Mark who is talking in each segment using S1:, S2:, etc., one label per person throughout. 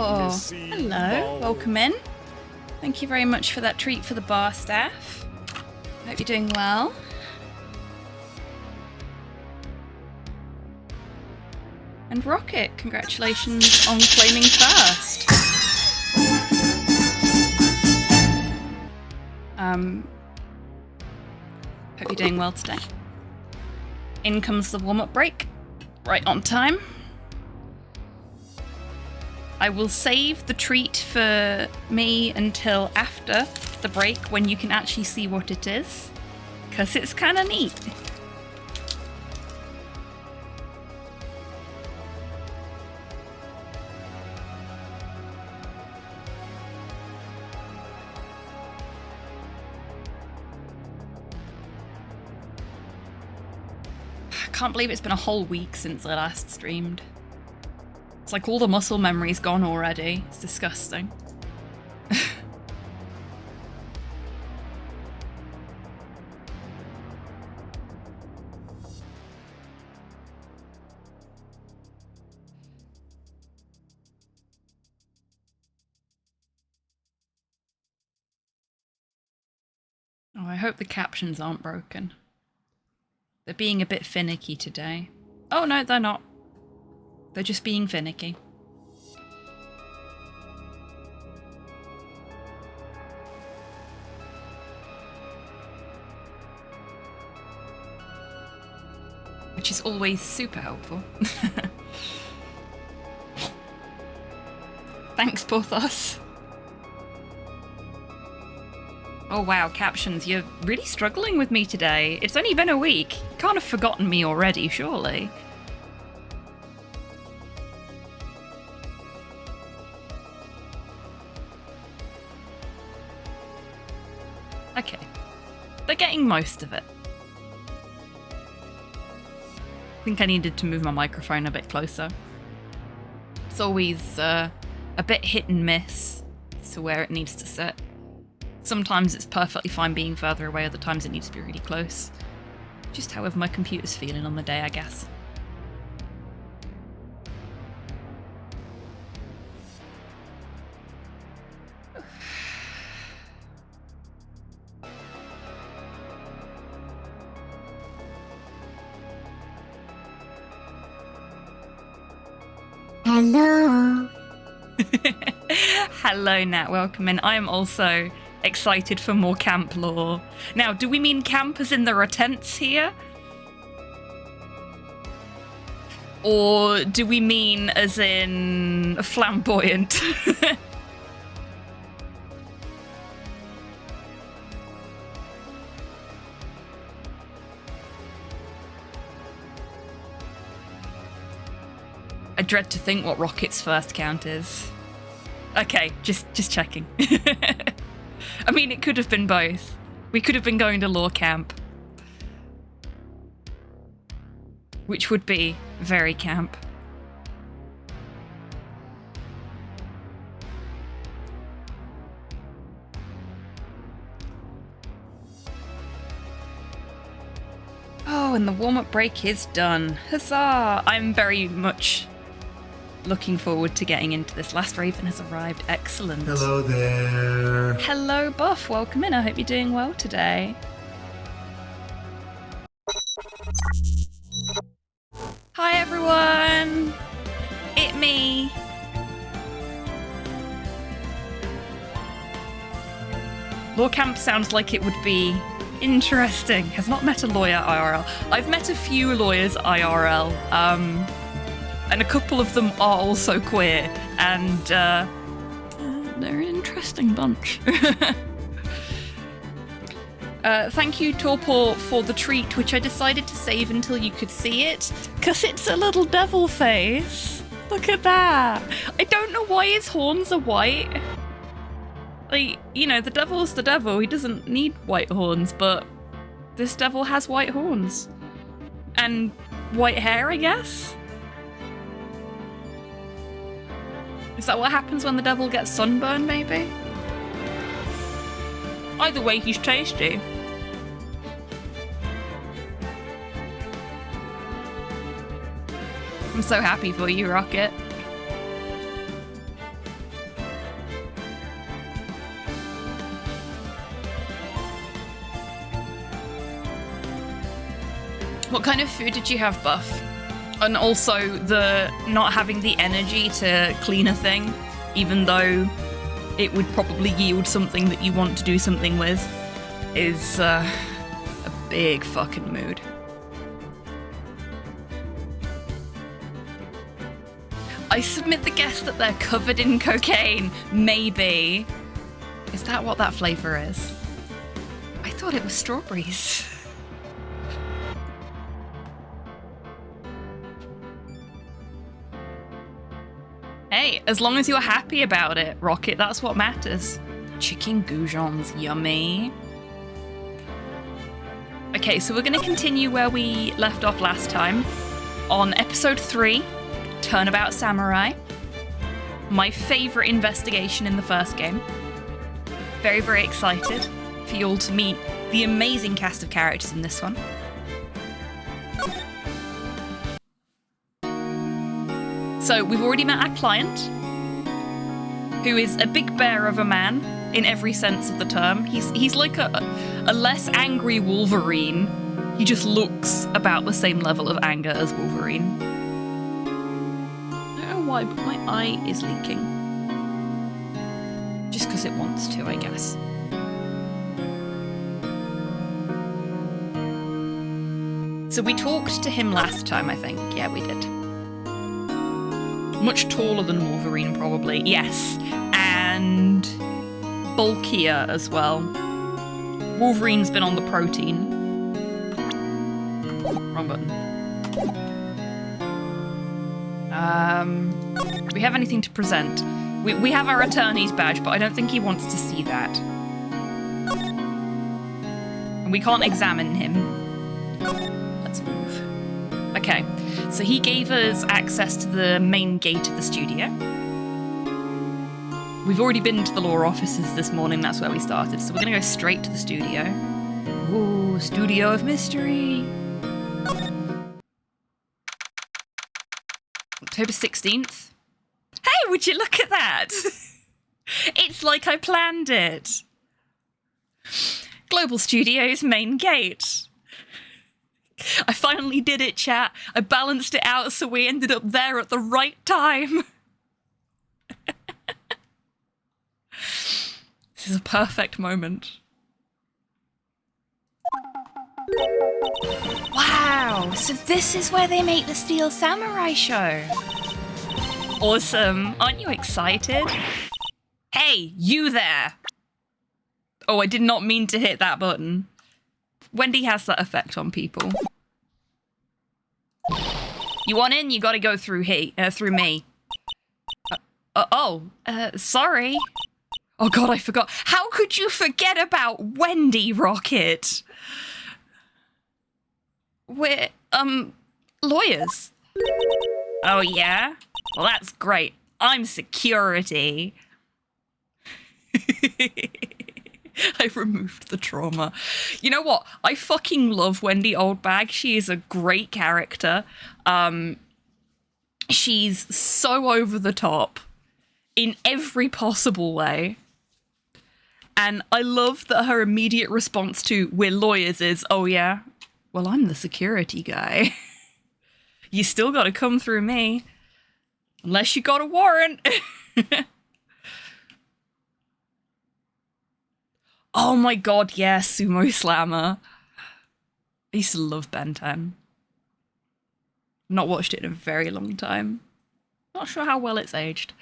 S1: Oh, hello. Welcome in. Thank you very much for that treat for the bar staff. Hope you're doing well. And Rocket, congratulations on claiming first. Hope you're doing well today. In comes the warm-up break. Right on time. I will save the treat for me until after the break when you can actually see what it is, because it's kind of neat. I can't believe it's been a whole week since I last streamed. It's like all the muscle memory's gone already. It's disgusting. Oh, I hope the captions aren't broken. They're being a bit finicky today. Oh no, they're not. They're just being finicky. Which is always super helpful. Thanks, Porthos. Oh wow, captions, you're really struggling with me today. It's only been a week. You can't have forgotten me already, surely. Okay. They're getting most of it. I think I needed to move my microphone a bit closer. It's always a bit hit and miss as to where it needs to sit. Sometimes it's perfectly fine being further away, other times it needs to be really close. Just however my computer's feeling on the day, I guess.
S2: Hello.
S1: Hello, Nat. Welcome in. I am also excited for more camp lore. Now, do we mean camp as in there are tents here? Or do we mean as in flamboyant? I dread to think what Rocket's first count is. Okay, just checking. I mean, it could have been both. We could have been going to lore camp. Which would be very camp. Oh, and the warm-up break is done. Huzzah! I'm very much looking forward to getting into this. Last Raven has arrived. Excellent.
S2: Hello there.
S1: Hello, Buff. Welcome in. I hope you're doing well today. Hi, everyone. It me. Law camp sounds like it would be interesting. Has not met a lawyer IRL. I've met a few lawyers IRL. And a couple of them are also queer, and they're an interesting bunch. Thank you, Torpor, for the treat, which I decided to save until you could see it, because it's a little devil face. Look at that. I don't know why his horns are white. Like, you know, the devil's the devil. He doesn't need white horns, but this devil has white horns. And white hair, I guess? Is that what happens when the devil gets sunburned, maybe? Either way, he's tasty. I'm so happy for you, Rocket. What kind of food did you have, Buff? And also the not having the energy to clean a thing, even though it would probably yield something that you want to do something with, is a big fucking mood. I submit the guess that they're covered in cocaine. Maybe. Is that what that flavour is? I thought it was strawberries. Hey, as long as you're happy about it, Rocket, that's what matters. Chicken goujons, yummy. Okay, so we're going to continue where we left off last time. On episode 3, Turnabout Samurai. My favourite investigation in the first game. Very, very excited for you all to meet the amazing cast of characters in this one. So we've already met our client, who is a big bear of a man in every sense of the term. He's like a less angry Wolverine. He just looks about the same level of anger as Wolverine. I don't know why, but my eye is leaking. Just because it wants to, I guess. So we talked to him last time, I think. Yeah, we did. Much taller than Wolverine, probably. Yes. And bulkier as well. Wolverine's been on the protein. Wrong button. Do we have anything to present? We have our attorney's badge, but I don't think he wants to see that. And we can't examine him. Let's move. Okay. So he gave us access to the main gate of the studio. We've already been to the law offices this morning, that's where we started, so we're gonna go straight to the studio. Ooh, studio of mystery. October 16th. Hey, would you look at that? It's like I planned it. Global Studios main gate. I finally did it, chat. I balanced it out so we ended up there at the right time. This is a perfect moment. Wow, so this is where they make the Steel Samurai show. Awesome. Aren't you excited? Hey, you there. Oh, I did not mean to hit that button. Wendy has that effect on people. You want in? You gotta go through me. Sorry. Oh god, I forgot. How could you forget about Wendy, Rocket? We're, lawyers. Oh yeah? Well, that's great. I'm security. I removed the trauma. You know what? I fucking love Wendy Oldbag. She is a great character. She's so over the top in every possible way. And I love that her immediate response to "we're lawyers" is, "Oh yeah? Well, I'm the security guy. You still gotta come through me. Unless you got a warrant." Oh my god, yeah, Sumo Slammer. I used to love Ben 10. Not watched it in a very long time. Not sure how well it's aged.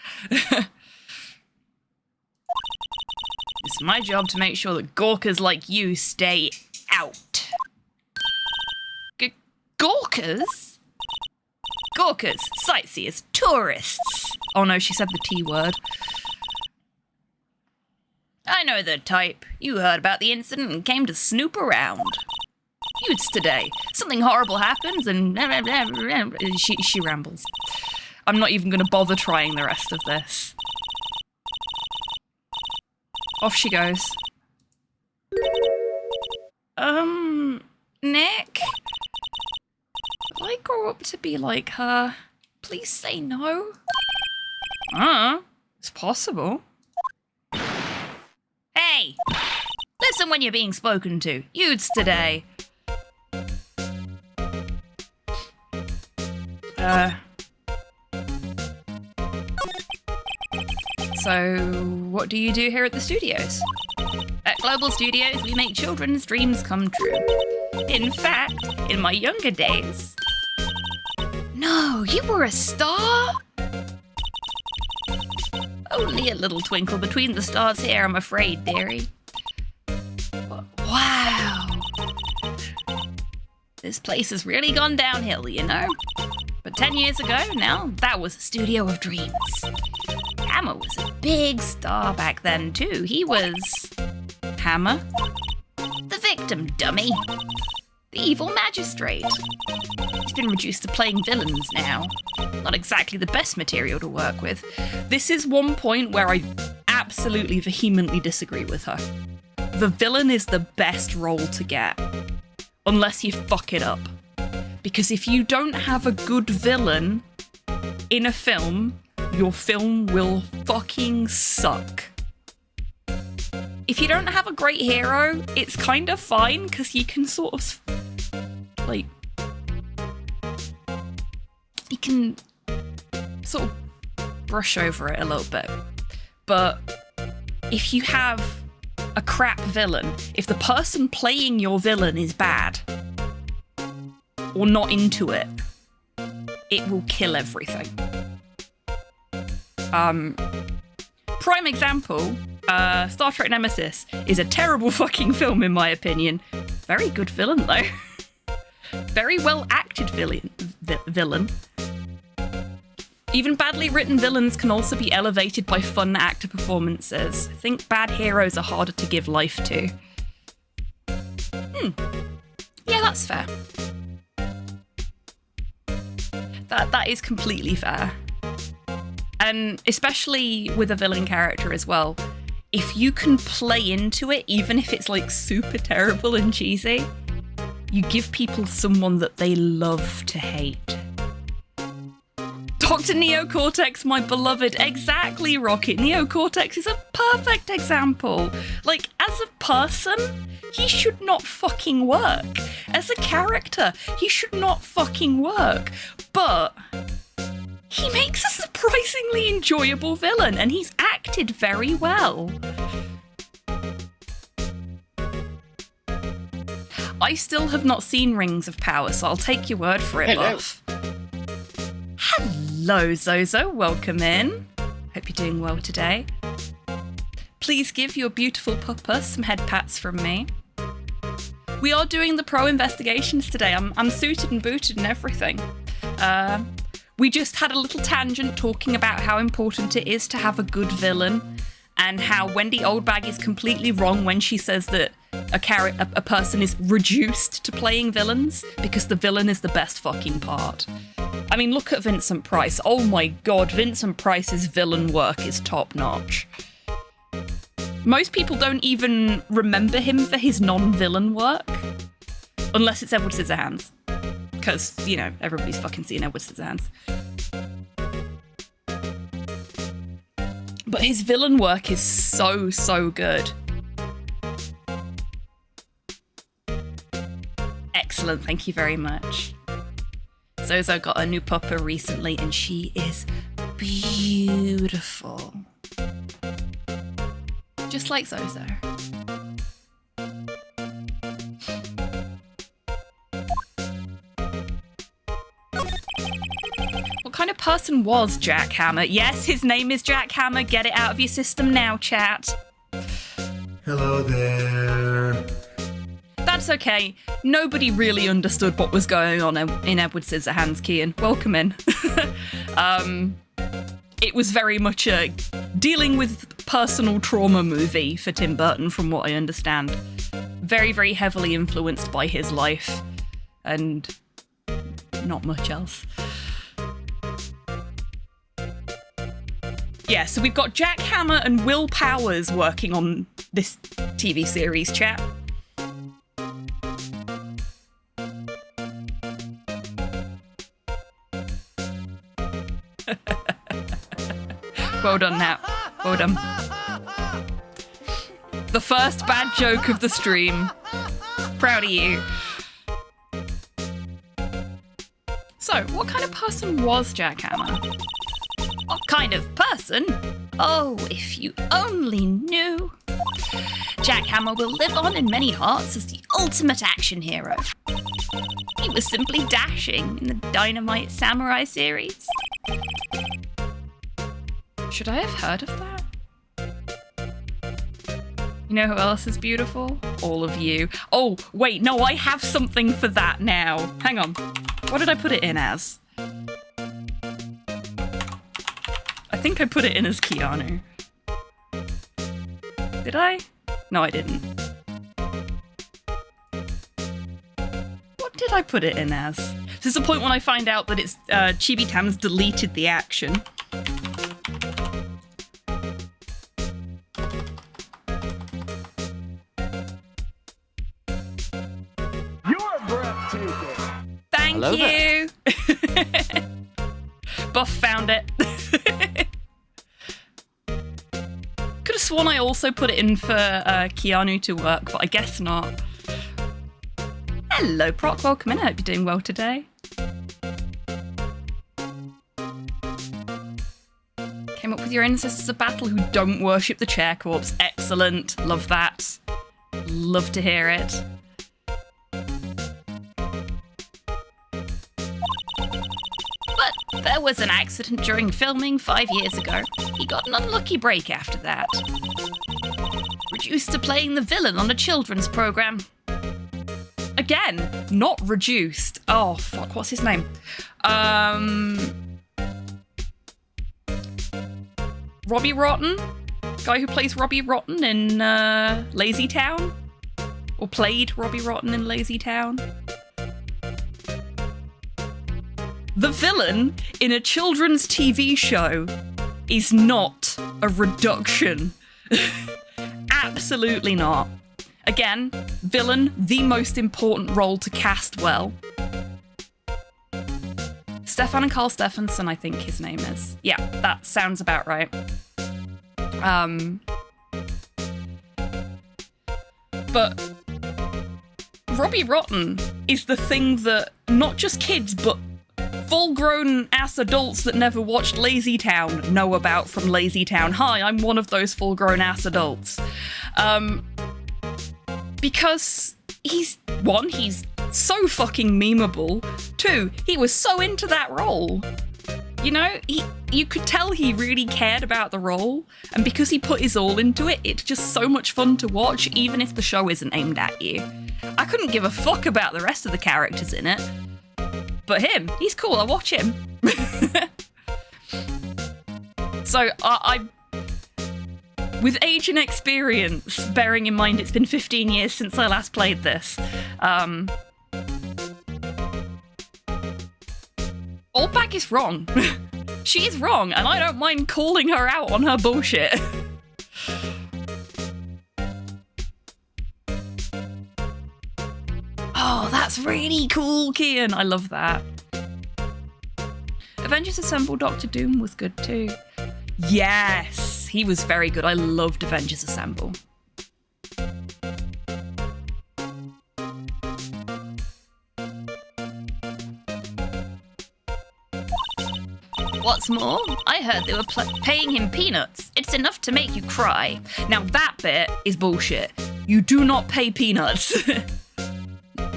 S1: It's my job to make sure that gawkers like you stay out. Gawkers? Gawkers, sightseers, tourists. Oh no, she said the T word. I know the type. You heard about the incident and came to snoop around. Youths today. Something horrible happens and... She rambles. I'm not even going to bother trying the rest of this. Off she goes. Nick? Will I grow up to be like her? Please say no. It's possible. Hey! Listen when you're being spoken to. Youths today. So, what do you do here at the studios? At Global Studios, we make children's dreams come true. In fact, in my younger days... No, you were a star? Only a little twinkle between the stars here, I'm afraid, dearie. Wow. This place has really gone downhill, you know? But 10 years ago, now, that was a studio of dreams. Hammer was a big star back then, too. He was... Hammer? The victim, dummy. The evil magistrate. He's been reduced to playing villains now. Not exactly the best material to work with. This is one point where I absolutely vehemently disagree with her. The villain is the best role to get. Unless you fuck it up. Because if you don't have a good villain in a film, your film will fucking suck. If you don't have a great hero, it's kind of fine, because you can sort of, like, you can sort of brush over it a little bit. But if you have a crap villain, if the person playing your villain is bad, or not into it, it will kill everything. Prime example, Star Trek Nemesis is a terrible fucking film in my opinion. Very good villain though. Very well acted villain. Even badly written villains can also be elevated by fun actor performances. I think bad heroes are harder to give life to. Yeah, that's fair. That is completely fair. And especially with a villain character as well, if you can play into it, even if it's like super terrible and cheesy, you give people someone that they love to hate. Dr. Neocortex, my beloved, exactly, Rocket. Neocortex is a perfect example. Like, as a person, he should not fucking work. As a character, he should not fucking work. But he makes a surprisingly enjoyable villain, and he's acted very well. I still have not seen Rings of Power, so I'll take your word for it,
S3: Hello.
S1: Buff. Hello, Zozo. Welcome in. Hope you're doing well today. Please give your beautiful puppa some head pats from me. We are doing the pro investigations today. I'm suited and booted and everything. We just had a little tangent talking about how important it is to have a good villain, and how Wendy Oldbag is completely wrong when she says that a person is reduced to playing villains, because the villain is the best fucking part. I mean, look at Vincent Price. Oh my god, Vincent Price's villain work is top notch. Most people don't even remember him for his non-villain work, unless it's Edward Scissorhands. Because, you know, everybody's fucking seen Edward Scissorhands. But his villain work is so, so good. Excellent, thank you very much. Zozo got a new pupper recently, and she is beautiful. Just like Zozo. What kind of person was Jack Hammer? Yes, his name is Jack Hammer. Get it out of your system now, chat.
S2: Hello there.
S1: That's okay. Nobody really understood what was going on in Edward Scissorhands, Kian. Welcome in. It was very much a dealing with personal trauma movie for Tim Burton, from what I understand. Very, very heavily influenced by his life, and not much else. Yeah, so we've got Jack Hammer and Will Powers working on this TV series, chat. Well done, Nat. Well done. The first bad joke of the stream. Proud of you. So, what kind of person was Jack Hammer? What kind of person? Oh, if you only knew. Jack Hammer will live on in many hearts as the ultimate action hero. He was simply dashing in the Dynamite Samurai series. Should I have heard of that? You know who else is beautiful? All of you. Oh, wait, no, I have something for that now. Hang on. What did I put it in as? I think I put it in as Keanu. Did I? No, I didn't. What did I put it in as? This is the point when I find out that it's Chibi Tam's deleted the action.
S3: You're breathtaking.
S1: Thank
S3: Hello
S1: you. Buff found it. Could have sworn I also put it in for Keanu to work, but I guess not. Hello, Proc. Welcome in. I hope you're doing well today. Came up with your ancestors of battle who don't worship the chair corpse. Excellent. Love that. Love to hear it. But there was an accident during filming 5 years ago. He got an unlucky break after that. Reduced to playing the villain on a children's program. Again, not reduced. Oh, fuck, what's his name? Robbie Rotten? Guy who plays Robbie Rotten in Lazy Town? Or played Robbie Rotten in Lazy Town? The villain in a children's TV show is not a reduction. Absolutely not. Again, villain, the most important role to cast well. Stefan and Carl Stephenson, I think his name is. Yeah, that sounds about right. But Robbie Rotten is the thing that not just kids, but full-grown ass adults that never watched Lazy Town know about from Lazy Town. Hi, I'm one of those full-grown ass adults. Because he's so fucking memeable. 2, he was so into that role. You know, you could tell he really cared about the role, and because he put his all into it, it's just so much fun to watch, even if the show isn't aimed at you. I couldn't give a fuck about the rest of the characters in it. But him, he's cool, I watch him. So I with age and experience, bearing in mind it's been 15 years since I last played this, Oldback is wrong. She is wrong, and I don't mind calling her out on her bullshit. Oh, that's really cool, Kian. I love that. Avengers Assemble Doctor Doom was good too. Yes, he was very good. I loved Avengers Assemble. What's more, I heard they were paying him peanuts. It's enough to make you cry. Now that bit is bullshit. You do not pay peanuts.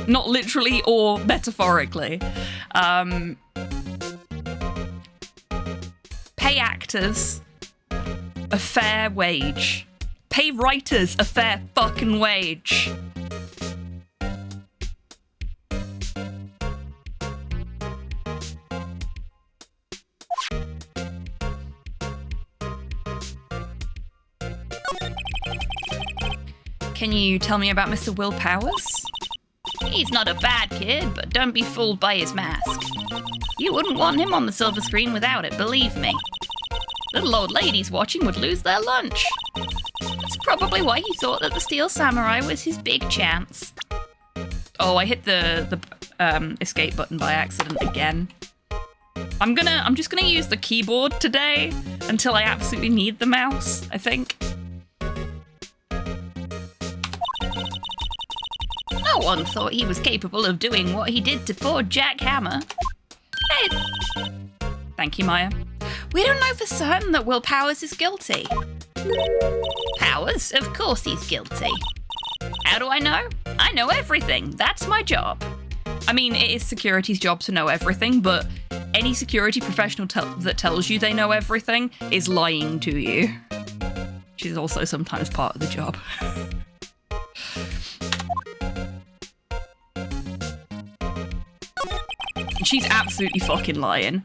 S1: Not literally or metaphorically. Pay actors a fair wage. Pay writers a fair fucking wage. Can you tell me about Mr. Will Powers? He's not a bad kid, but don't be fooled by his mask. You wouldn't want him on the silver screen without it, believe me. Little old ladies watching would lose their lunch. That's probably why he thought that the Steel Samurai was his big chance. Oh, I hit the escape button by accident again. I'm just gonna use the keyboard today until I absolutely need the mouse, I think. No one thought he was capable of doing what he did to poor Jack Hammer. Hey. Thank you, Maya. We don't know for certain that Will Powers is guilty. Powers? Of course he's guilty. How do I know? I know everything. That's my job. I mean, it is security's job to know everything, but any security professional that tells you they know everything is lying to you. Which is also sometimes part of the job. She's absolutely fucking lying.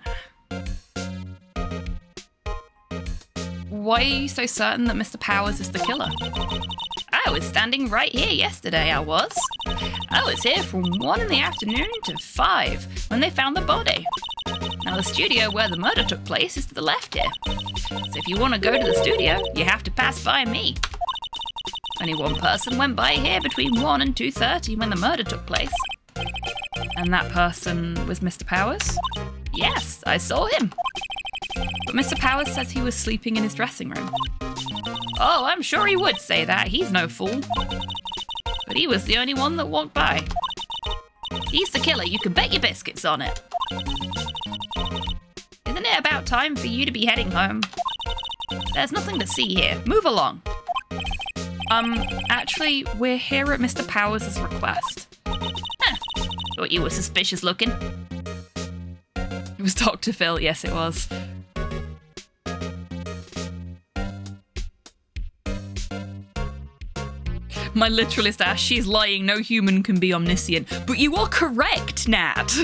S1: Why are you so certain that Mr. Powers is the killer? I was standing right here yesterday, I was. I was here from 1 in the afternoon to 5 when they found the body. Now the studio where the murder took place is to the left here. So if you want to go to the studio, you have to pass by me. Only one person went by here between 1 and 2:30 when the murder took place. And that person was Mr. Powers? Yes, I saw him. But Mr. Powers says he was sleeping in his dressing room. Oh, I'm sure he would say that. He's no fool. But he was the only one that walked by. He's the killer. You can bet your biscuits on it. Isn't it about time for you to be heading home? There's nothing to see here. Move along. Actually, we're here at Mr. Powers' request. Huh. Thought you were suspicious looking. It was Dr. Phil. Yes, it was. My literalist asked, she's lying, no human can be omniscient. But you are correct, Nat.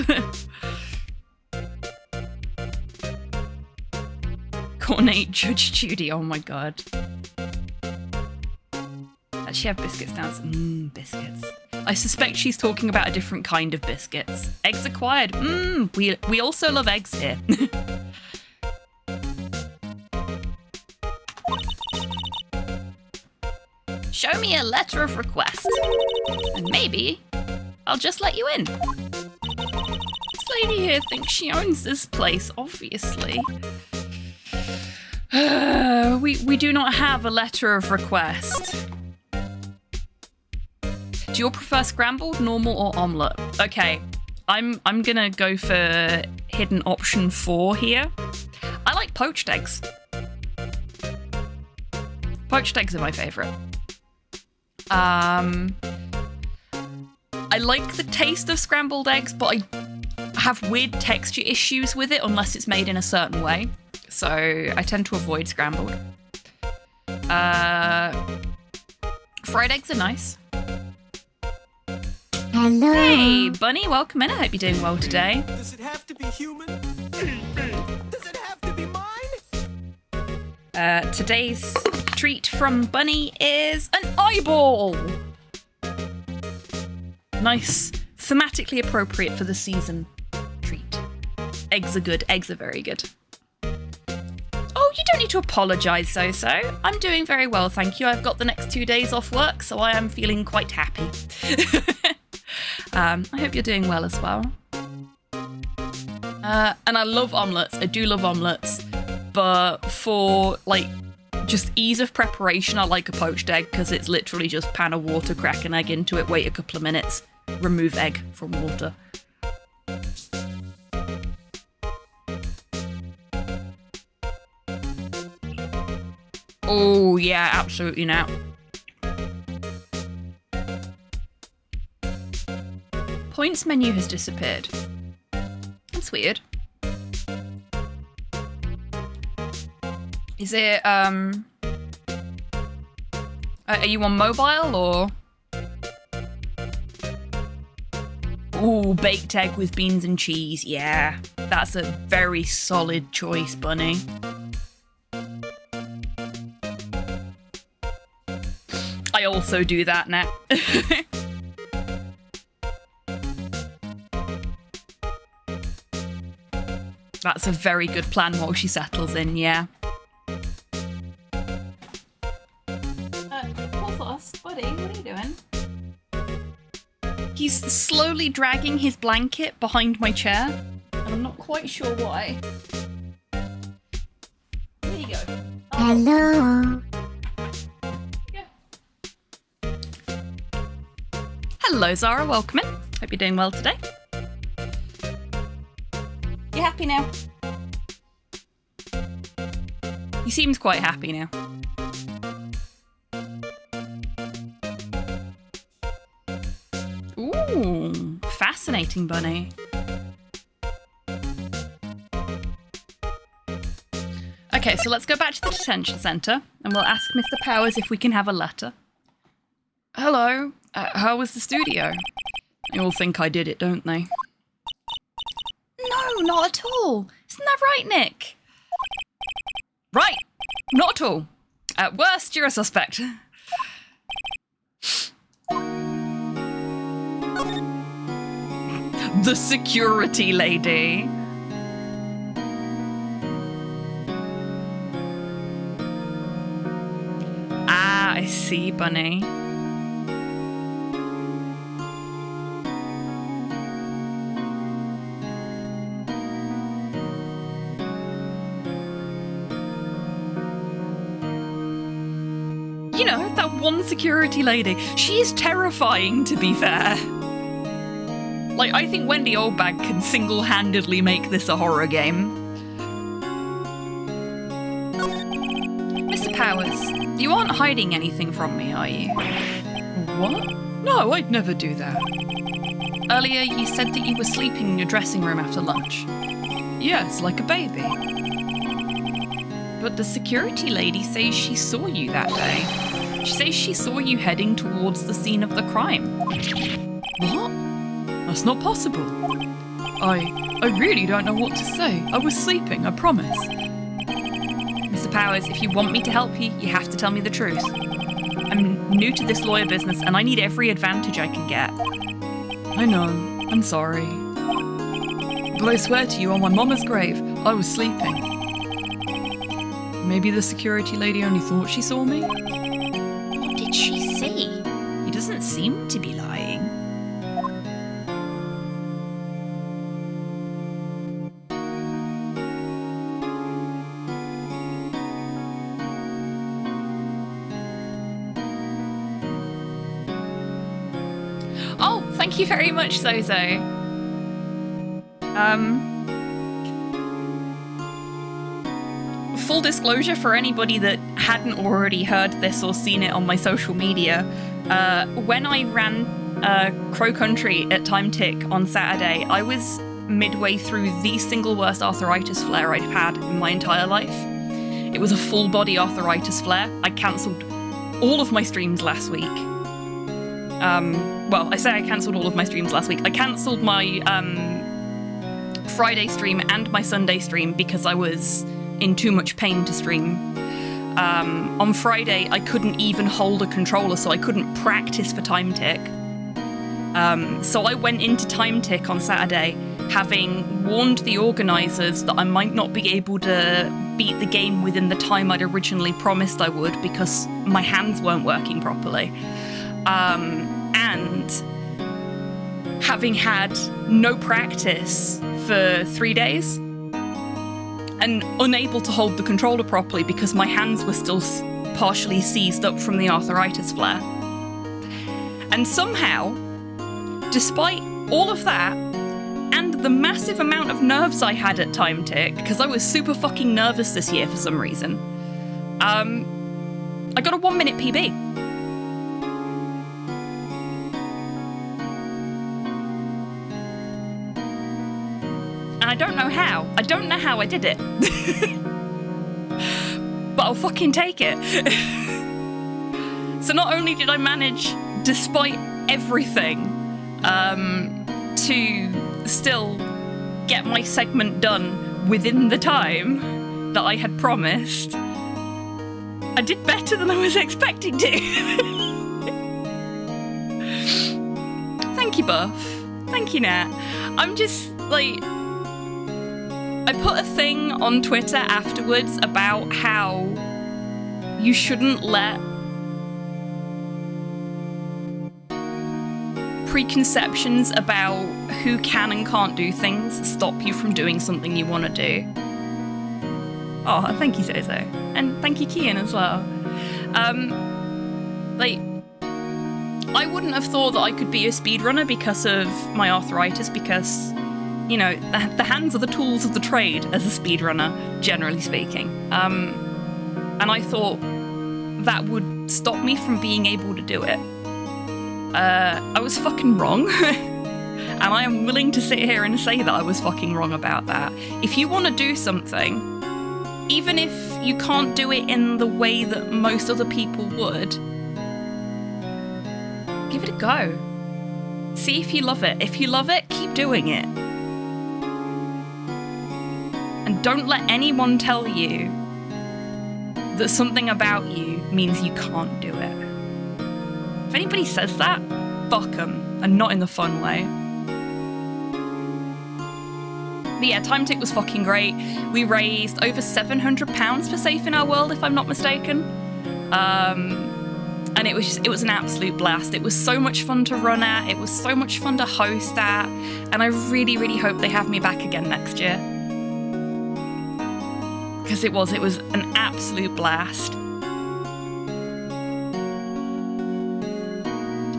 S1: Cornate Judge Judy, oh my god. Does she have biscuits down? Biscuits. I suspect she's talking about a different kind of biscuits. Eggs acquired. We also love eggs here. Show me a letter of request. And maybe I'll just let you in. This lady here thinks she owns this place, obviously. We do not have a letter of request. Do you all prefer scrambled, normal, or omelette? Okay, I'm gonna go for hidden option 4 here. I like poached eggs. Poached eggs are my favourite. I like the taste of scrambled eggs, but I have weird texture issues with it unless it's made in a certain way. So I tend to avoid scrambled. Fried eggs are nice.
S4: Hello.
S1: Hey, Bunny, welcome in. I hope you're doing well today.
S3: Does it have to be human? Does it have to be mine?
S1: Today's treat from Bunny is an eyeball. Nice, thematically appropriate for the season treat. Eggs are good. Eggs are very good. Oh, you don't need to apologise, So. I'm doing very well, thank you. I've got the next 2 days off work, so I am feeling quite happy. I hope you're doing well as well. And I love omelettes. I do love omelettes. But for, like, just ease of preparation, I like a poached egg because it's literally just pan of water, crack an egg into it, wait a couple of minutes, remove egg from water. Oh, yeah, absolutely now. Points menu has disappeared. That's weird. Is it, are you on mobile or? Ooh, baked egg with beans and cheese. Yeah, that's a very solid choice, Bunny. I also do that now. That's a very good plan while she settles in, yeah. Buddy, what are you doing? He's slowly dragging his blanket behind my chair, and I'm not quite sure why. There you go.
S4: Hello.
S1: Yeah. Hello, Zara. Welcome in. Hope you're doing well today. You you happy now? He seems quite happy now. Ooh, fascinating, Bunny. Okay, so let's go back to the detention centre and we'll ask Mr. Powers if we can have a letter. Hello, how was the studio? They all think I did it, don't they? No, not at all. Isn't that right, Nick? Right, not at all. At worst, you're a suspect. The security lady. Ah, I see, Bunny. You know, that one security lady. She is terrifying, to be fair. Like, I think Wendy Oldbag can single-handedly make this a horror game. Mr. Powers, you aren't hiding anything from me, are you? What? No, I'd never do that. Earlier, you said that you were sleeping in your dressing room after lunch. Yes, like a baby. But the security lady says she saw you that day. She says she saw you heading towards the scene of the crime. What? That's not possible. I really don't know what to say. I was sleeping, I promise. Mr. Powers, if you want me to help you, you have to tell me the truth. I'm new to this lawyer business and I need every advantage I can get. I know, I'm sorry. But I swear to you on my mama's grave, I was sleeping. Maybe the security lady only thought she saw me? What did she see? He doesn't seem to be lying. Oh, thank you very much, Zozo. Full disclosure for anybody that hadn't already heard this or seen it on my social media, when I ran Crow Country at Time Tick on Saturday, I was midway through the single worst arthritis flare I've had in my entire life. It was a full body arthritis flare. I cancelled all of my streams last week. Well, I say I cancelled all of my streams last week. I cancelled my Friday stream and my Sunday stream because I was in too much pain to stream. On Friday, I couldn't even hold a controller, so I couldn't practice for Time Tick. So I went into Time Tick on Saturday, having warned the organisers that I might not be able to beat the game within the time I'd originally promised I would because my hands weren't working properly. And having had no practice for 3 days, and unable to hold the controller properly because my hands were still partially seized up from the arthritis flare. And somehow, despite all of that, and the massive amount of nerves I had at Time Tick, because I was super fucking nervous this year for some reason, I got a 1 minute PB. And I don't know how. I don't know how I did it. But I'll fucking take it. So not only did I manage, despite everything, to still get my segment done within the time that I had promised, I did better than I was expecting to. Thank you, Buff. Thank you, Nat. I'm just, like... I put a thing on Twitter afterwards about how you shouldn't let preconceptions about who can and can't do things stop you from doing something you want to do. Oh, thank you, Zozo. And thank you, Kian, as well. Like, I wouldn't have thought that I could be a speedrunner because of my arthritis, because you know, the hands are the tools of the trade as a speedrunner, generally speaking. And I thought that would stop me from being able to do it. I was fucking wrong. And I am willing to sit here and say that I was fucking wrong about that. If you want to do something, even if you can't do it in the way that most other people would, give it a go. See if you love it. If you love it, keep doing it. And don't let anyone tell you that something about you means you can't do it. If anybody says that, fuck them, and not in the fun way. But yeah, Time Tick was fucking great. We raised over £700 for Safe in Our World, if I'm not mistaken. And it was an absolute blast. It was so much fun to run at. It was so much fun to host at. And I really, really hope they have me back again next year. Because it was an absolute blast.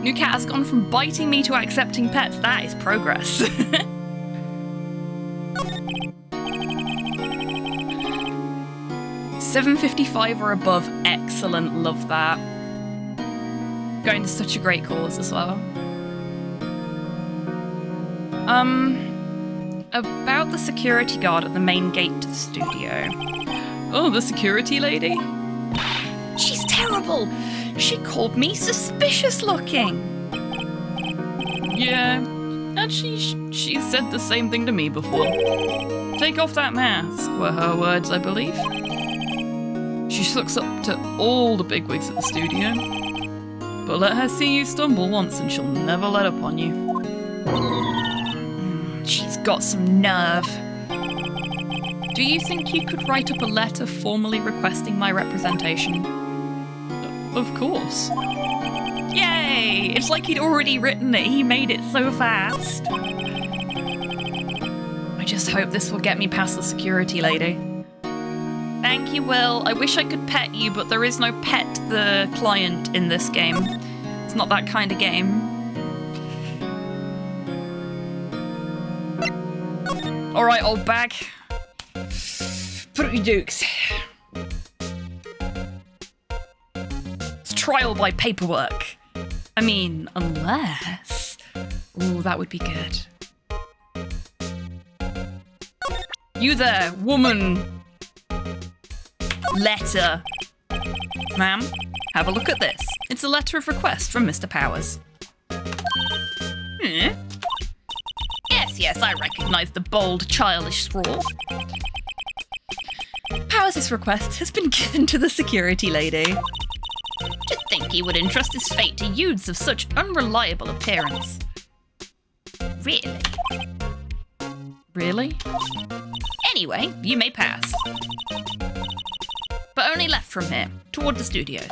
S1: New Cat has gone from biting me to accepting pets. That is progress. $7.55 or above. Excellent. Love that. Going to such a great cause as well. About the security guard at the main gate to the studio. Oh, the security lady? She's terrible! She called me suspicious looking. Yeah, and she said the same thing to me before. Take off that mask, were her words, I believe. She looks up to all the bigwigs at the studio. But let her see you stumble once and she'll never let up on you. She's got some nerve. Do you think you could write up a letter formally requesting my representation? Of course. Yay! It's like he'd already written it. He made it so fast. I just hope this will get me past the security lady. Thank you, Will. I wish I could pet you, but there is no pet the client in this game. It's not that kind of game. Alright, old bag. Put up your dukes. It's trial by paperwork. I mean, unless... Ooh, that would be good. You there, woman. Letter. Ma'am, have a look at this. It's a letter of request from Mr. Powers. Yes, I recognise the bold, childish scrawl. Powers' request has been given to the security lady. To think he would entrust his fate to youths of such unreliable appearance. Really? Really? Anyway, you may pass. But only left from here, toward the studios.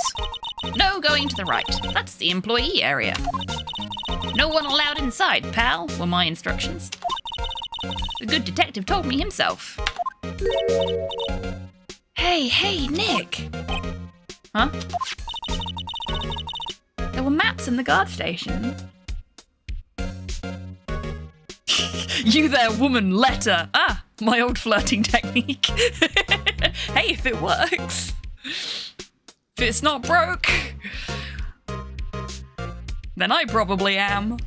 S1: No going to the right. That's the employee area. No one allowed inside, pal, were my instructions. The good detective told me himself. Hey, Nick. Huh? There were maps in the guard station. You there, woman, letter. Ah, my old flirting technique. Hey, if it works. If it's not broke, then I probably am.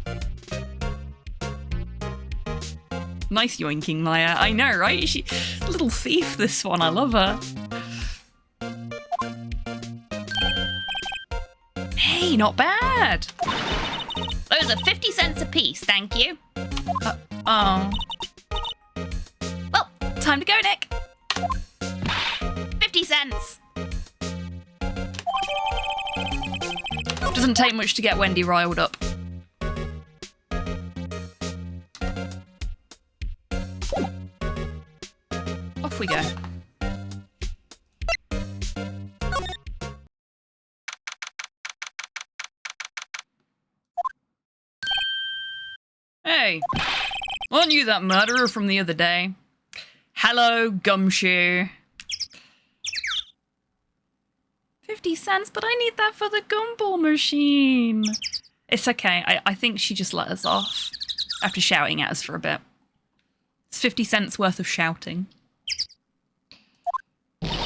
S1: Nice yoinking, Maya. I know, right? She, little thief, this one. I love her. Hey, not bad. Those are 50 cents a piece, thank you. Oh. Well, time to go, Nick. 50 cents. Doesn't take much to get Wendy riled up. Off we go. Hey, aren't you that murderer from the other day? Hello, Gumshoe. 50 cents, but I need that for the gumball machine. It's okay. I think she just let us off after shouting at us for a bit. It's 50 cents worth of shouting. It's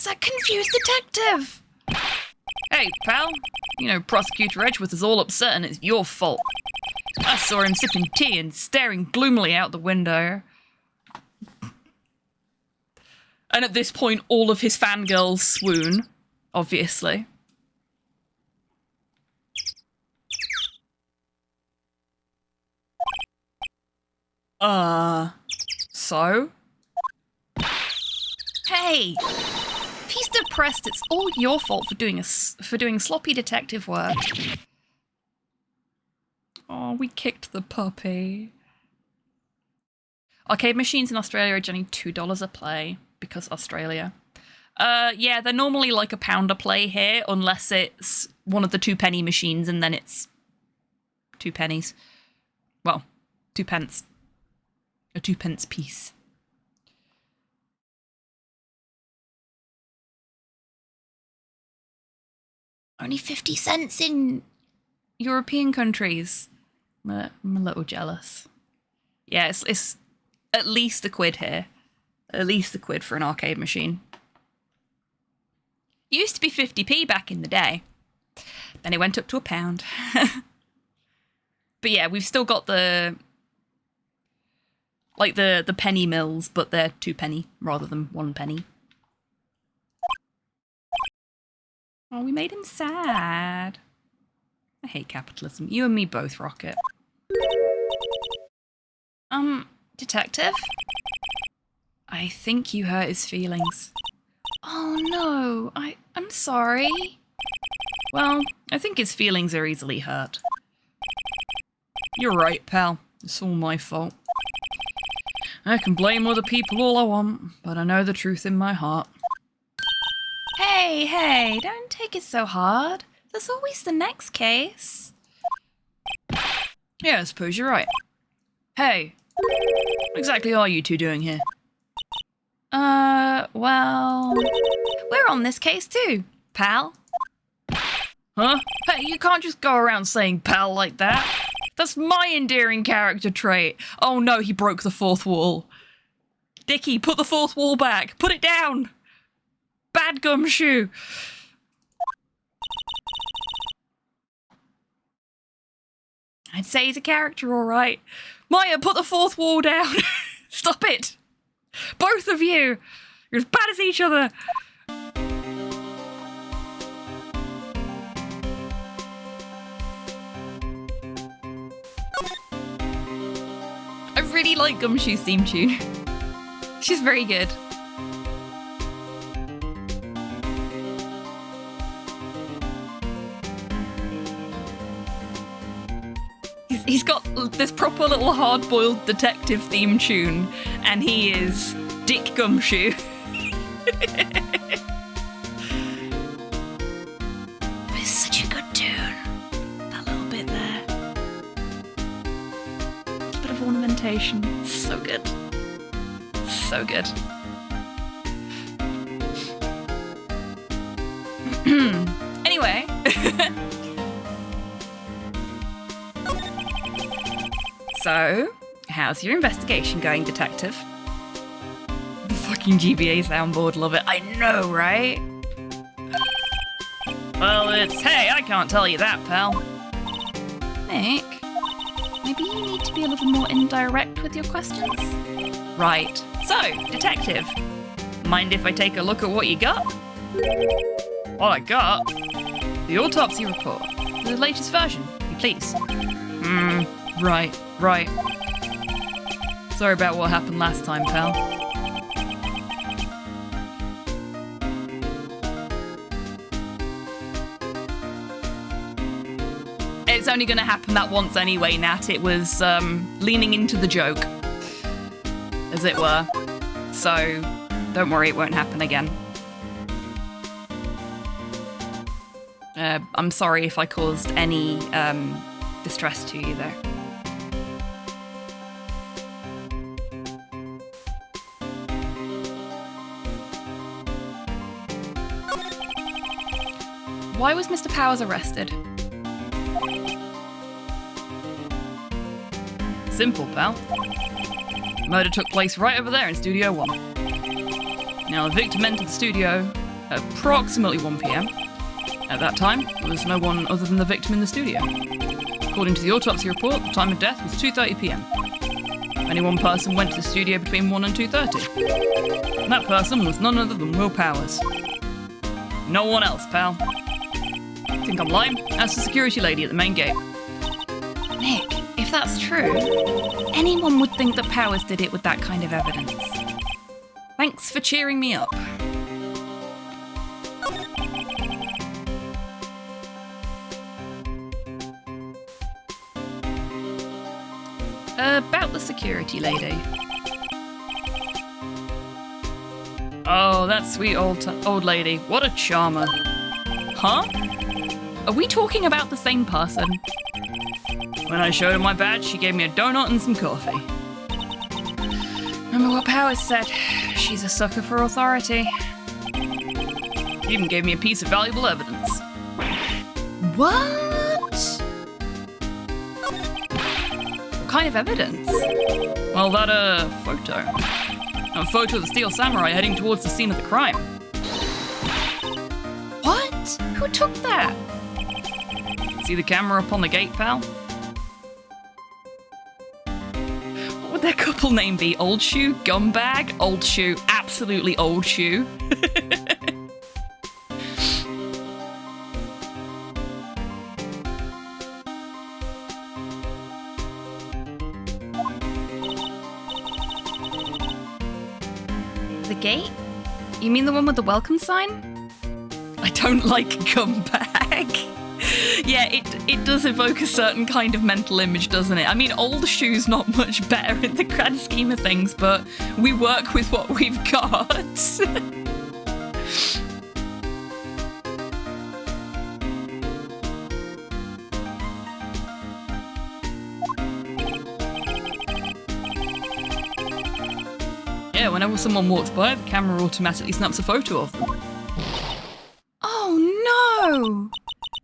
S1: that confused detective! Hey, pal. You know, Prosecutor Edgeworth is all upset and it's your fault. I saw him sipping tea and staring gloomily out the window. And at this point, all of his fangirls swoon, obviously. So? Hey! If he's depressed, it's all your fault for doing sloppy detective work. Oh, we kicked the puppy. Arcade machines in Australia are generally $2 a play, because Australia. Yeah, they're normally like £1 a play here, unless it's one of the 2-penny machines, and then it's 2 pennies. Well, 2 pence. A 2-pence piece. Only 50 cents in European countries. I'm a little jealous. Yeah, it's at least £1 here. At least £1 for an arcade machine. Used to be 50p back in the day. Then it went up to £1. But yeah, we've still got the penny mills, but they're 2 penny rather than 1 penny. Oh, we made him sad. I hate capitalism. You and me both, Rocket. Detective? I think you hurt his feelings. Oh no, I'm sorry. Well, I think his feelings are easily hurt. You're right, pal. It's all my fault. I can blame other people all I want, but I know the truth in my heart. Hey, don't take it so hard. There's always the next case. Yeah, I suppose you're right. Hey, what exactly are you two doing here? Well, we're on this case too, pal. Huh? Hey, you can't just go around saying pal like that. That's my endearing character trait. Oh no, he broke the 4th wall. Dickie, put the 4th wall back. Put it down. Bad gumshoe. I'd say he's a character, all right. Maya, put the 4th wall down. Stop it. Both of you. You're as bad as each other. I really like Gumshoe's theme tune. She's very good. He's got this proper little hard-boiled detective theme tune, and he is Dick Gumshoe. It's such a good tune. That little bit there. A bit of ornamentation. So good. So good. Anyway. So, how's your investigation going, detective? The fucking GBA soundboard, love it. I know, right? Well, hey, I can't tell you that, pal. Nick, maybe you need to be a little more indirect with your questions? Right. So, detective, mind if I take a look at what you got? What I got? The autopsy report. The latest version, please. Right. Sorry about what happened last time, pal. It's only gonna happen that once anyway, Nat. It was, leaning into the joke, as it were. So, don't worry, it won't happen again. I'm sorry if I caused any, distress to you there. Why was Mr. Powers arrested? Simple, pal. Murder took place right over there in Studio 1. Now, the victim entered the studio at approximately 1 p.m. At that time, there was no one other than the victim in the studio. According to the autopsy report, the time of death was 2:30 p.m. Only one person went to the studio between 1 and 2:30. And that person was none other than Will Powers. No one else, pal. Think I'm lying? Ask the security lady at the main gate.
S5: Nick, if that's true, anyone would think that Powers did it with that kind of evidence.
S1: Thanks for cheering me up. About the security lady. Oh, that sweet old lady. What a charmer. Huh? Are we talking about the same person? When I showed her my badge, she gave me a donut and some coffee. Remember what Powers said? She's a sucker for authority. She even gave me a piece of valuable evidence.
S5: What?
S1: What kind of evidence? Well, that, photo. A photo of the Steel Samurai heading towards the scene of the crime.
S5: What? Who took that?
S1: See the camera up on the gate, pal? What would their couple name be? Old Shoe? Gumbag? Old Shoe. Absolutely Old Shoe.
S5: The gate? You mean the one with the welcome sign?
S1: I don't like Gumbag. Yeah, it does evoke a certain kind of mental image, doesn't it? I mean, Old Shoe's not much better in the grand scheme of things, but we work with what we've got. Yeah, whenever someone walks by, the camera automatically snaps a photo of them.
S5: Oh no!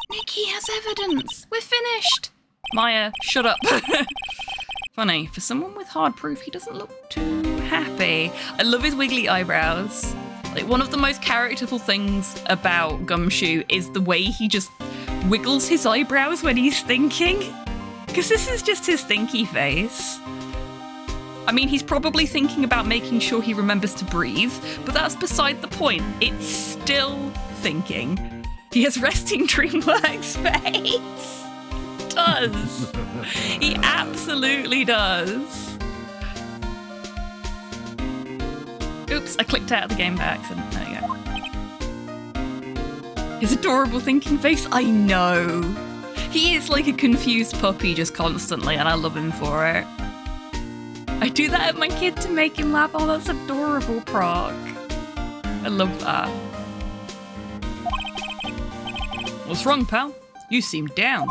S5: Nikki has evidence. We're finished.
S1: Maya, shut up. Funny, for someone with hard proof, he doesn't look too happy. I love his wiggly eyebrows. Like, one of the most characterful things about Gumshoe is the way he just wiggles his eyebrows when he's thinking. Because this is just his thinky face. I mean, he's probably thinking about making sure he remembers to breathe, but that's beside the point. It's still thinking. He has resting DreamWorks face. Does. He absolutely does. Oops, I clicked out of the game by accident. There you go. His adorable thinking face, I know. He is like a confused puppy just constantly, and I love him for it. I do that at my kid to make him laugh. Oh, that's adorable, Proc. I love that. What's wrong, pal? You seem down.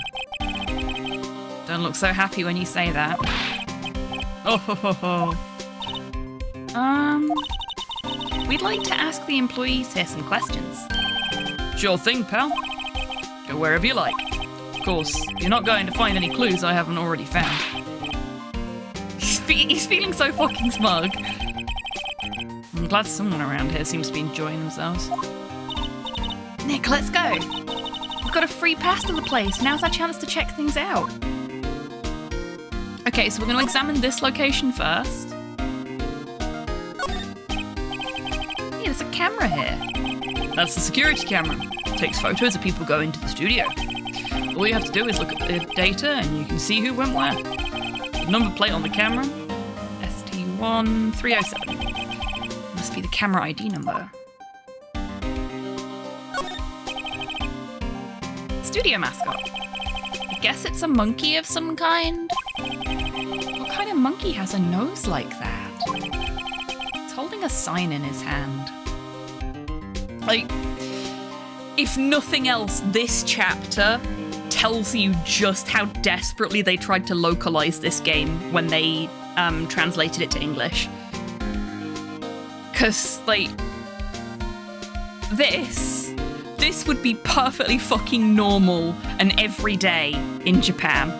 S1: Don't look so happy when you say that. Oh, ho, ho, ho. We'd like to ask the employees here some questions. Sure thing, pal. Go wherever you like. Of course, you're not going to find any clues I haven't already found. He's feeling so fucking smug. I'm glad someone around here seems to be enjoying themselves.
S5: Nick, let's go. We've got a free pass to the place. Now's our chance to check things out.
S1: Okay, so we're going to examine this location first.
S5: Hey, there's a camera here.
S1: That's the security camera. It takes photos of people going to the studio. All you have to do is look at the data and you can see who went where. The number plate on the camera, ST1307. Must be the camera ID number. Studio mascot. I guess it's a monkey of some kind. What kind of monkey has a nose like that? It's holding a sign in his hand. Like, if nothing else, this chapter tells you just how desperately they tried to localize this game when they translated it to English. Because, like, this would be perfectly fucking normal and everyday in Japan.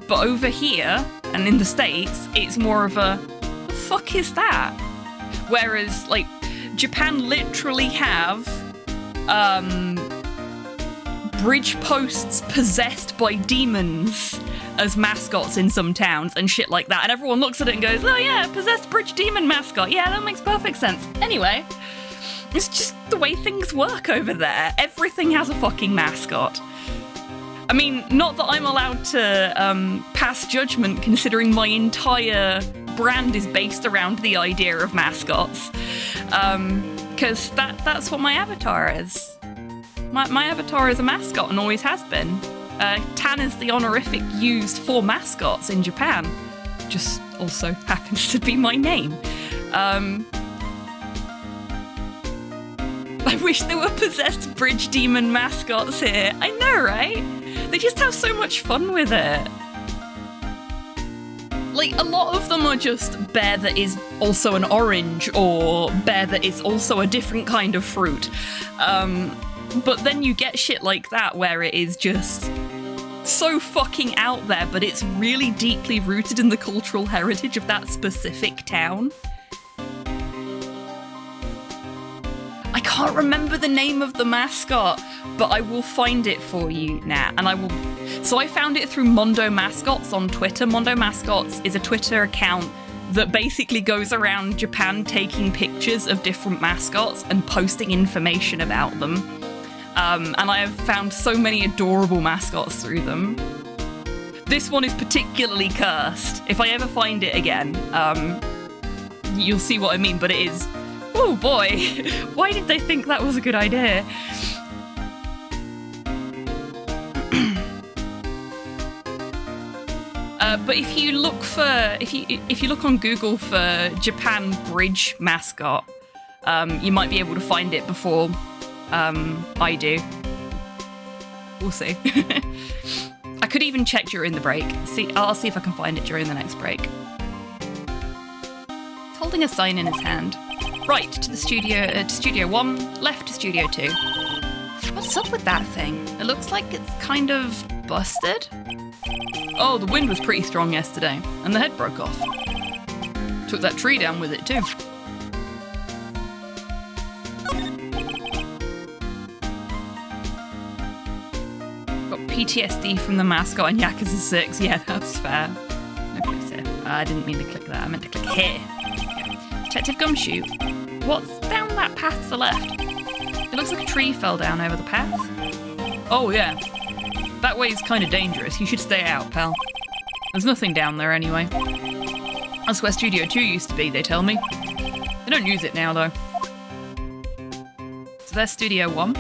S1: But over here, And in the States, it's more of a, the fuck is that? Whereas, like, Japan literally have bridge posts possessed by demons as mascots in some towns and shit like that. And everyone looks at it and goes, oh yeah, possessed bridge demon mascot. Yeah, that makes perfect sense. Anyway, it's just the way things work over there. Everything has a fucking mascot. I mean, not that I'm allowed to pass judgment considering my entire brand is based around the idea of mascots. Because that's what my avatar is. My avatar is a mascot and always has been. Tan is the honorific used for mascots in Japan. Just also happens to be my name. I wish there were possessed bridge demon mascots here. I know, right? They just have so much fun with it. Like, a lot of them are just bear that is also an orange or bear that is also a different kind of fruit. But then you get shit like that where it is just so fucking out there, but it's really deeply rooted in the cultural heritage of that specific town. I can't remember the name of the mascot, but I will find it for you now. And So I found it through Mondo Mascots on Twitter. Mondo Mascots is a Twitter account that basically goes around Japan taking pictures of different mascots and posting information about them. And I have found so many adorable mascots through them. This one is particularly cursed. If I ever find it again, you'll see what I mean, but it is... Oh boy, why did they think that was a good idea? But if you look on Google for Japan bridge mascot, you might be able to find it before I do. We'll see. I could even check during the break. I'll see if I can find it during the next break. He's holding a sign in his hand. Right to the studio, to Studio 1, left to Studio 2. What's up with that thing? It looks like it's kind of busted. Oh, the wind was pretty strong yesterday, and the head broke off. Took that tree down with it too. Got PTSD from the mascot in Yakuza 6. Yeah, that's fair. No clicks here. I didn't mean to click that. I meant to click here. Detective Gumshoe. What's down that path to the left? It looks like a tree fell down over the path. Oh yeah. That way is kind of dangerous. You should stay out, pal. There's nothing down there anyway. That's where Studio 2 used to be, they tell me. They don't use it now though. So there's Studio 1.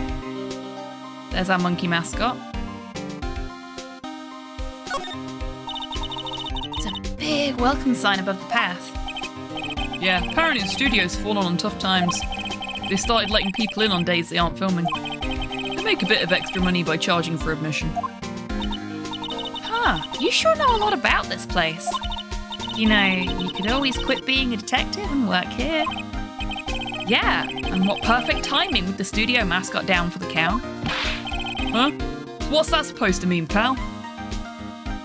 S1: There's our monkey mascot. It's a big welcome sign above the path. Yeah, apparently the studio's fallen on tough times. They started letting people in on days they aren't filming. They make a bit of extra money by charging for admission. Huh, you sure know a lot about this place. You know, you could always quit being a detective and work here. Yeah, and what perfect timing with the studio mascot down for the count. Huh? What's that supposed to mean, pal?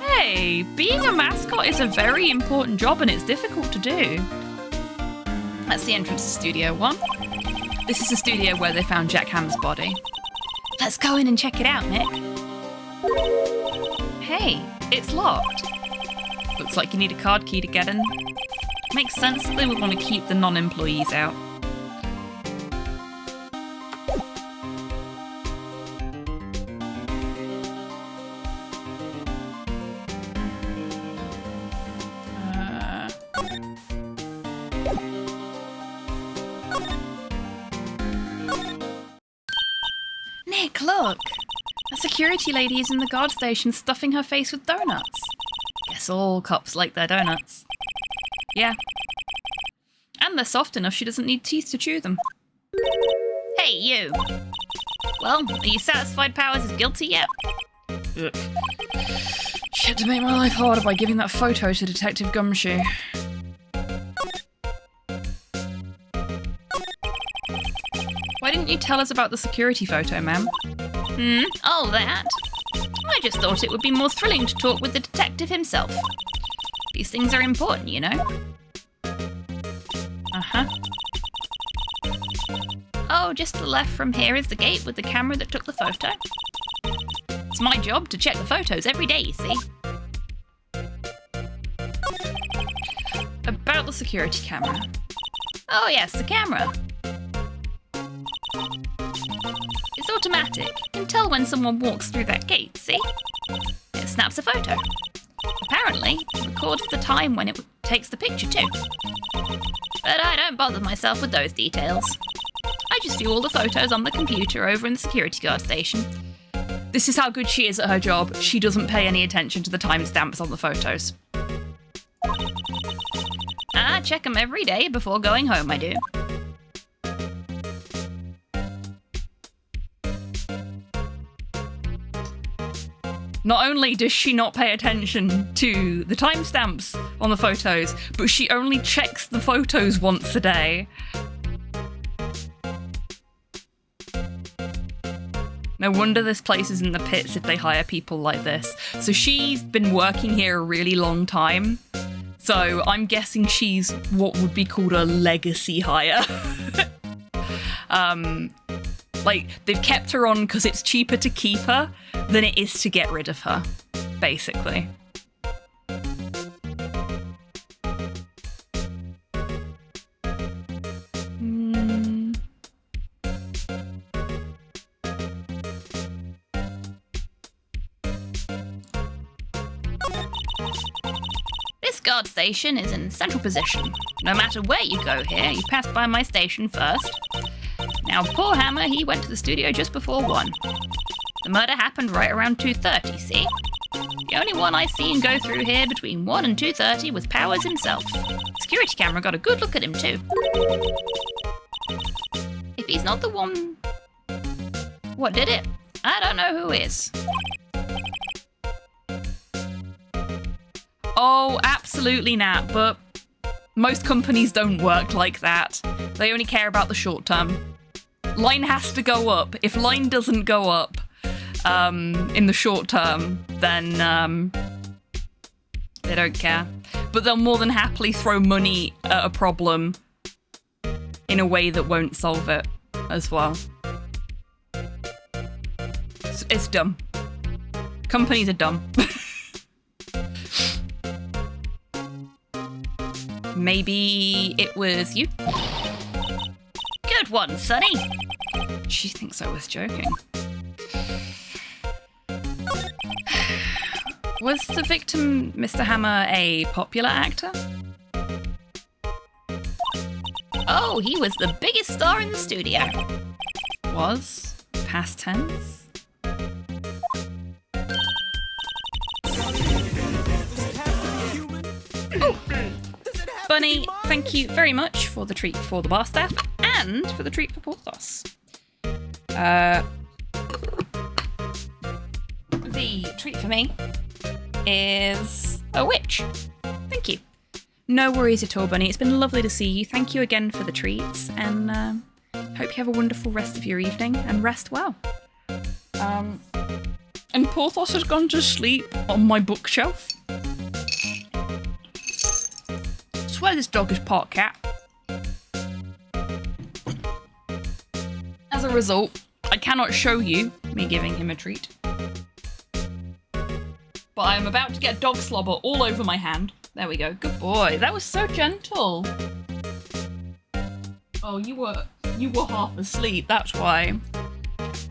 S1: Hey, being a mascot is a very important job and it's difficult to do. That's the entrance to Studio 1. This is the studio where they found Jack Hammer's body. Let's go in and check it out, Nick. Hey, it's locked. Looks like you need a card key to get in. Makes sense that they would want to keep the non-employees out. Nick, look! A security lady is in the guard station stuffing her face with donuts. Guess all cops like their donuts. Yeah. And they're soft enough she doesn't need teeth to chew them. Hey, you! Well, are you satisfied Powers is guilty yet? Ugh. She had to make my life harder by giving that photo to Detective Gumshoe. Why didn't you tell us about the security photo, ma'am? Oh, that? I just thought it would be more thrilling to talk with the detective himself.
S5: These things are important, you know? Uh-huh. Oh, just to the left from here is the gate with the camera that took the photo. It's my job to check the photos every day, you see. About the security camera. Oh yes, the camera. It's automatic. You can tell when someone walks through that gate, see? It snaps a photo. Apparently, it records the time when it takes the picture too. But I don't bother myself with those details. I just do all the photos on the computer over in the security guard station.
S1: This is how good she is at her job. She doesn't pay any attention to the timestamps on the photos.
S5: I check them every day before going home, I do.
S1: Not only does she not pay attention to the timestamps on the photos, but she only checks the photos once a day. No wonder this place is in the pits if they hire people like this. So she's been working here a really long time. So I'm guessing she's what would be called a legacy hire. Like, they've kept her on because it's cheaper to keep her than it is to get rid of her, basically.
S5: This guard station is in central position. No matter where you go here, you pass by my station first. Now, poor Hammer, he went to the studio just before 1. The murder happened right around 2:30, see? The only one I seen go through here between 1 and 2:30 was Powers himself. Security camera got a good look at him too. If he's not the one... What did it? I don't know who is.
S1: Oh, absolutely not, but most companies don't work like that. They only care about the short term. Line has to go up. If line doesn't go up in the short term, then they don't care. But they'll more than happily throw money at a problem in a way that won't solve it as well. It's dumb. Companies are dumb. Maybe it was you?
S5: Good one, Sonny.
S1: She thinks I was joking. Was the victim, Mr. Hammer, a popular actor?
S5: Oh, he was the biggest star in the studio.
S1: Was? Past tense? Bunny, thank you very much for the treat for the bar staff and for the treat for Porthos. The treat for me is a witch. Thank you. No worries at all, Bunny. It's been lovely to see you. Thank you again for the treats, and hope you have a wonderful rest of your evening and rest well. And Porthos has gone to sleep on my bookshelf. I swear this dog is part cat. As a result, I cannot show you me giving him a treat. But I am about to get dog slobber all over my hand. There we go. Good boy. That was so gentle. Oh, you were half asleep. That's why.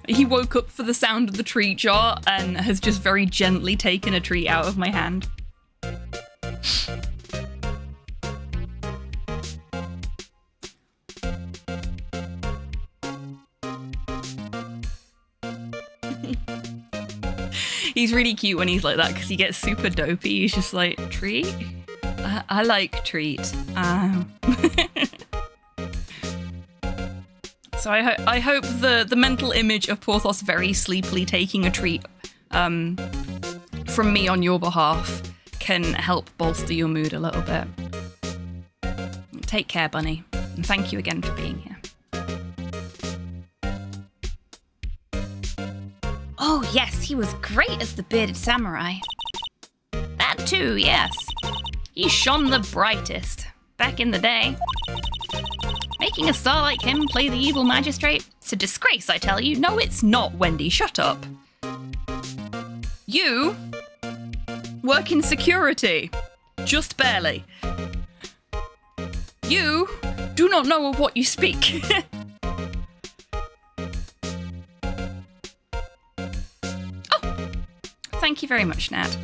S1: He woke up for the sound of the treat jar and has just very gently taken a treat out of my hand. He's really cute when he's like that because he gets super dopey. He's just like, treat? I like treat. So I hope the mental image of Porthos very sleepily taking a treat from me on your behalf can help bolster your mood a little bit. Take care, Bunny, and thank you again for being here.
S5: Oh yes, he was great as the bearded samurai. That too, yes. He shone the brightest. Back in the day. Making a star like him play the evil magistrate? It's a disgrace, I tell you. No, it's not, Wendy. Shut up. You work in security. Just barely. You do not know of what you speak. Oh, thank you very much, Nad.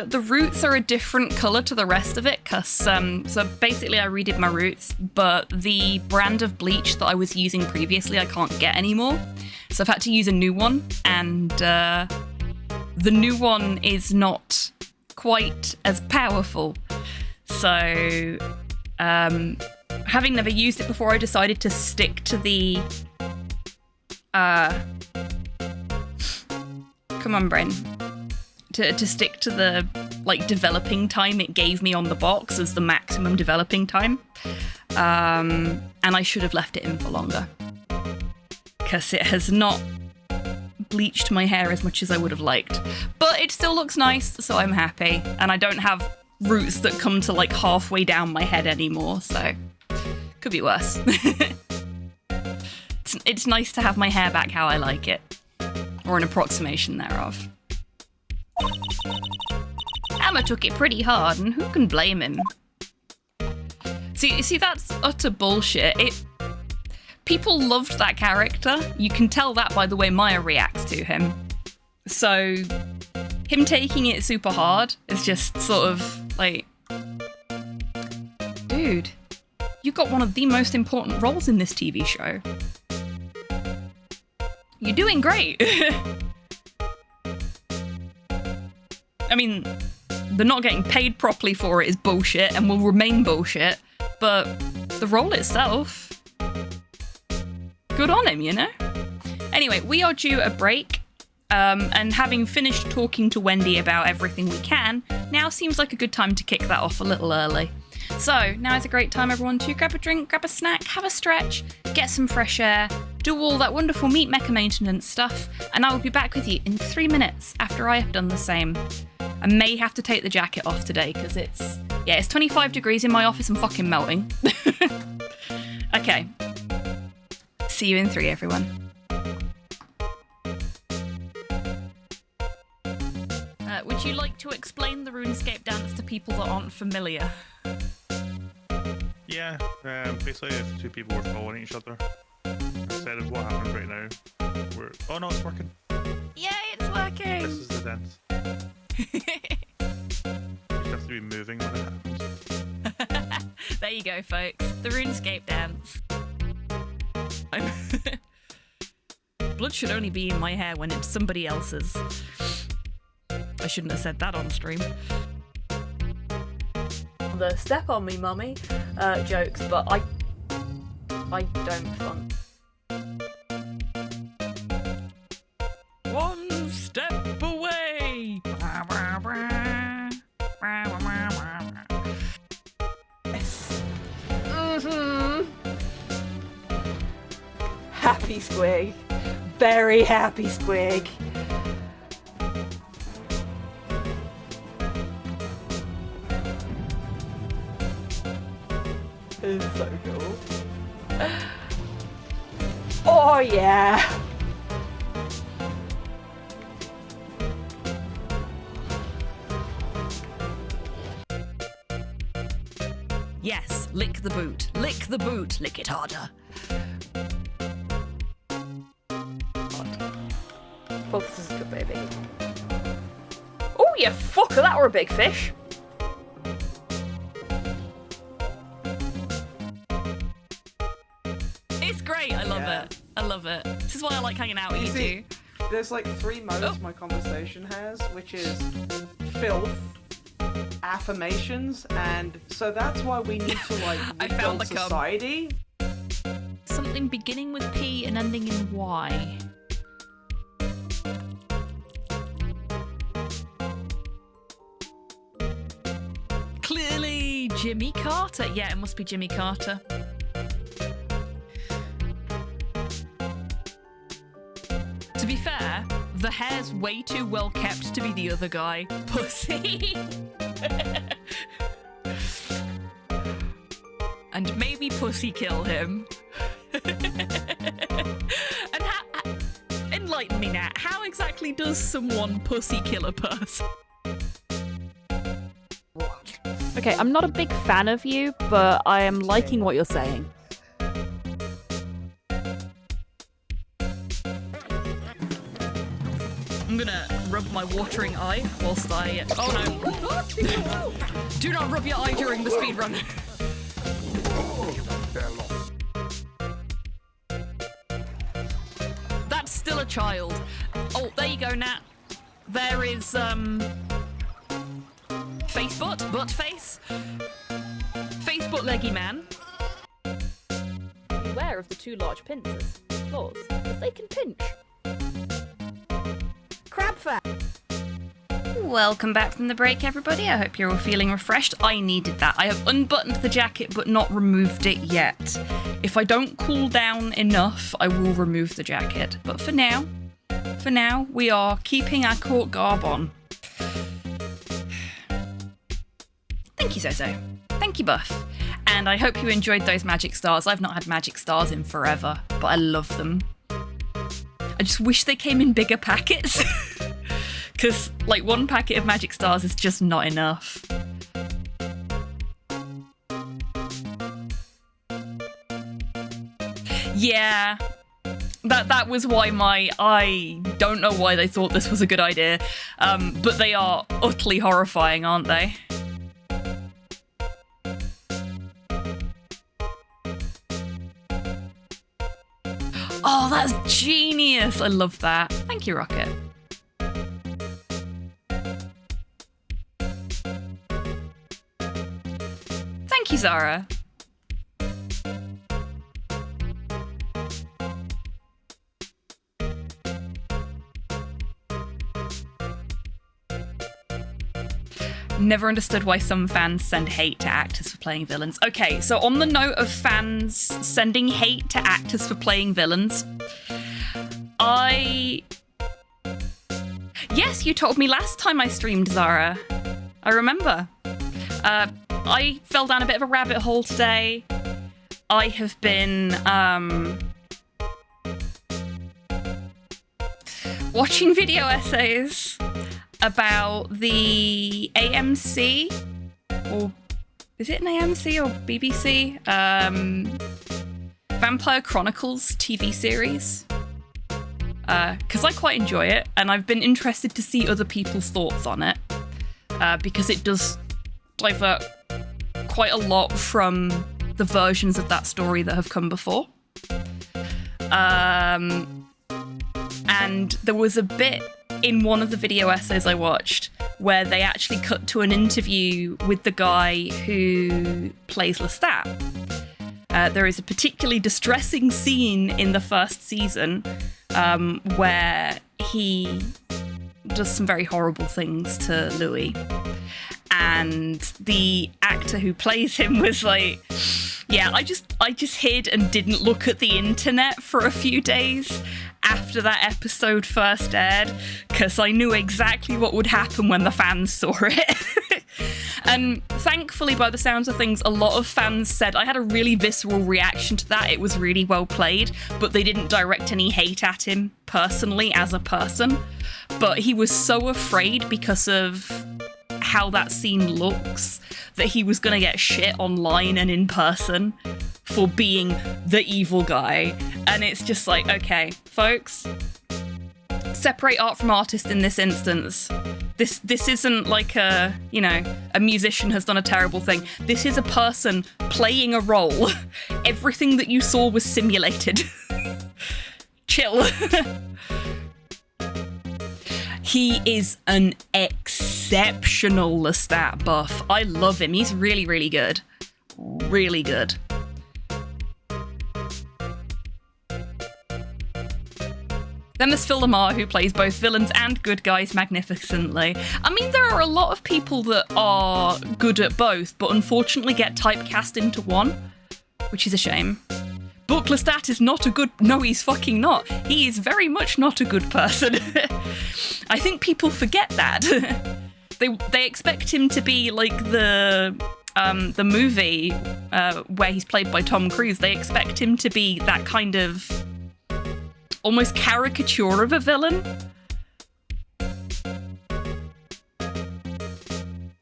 S5: The roots are a different colour to the rest of it, cause so basically I redid my roots, but the brand of bleach that I was using previously I can't get anymore. So I've had to use a new one, and the new one is not quite as powerful. So, having never used it before, I decided to stick to the, come on, brain. To stick to the, like, developing time it gave me on the box as the maximum developing time. And I should have left it in for longer. Because it has not bleached my hair as much as I would have liked. But it still looks nice, so I'm happy. And I don't have roots that come to, like, halfway down my head anymore, so could be worse. It's nice to have my hair back how I like it. Or an approximation thereof. Emma took it pretty hard, and who can blame him? See, that's utter bullshit. People loved that character. You can tell that by the way Maya reacts to him. So, him taking it super hard is just sort of like, dude, you got one of the most important roles in this TV show. You're doing great. I mean, the not getting paid properly for it is bullshit and will remain bullshit, but the role itself, good on him, you know? Anyway, we are due a break, and having finished talking to Wendy about everything we can, now seems like a good time to kick that off a little early. So, now is a great time, everyone, to grab a drink, grab a snack, have a stretch, get some fresh air, do all that wonderful meat mecha maintenance stuff, and I will be back with you in 3 minutes after I have done the same. I may have to take the jacket off today, because it's 25 degrees in my office and fucking melting. Okay. See you in 3, everyone. Would you like to explain the RuneScape dance to people that aren't familiar?
S6: Yeah, basically if two people were following each other, instead of what happens right now, oh no, it's working.
S1: Yay, it's working!
S6: This is the dance. You just have to be moving when it happens.
S1: There you go, folks. The RuneScape dance. Blood should only be in my hair when it's somebody else's. I shouldn't have said that on stream. The step on me, mummy jokes, but I don't funk. One step away. Yes. Happy squig. Very happy squig. This is so cool. Oh yeah! Yes, lick the boot. Lick the boot. Lick it harder. Oh, this is good, baby. Oh, you fucker, that were a big fish. It's great, I love it. I love it. This is why I like hanging out with you
S7: see,
S1: two.
S7: There's like 3 modes my conversation has, which is filth, affirmations, and so that's why we need to like
S1: I found
S7: rebuild
S1: the cum.
S7: society.
S1: Something beginning with P and ending in Y. Clearly Jimmy Carter. Yeah, it must be Jimmy Carter. To be fair, The hair's way too well kept to be the other guy. Pussy. And maybe Pussy kill him. And enlighten me, Nat. How exactly does someone pussy kill a person?
S8: Okay, I'm not a big fan of you, but I am liking what you're saying.
S1: I'm gonna rub my watering eye whilst I... Oh no. Do not rub your eye during the speedrun. That's still a child. Oh, there you go, Nat. There is, face butt face. Face butt leggy man.
S8: Beware of the two large pincers, claws, as they can pinch. Crab fat.
S5: Welcome back from the break, everybody. I hope you're all feeling refreshed. I needed that. I have unbuttoned the jacket but not removed it yet. If I don't cool down enough, I will remove the jacket. But for now, we are keeping our court garb on. Thank you, Zozo. Thank you, Buff. And I hope you enjoyed those magic stars. I've not had magic stars in forever, but I love them. I just wish they came in bigger packets. Because, like, one packet of magic stars is just not enough. Yeah. That was why I don't know why they thought this was a good idea. But they are utterly horrifying, aren't they? Oh, that's genius! I love that. Thank you, Rocket. Thank you, Zara. Never understood why some fans send hate to actors for playing villains. Okay, so on the note of fans sending hate to actors for playing villains, Yes, you told me last time I streamed, Zara. I remember. I fell down a bit of a rabbit hole today. I have been, watching video essays about the AMC, or is it an AMC or BBC? Vampire Chronicles TV series. Because I quite enjoy it, and I've been interested to see other people's thoughts on it, because it does divert quite a lot from the versions of that story that have come before. And there was a bit in one of the video essays I watched where they actually cut to an interview with the guy who plays Lestat. There is a particularly distressing scene in the first season where he does some very horrible things to Louis. And the actor who plays him was like, yeah, I just hid and didn't look at the internet for a few days after that episode first aired, because I knew exactly what would happen when the fans saw it. And thankfully, by the sounds of things, a lot of fans said I had a really visceral reaction to that. It was really well played, but they didn't direct any hate at him personally as a person. But he was so afraid because of how that scene looks that he was going to get shit online and in person for being the evil guy. And it's just like, okay, folks, separate art from artist in this instance. This isn't like a musician has done a terrible thing. This is a person playing a role. Everything that you saw was simulated. Chill. He is an exceptional Lestat buff. I love him. He's really, really good. Really good. Then there's Phil Lamar, who plays both villains and good guys magnificently. I mean, there are a lot of people that are good at both, but unfortunately get typecast into one, which is a shame.
S1: Book Lestat is not a good... No, he's fucking not. He is very much not a good person. I think people forget that. They expect him to be like the movie where he's played by Tom Cruise. They expect him to be that kind of almost caricature of a villain.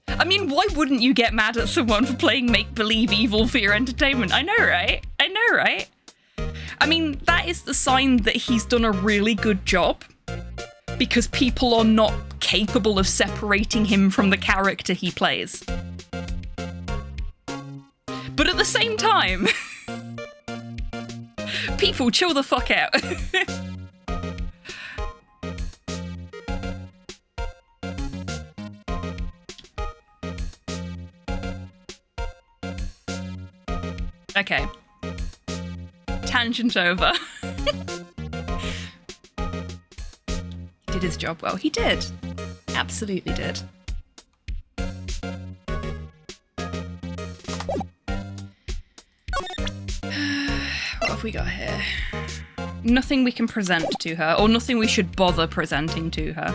S1: I mean, why wouldn't you get mad at someone for playing make-believe evil for your entertainment? I know, right? I know, right? I mean, that is the sign that he's done a really good job, because people are not capable of separating him from the character he plays. But at the same time, people chill the fuck out. Okay. Tangent over. He did his job well. He did. Absolutely did. What have we got here? Nothing we can present to her, or nothing we should bother presenting to her.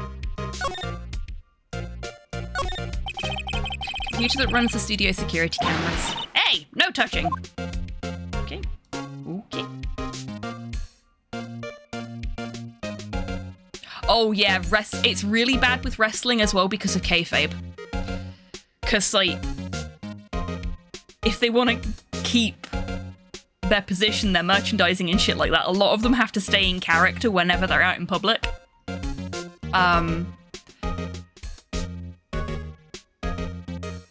S1: Computer that runs the studio security cameras. Hey, no touching. Okay. Okay. Oh yeah, it's really bad with wrestling as well because of kayfabe. Because, like, if they want to keep their position, their merchandising and shit like that, a lot of them have to stay in character whenever they're out in public. And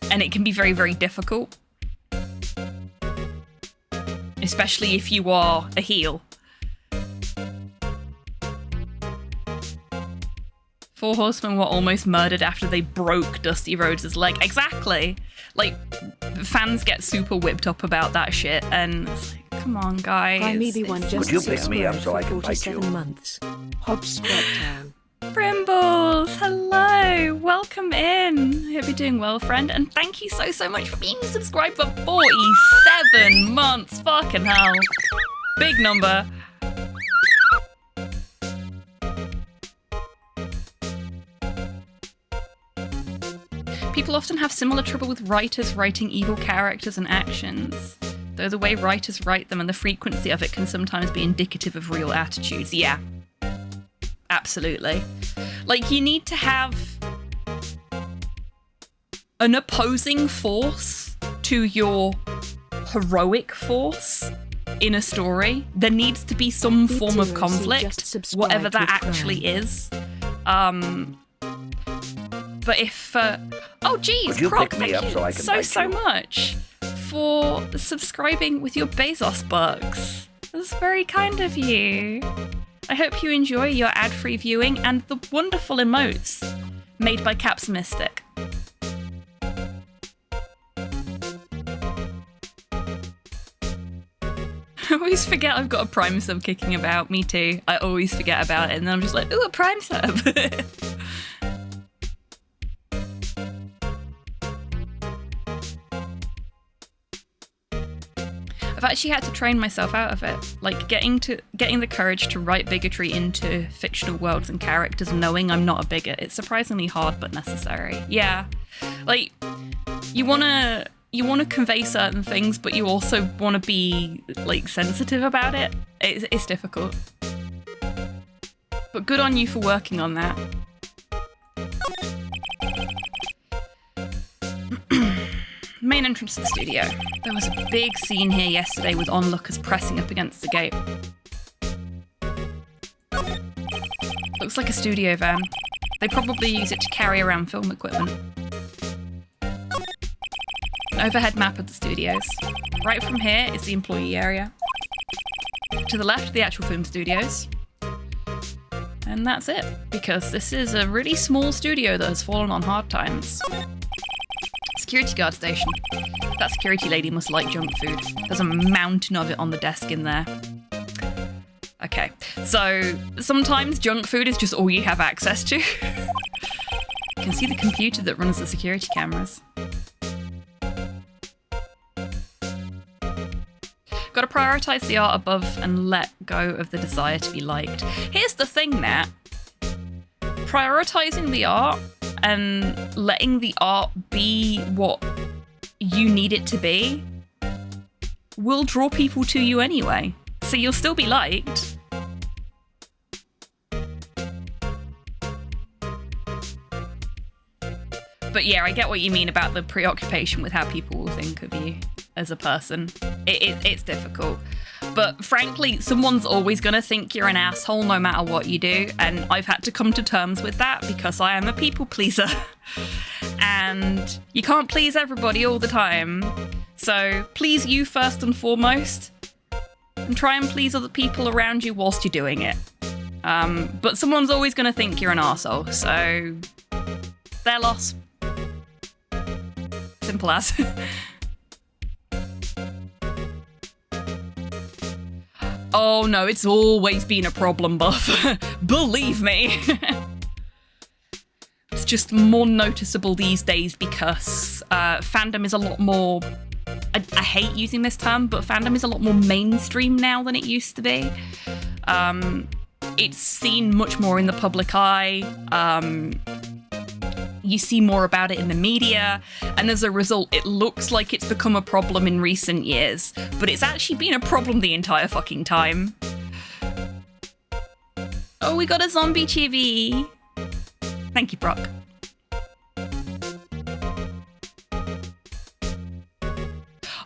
S1: it can be very, very difficult. Especially if you are a heel. Four horsemen were almost murdered after they broke Dusty Rhodes' leg. Exactly! Like, fans get super whipped up about that shit, and it's like, come on, guys.
S9: I maybe one just
S10: Would you pick me up so I can bite you?
S9: 47 months. Hop Squat Town.
S1: Brimbles, hello, welcome in. I hope you're doing well, friend, and thank you so much for being subscribed for 47 months. Fucking hell. Big number. People often have similar trouble with writers writing evil characters and actions, though the way writers write them and the frequency of it can sometimes be indicative of real attitudes. Yeah. Absolutely. Like, you need to have an opposing force to your heroic force in a story. There needs to be some form of conflict, whatever that actually is. But if... oh, geez, Croc, thank you so much for subscribing with your Bezos bucks. That's very kind of you. I hope you enjoy your ad-free viewing and the wonderful emotes made by Caps Mystic. I always forget I've got a Prime sub kicking about. Me too. I always forget about it, and then I'm just like, ooh, a Prime sub. I've actually had to train myself out of it. Like, getting the courage to write bigotry into fictional worlds and characters, knowing I'm not a bigot. It's surprisingly hard but necessary. Yeah. Like, you wanna convey certain things, but you also wanna be, like, sensitive about it. It's difficult. But good on you for working on that. Main entrance to the studio. There was a big scene here yesterday with onlookers pressing up against the gate. Looks like a studio van. They probably use it to carry around film equipment. An overhead map of the studios. Right from here is the employee area. To the left, the actual film studios. And that's it, because this is a really small studio that has fallen on hard times. Security guard station. That security lady must like junk food. There's a mountain of it on the desk in there. Okay, so sometimes junk food is just all you have access to. You can see the computer that runs the security cameras. got to prioritize the art above and let go of the desire to be liked. Here's the thing, Nat. Prioritizing the art and letting the art be what you need it to be will draw people to you anyway. So you'll still be liked. But yeah, I get what you mean about the preoccupation with how people will think of you as a person. It's difficult. But frankly, someone's always going to think you're an asshole no matter what you do. And I've had to come to terms with that because I am a people pleaser. And you can't please everybody all the time. So please you first and foremost. And try and please other people around you whilst you're doing it. But someone's always going to think you're an arsehole. So their loss. Simple as. Oh no, it's always been a problem, Buff. Believe me. It's just more noticeable these days because fandom is a lot more... I hate using this term, but fandom is a lot more mainstream now than it used to be. It's seen much more in the public eye. You see more about it in the media, and as a result, it looks like it's become a problem in recent years, but it's actually been a problem the entire fucking time. Oh, we got a zombie chibi. Thank you, Brock.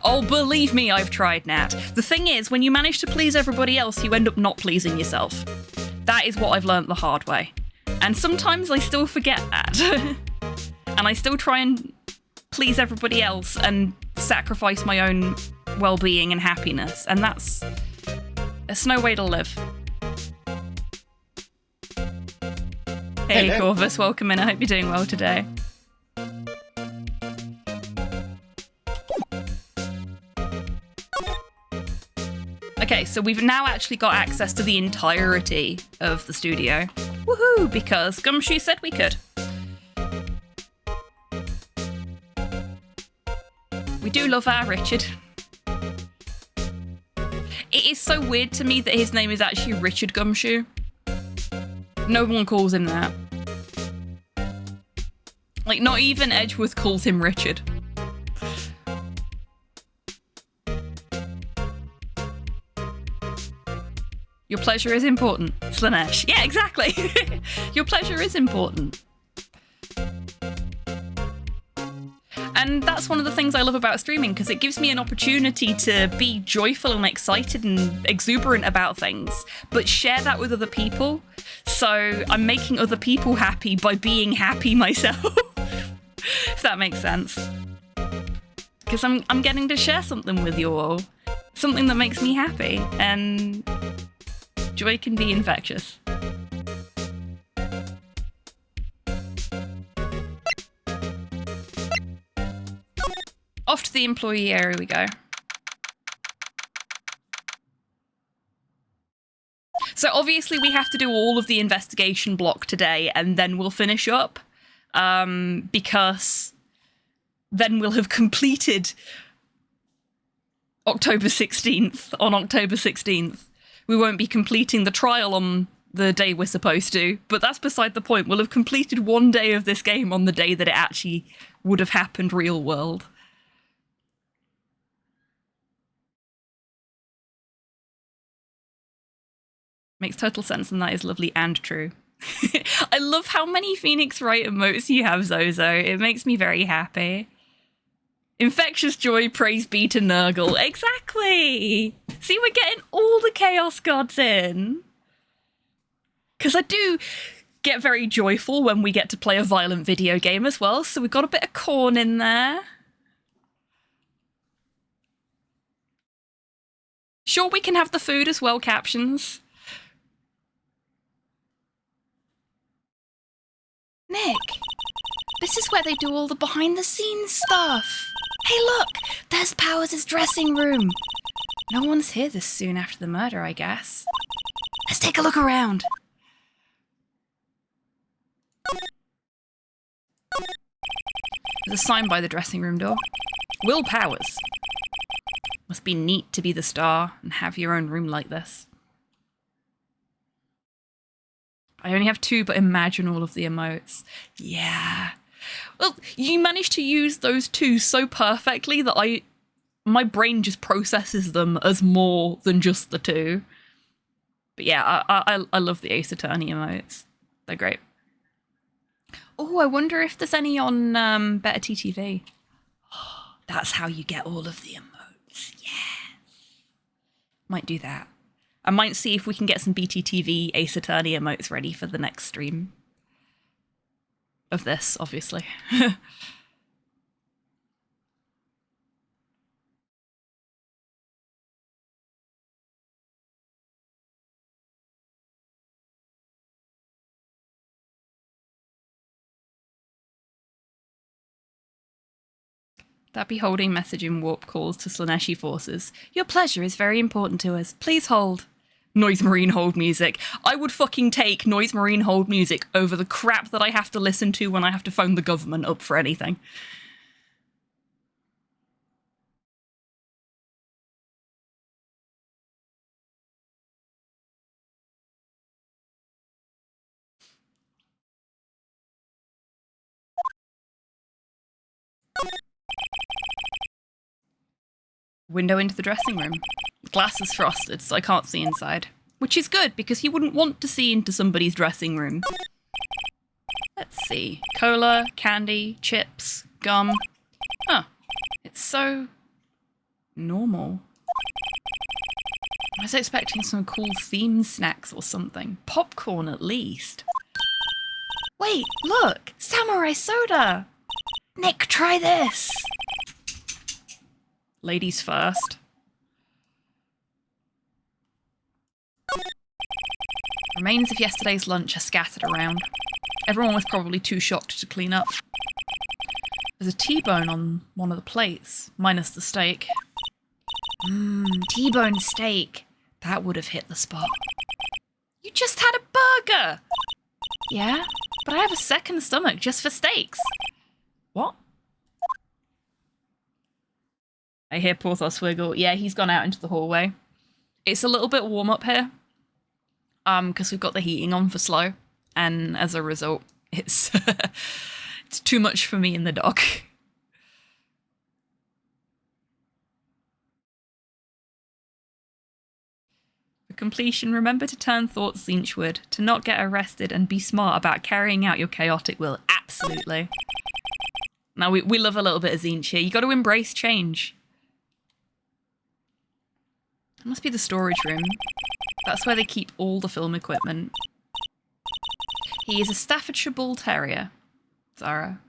S1: Oh, believe me, I've tried, Nat. The thing is, when you manage to please everybody else, you end up not pleasing yourself. That is what I've learnt the hard way. And sometimes I still forget that. And I still try and please everybody else and sacrifice my own well-being and happiness. And that's no way to live. Hey,
S11: Hello.
S1: Corvus, welcome in. I hope you're doing well today. Okay, so we've now actually got access to the entirety of the studio. Woohoo, because Gumshoe said we could. We do love our Richard. It is so weird to me that his name is actually Richard Gumshoe. No one calls him that. Like, not even Edgeworth calls him Richard. Your pleasure is important, Slanesh. Yeah, exactly. Your pleasure is important. And that's one of the things I love about streaming, because it gives me an opportunity to be joyful and excited and exuberant about things, but share that with other people. So I'm making other people happy by being happy myself. If that makes sense. Because I'm getting to share something with you all. Something that makes me happy. And joy can be infectious. Off to the employee area we go. So obviously we have to do all of the investigation block today and then we'll finish up. Because then we'll have completed October 16th. On October 16th. We won't be completing the trial on the day we're supposed to, but that's beside the point. We'll have completed one day of this game on the day that it actually would have happened real world. Makes total sense, and that is lovely and true. I love how many Phoenix Wright emotes you have, Zozo. It makes me very happy. Infectious joy, praise be to Nurgle. Exactly! See, we're getting all the Chaos Gods in. Because I do get very joyful when we get to play a violent video game as well, so we've got a bit of corn in there. Sure, we can have the food as well, captions. Nick, this is where they do all the behind-the-scenes stuff. Hey, look! There's Powers' dressing room. No one's here this soon after the murder, I guess. Let's take a look around. There's a sign by the dressing room door. Will Powers. Must be neat to be the star and have your own room like this. I only have 2, but imagine all of the emotes. Yeah. Well, you managed to use those 2 so perfectly that my brain just processes them as more than just the 2. But yeah, I love the Ace Attorney emotes. They're great. Oh, I wonder if there's any on Better TTV. That's how you get all of the emotes. Yes. Might do that. I might see if we can get some BTTV Ace Attorney emotes ready for the next stream. Of this, obviously. That be holding messaging warp calls to Slaneshi forces. Your pleasure is very important to us. Please hold. Noise Marine hold music. I would fucking take Noise Marine hold music over the crap that I have to listen to when I have to phone the government up for anything. Window into the dressing room. Glass is frosted, so I can't see inside. Which is good, because you wouldn't want to see into somebody's dressing room. Let's see. Cola, candy, chips, gum. Huh. It's so normal. I was expecting some cool themed snacks or something. Popcorn, at least. Wait, look! Samurai soda! Nick, try this! Ladies first. Remains of yesterday's lunch are scattered around. Everyone was probably too shocked to clean up. There's a T-bone on one of the plates, minus the steak. T-bone steak. That would have hit the spot. You just had a burger! Yeah, but I have a second stomach just for steaks. What? I hear Porthos wiggle. Yeah, he's gone out into the hallway. It's a little bit warm up here. Because we've got the heating on for slow. And as a result, it's it's too much for me and the dog. For completion, remember to turn thoughts Zinchwood, to not get arrested and be smart about carrying out your chaotic will. Absolutely. Now, we love a little bit of Zinch here. You got to embrace change. It must be the storage room. That's where they keep all the film equipment. He is a Staffordshire Bull Terrier, Zara.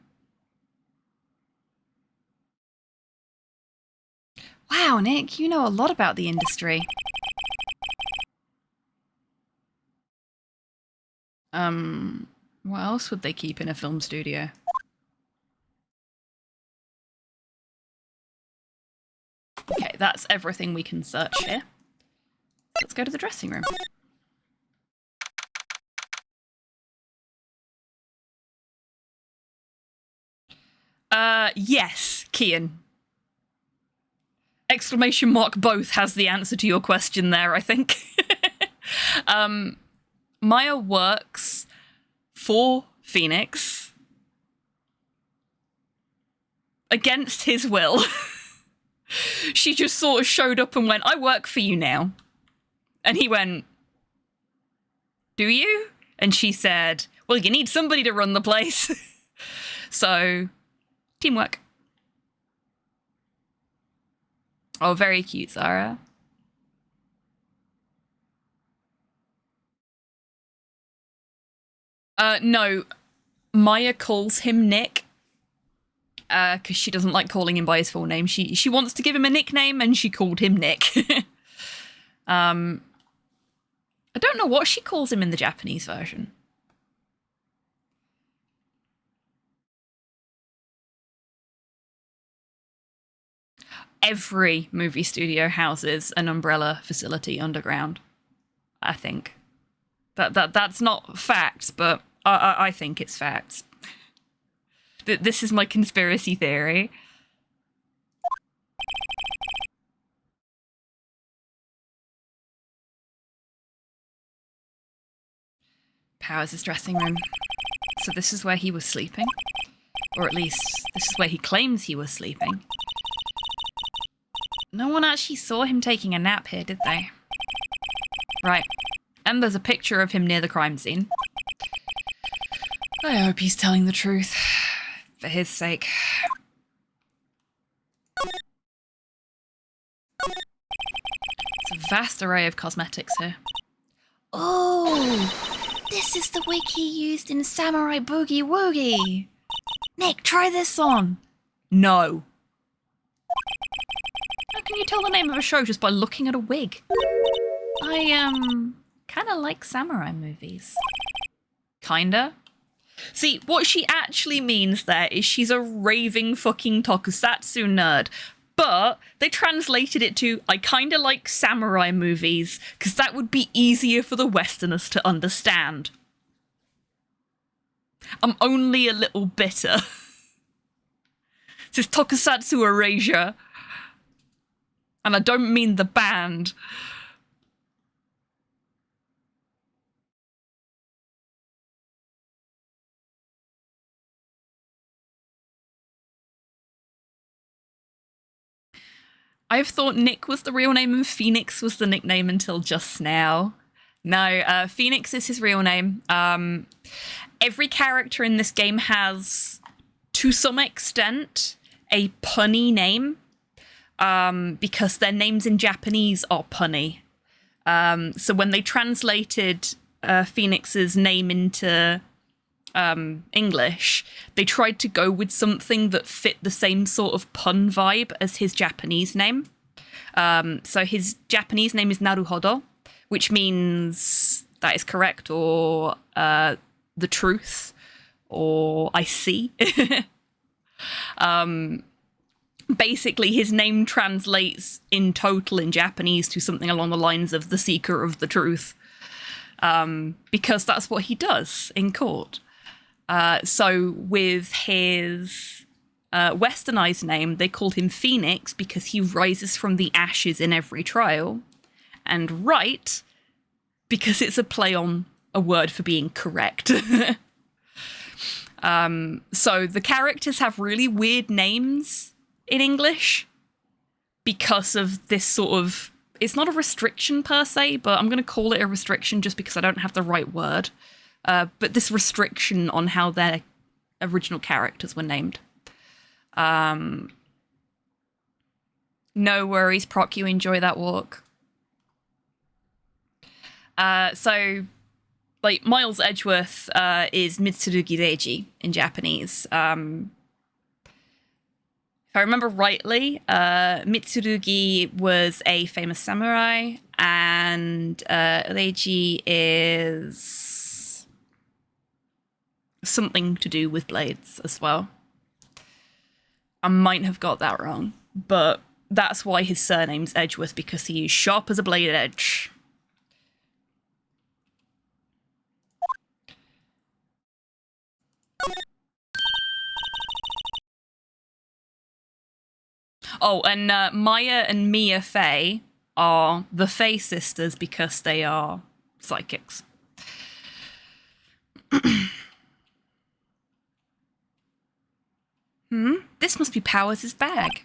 S1: Wow, Nick, you know a lot about the industry. What else would they keep in a film studio? Okay, that's everything we can search here. Let's go to the dressing room. Yes, Kian. Exclamation mark both has the answer to your question there, I think. Maya works for Phoenix against his will. She just sort of showed up and went, I work for you now. And he went, do you? And she said, well, you need somebody to run the place. So, teamwork. Oh, very cute, Zara. No. Maya calls him Nick. Because she doesn't like calling him by his full name. She wants to give him a nickname, and she called him Nick. I don't know what she calls him in the Japanese version. Every movie studio houses an umbrella facility underground, I think. That's not facts, but I think it's facts. This is my conspiracy theory. Powers' dressing room. So this is where he was sleeping? Or at least, this is where he claims he was sleeping. No one actually saw him taking a nap here, did they? Right. And there's a picture of him near the crime scene. I hope he's telling the truth. For his sake. It's a vast array of cosmetics here. Oh! This is the wig he used in Samurai Boogie Woogie! Nick, try this on! No. How can you tell the name of a show just by looking at a wig? I, kinda like samurai movies. Kinda? See, what she actually means there is she's a raving fucking tokusatsu nerd. But they translated it to, I kinda like samurai movies, because that would be easier for the Westerners to understand. I'm only a little bitter. This is Tokusatsu Erasure. And I don't mean the band. I've thought Nick was the real name and Phoenix was the nickname until just now. No, Phoenix is his real name. Every character in this game has, to some extent, a punny name. Because their names in Japanese are punny. So when they translated Phoenix's name into English, they tried to go with something that fit the same sort of pun vibe as his Japanese name. So his Japanese name is Naruhodo, which means that is correct, or the truth, or I see. Basically, his name translates in total in Japanese to something along the lines of the seeker of the truth, because that's what he does in court. So with his westernized name, they called him Phoenix because he rises from the ashes in every trial, and right because it's a play on a word for being correct. So the characters have really weird names in English because of this sort of, it's not a restriction per se, but I'm going to call it a restriction just because I don't have the right word. But this restriction on how their original characters were named. No worries, Proc, you enjoy that walk. So, like, Miles Edgeworth is Mitsurugi Reiji in Japanese. If I remember rightly, Mitsurugi was a famous samurai, and Reiji is something to do with blades as well. I might have got that wrong, but that's why his surname's Edgeworth, because he is sharp as a blade edge. Oh, and Maya and Mia Fey are the Fey sisters because they are psychics. This must be Powers' bag.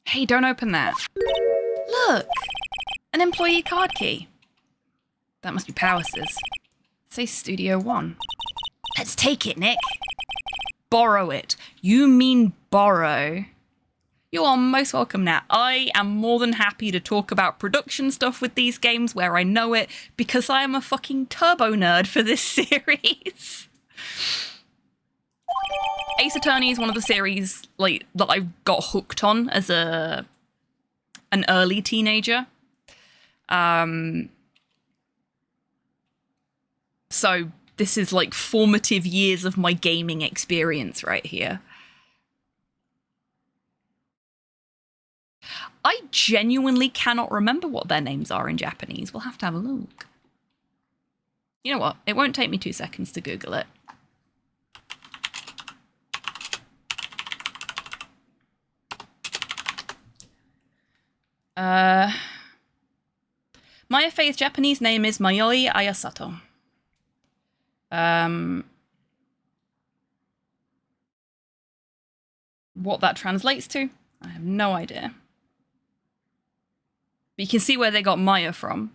S1: Hey, don't open that. Look! An employee card key. That must be Powers'. Say Studio One. Let's take it, Nick. Borrow it. You mean borrow. You are most welcome now. I am more than happy to talk about production stuff with these games where I know it, because I am a fucking turbo nerd for this series. Ace Attorney is one of the series like that I got hooked on as an early teenager. So this is like formative years of my gaming experience right here. I genuinely cannot remember what their names are in Japanese. We'll have to have a look. You know what? It won't take me 2 seconds to Google it. Maya Fey's Japanese name is Mayoi Ayasato. What that translates to, I have no idea. But you can see where they got Maya from.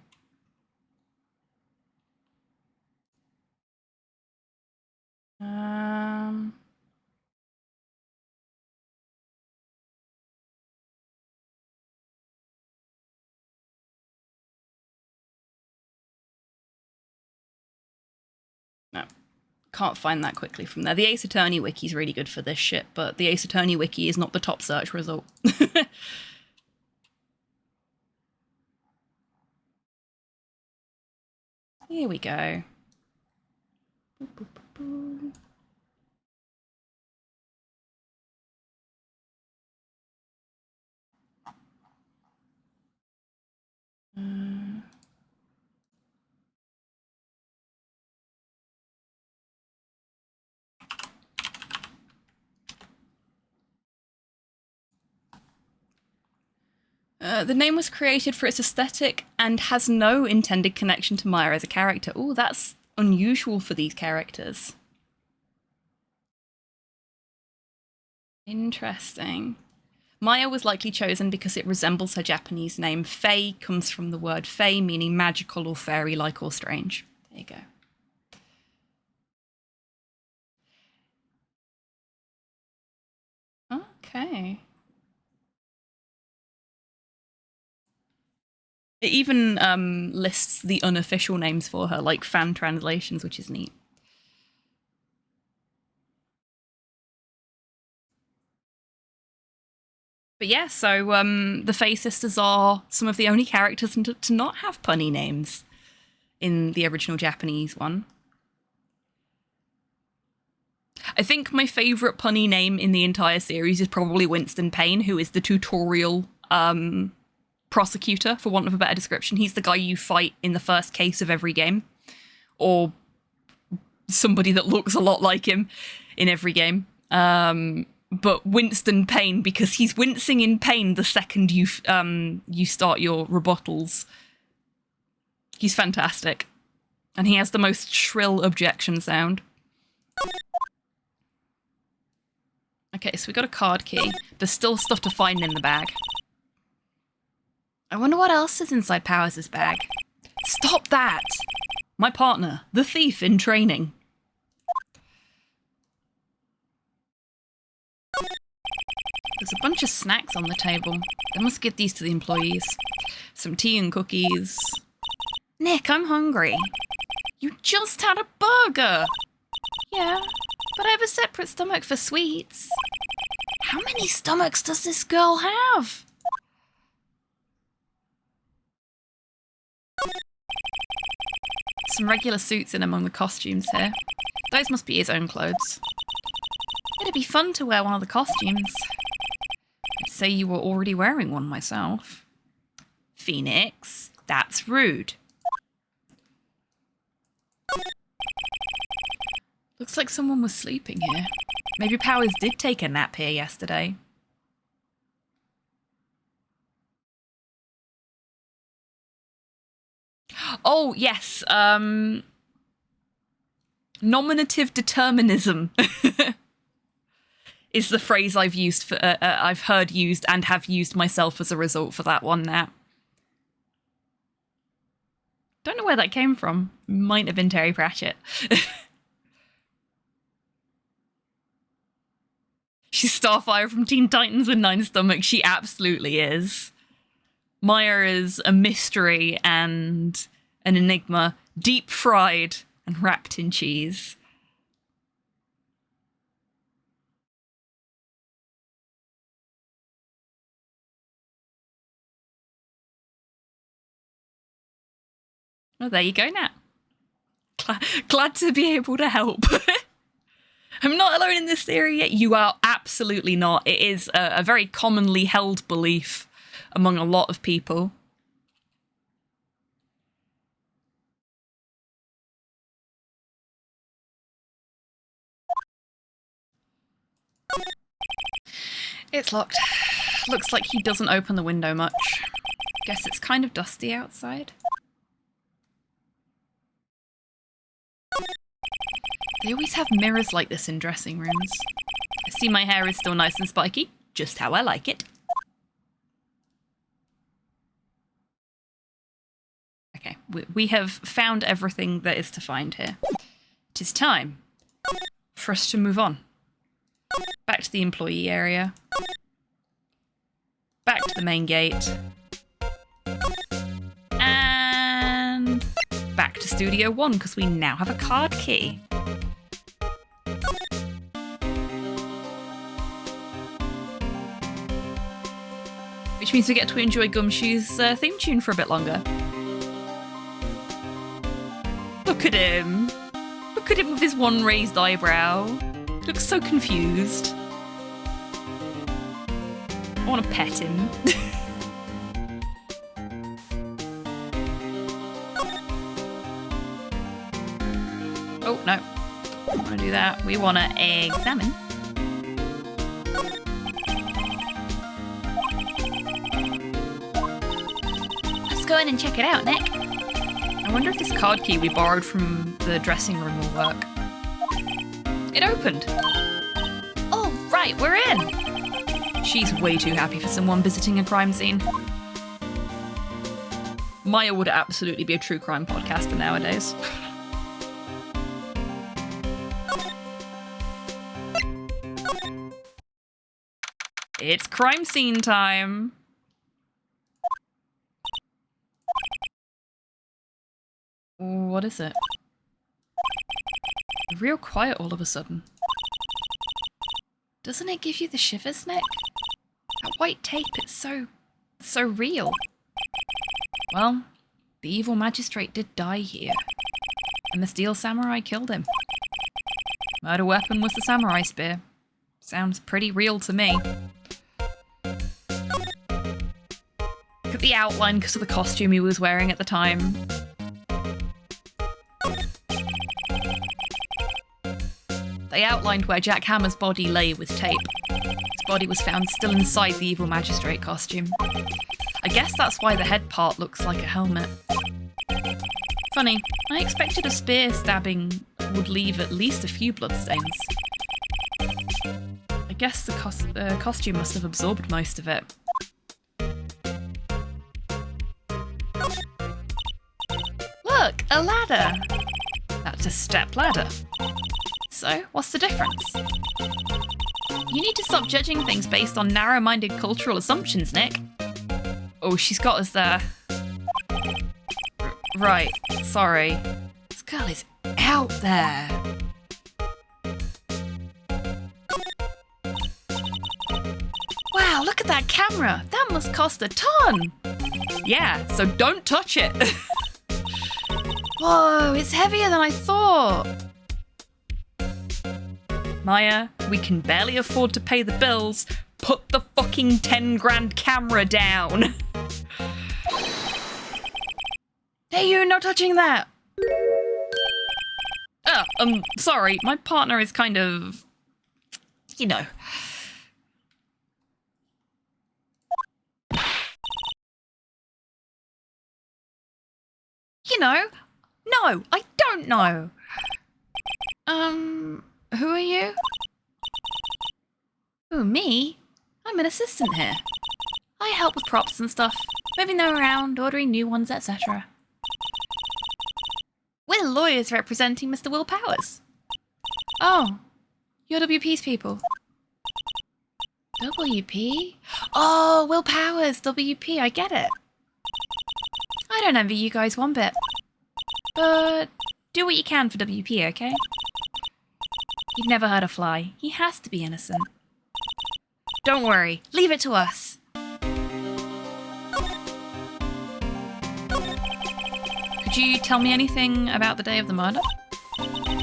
S1: No, can't find that quickly from there. The Ace Attorney wiki is really good for this shit, but the Ace Attorney wiki is not the top search result. Here we go. Boop, boop, boop, boop. The name was created for its aesthetic and has no intended connection to Maya as a character. Oh, that's unusual for these characters. Interesting. Maya was likely chosen because it resembles her Japanese name. Fae comes from the word fae, meaning magical or fairy-like or strange. There you go. Okay. It even lists the unofficial names for her, like fan translations, which is neat. But yeah, so the Fae sisters are some of the only characters to not have punny names in the original Japanese one. I think my favourite punny name in the entire series is probably Winston Payne, who is the tutorial prosecutor, for want of a better description. He's the guy you fight in the first case of every game, or somebody that looks a lot like him in every game. But Winston Payne, because he's wincing in pain the second you start your rebuttals. He's fantastic. And he has the most shrill objection sound. Okay, so we got a card key. There's still stuff to find in the bag. I wonder what else is inside Powers' bag. Stop that! My partner, the thief in training. There's a bunch of snacks on the table. They must give these to the employees. Some tea and cookies. Nick, I'm hungry. You just had a burger! Yeah, but I have a separate stomach for sweets. How many stomachs does this girl have? Some regular suits in among the costumes here. Those must be his own clothes. It'd be fun to wear one of the costumes. I'd say you were already wearing one myself. Phoenix, that's rude. Looks like someone was sleeping here. Maybe Powers did take a nap here yesterday. Oh, yes. Nominative determinism is the phrase I've used for I've heard used and have used myself as a result for that one now. Don't know where that came from. Might have been Terry Pratchett. She's Starfire from Teen Titans with 9 stomachs. She absolutely is. Maya is a mystery and an enigma, deep fried and wrapped in cheese. Well, there you go, Nat. Glad to be able to help. I'm not alone in this theory yet. You are absolutely not. It is a very commonly held belief among a lot of people. It's locked. Looks like he doesn't open the window much. Guess it's kind of dusty outside. They always have mirrors like this in dressing rooms. I see my hair is still nice and spiky, just how I like it. Okay, we have found everything there is to find here. It is time for us to move on. Back to the employee area. Back to the main gate. And back to Studio 1, because we now have a card key. Which means we get to enjoy Gumshoe's theme tune for a bit longer. Look at him. Look at him with his one raised eyebrow. He looks so confused. I want to pet him. Oh, no. I don't want to do that. We want to examine. Let's go in and check it out, Nick. I wonder if this card key we borrowed from the dressing room will work. It opened. Oh, right, we're in. She's way too happy for someone visiting a crime scene. Maya would absolutely be a true crime podcaster nowadays. It's crime scene time. What is it? Real quiet all of a sudden. Doesn't it give you the shivers, Nick? That white tape, it's so real. Well, the evil magistrate did die here. And the steel samurai killed him. Murder weapon was the samurai spear. Sounds pretty real to me. Look at the outline because of the costume he was wearing at the time. They outlined where Jack Hammer's body lay with tape. His body was found still inside the evil magistrate costume. I guess that's why the head part looks like a helmet. Funny, I expected a spear stabbing would leave at least a few bloodstains. I guess the costume must have absorbed most of it. Look, a ladder! That's a step ladder. So, what's the difference? You need to stop judging things based on narrow-minded cultural assumptions, Nick. Oh, she's got us there. Right, sorry. This girl is out there. Wow, look at that camera. That must cost a ton. Yeah, so don't touch it. Whoa, it's heavier than I thought. Maya, we can barely afford to pay the bills. Put the fucking 10 grand camera down. Hey, you, no touching that. Oh, sorry. My partner is kind of, you know. You know. No, I don't know. Who are you? Who, me? I'm an assistant here. I help with props and stuff, moving them around, ordering new ones, etc. We're lawyers representing Mr. Will Powers. Oh, you're WP's people. WP? Oh, Will Powers, WP, I get it. I don't envy you guys one bit. But do what you can for WP, okay? He'd never hurt a fly. He has to be innocent. Don't worry. Leave it to us. Could you tell me anything about the day of the murder?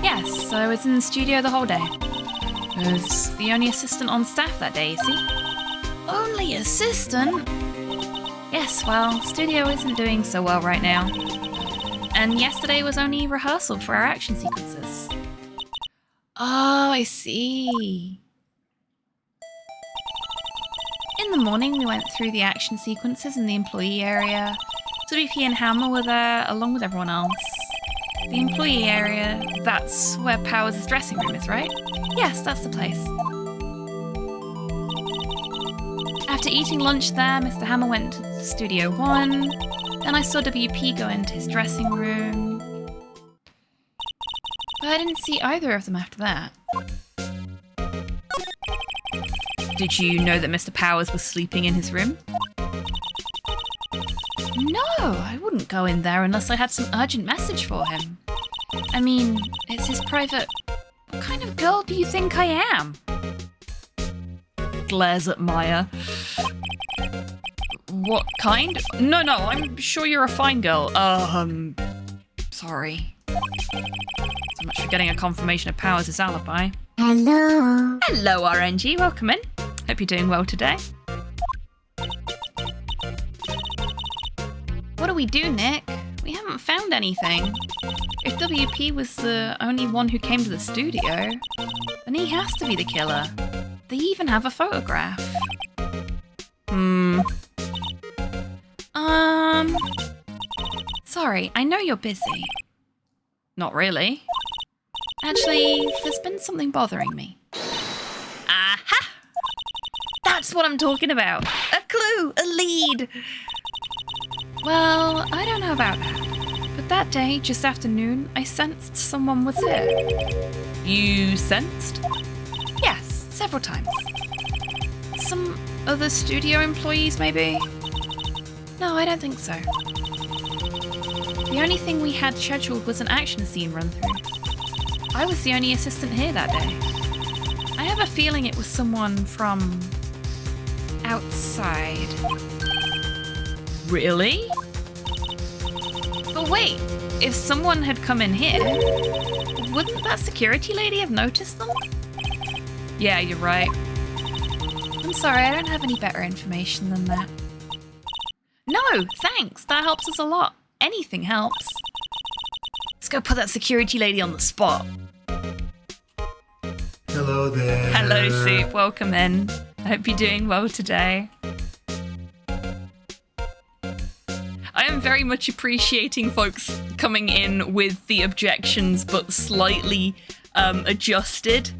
S1: Yes, I was in the studio the whole day. I was the only assistant on staff that day, you see? Only assistant? Yes, well, studio isn't doing so well right now. And yesterday was only rehearsal for our action sequences. Oh, I see. In the morning, we went through the action sequences in the employee area. WP and Hammer were there, along with everyone else.
S5: The employee area, that's where Powers' dressing room is, right? Yes, that's the place. After eating lunch there, Mr. Hammer went to Studio 1. Then I saw WP go into his dressing room. But I didn't see either of them after that. Did you know that Mr. Powers was sleeping in his room? No, I wouldn't go in there unless I had some urgent message for him. I mean, it's his private... What kind of girl do you think I am? Glares at Maya. What kind? No, I'm sure you're a fine girl. Sorry. So much for getting a confirmation of Powers' alibi.
S4: Hello.
S5: Hello, RNG. Welcome in. Hope you're doing well today. What do we do, Nick? We haven't found anything. If WP was the only one who came to the studio, then he has to be the killer. They even have a photograph. Sorry, I know you're busy. Not really. Actually, there's been something bothering me. Aha! That's what I'm talking about. A clue, a lead. Well, I don't know about that. But that day, just after noon, I sensed someone was here. You sensed? Yes, several times. Some other studio employees, maybe? No, I don't think so. The only thing we had scheduled was an action scene run-through. I was the only assistant here that day. I have a feeling it was someone from... outside. Really? But wait, if someone had come in here, wouldn't that security lady have noticed them? Yeah, you're right. I'm sorry, I don't have any better information than that. No, thanks, that helps us a lot. Anything helps. Let's go put that security lady on the spot.
S2: Hello there.
S5: Hello, Soup, welcome in. I hope you're doing well today. I am very much appreciating folks coming in with the objections, but slightly adjusted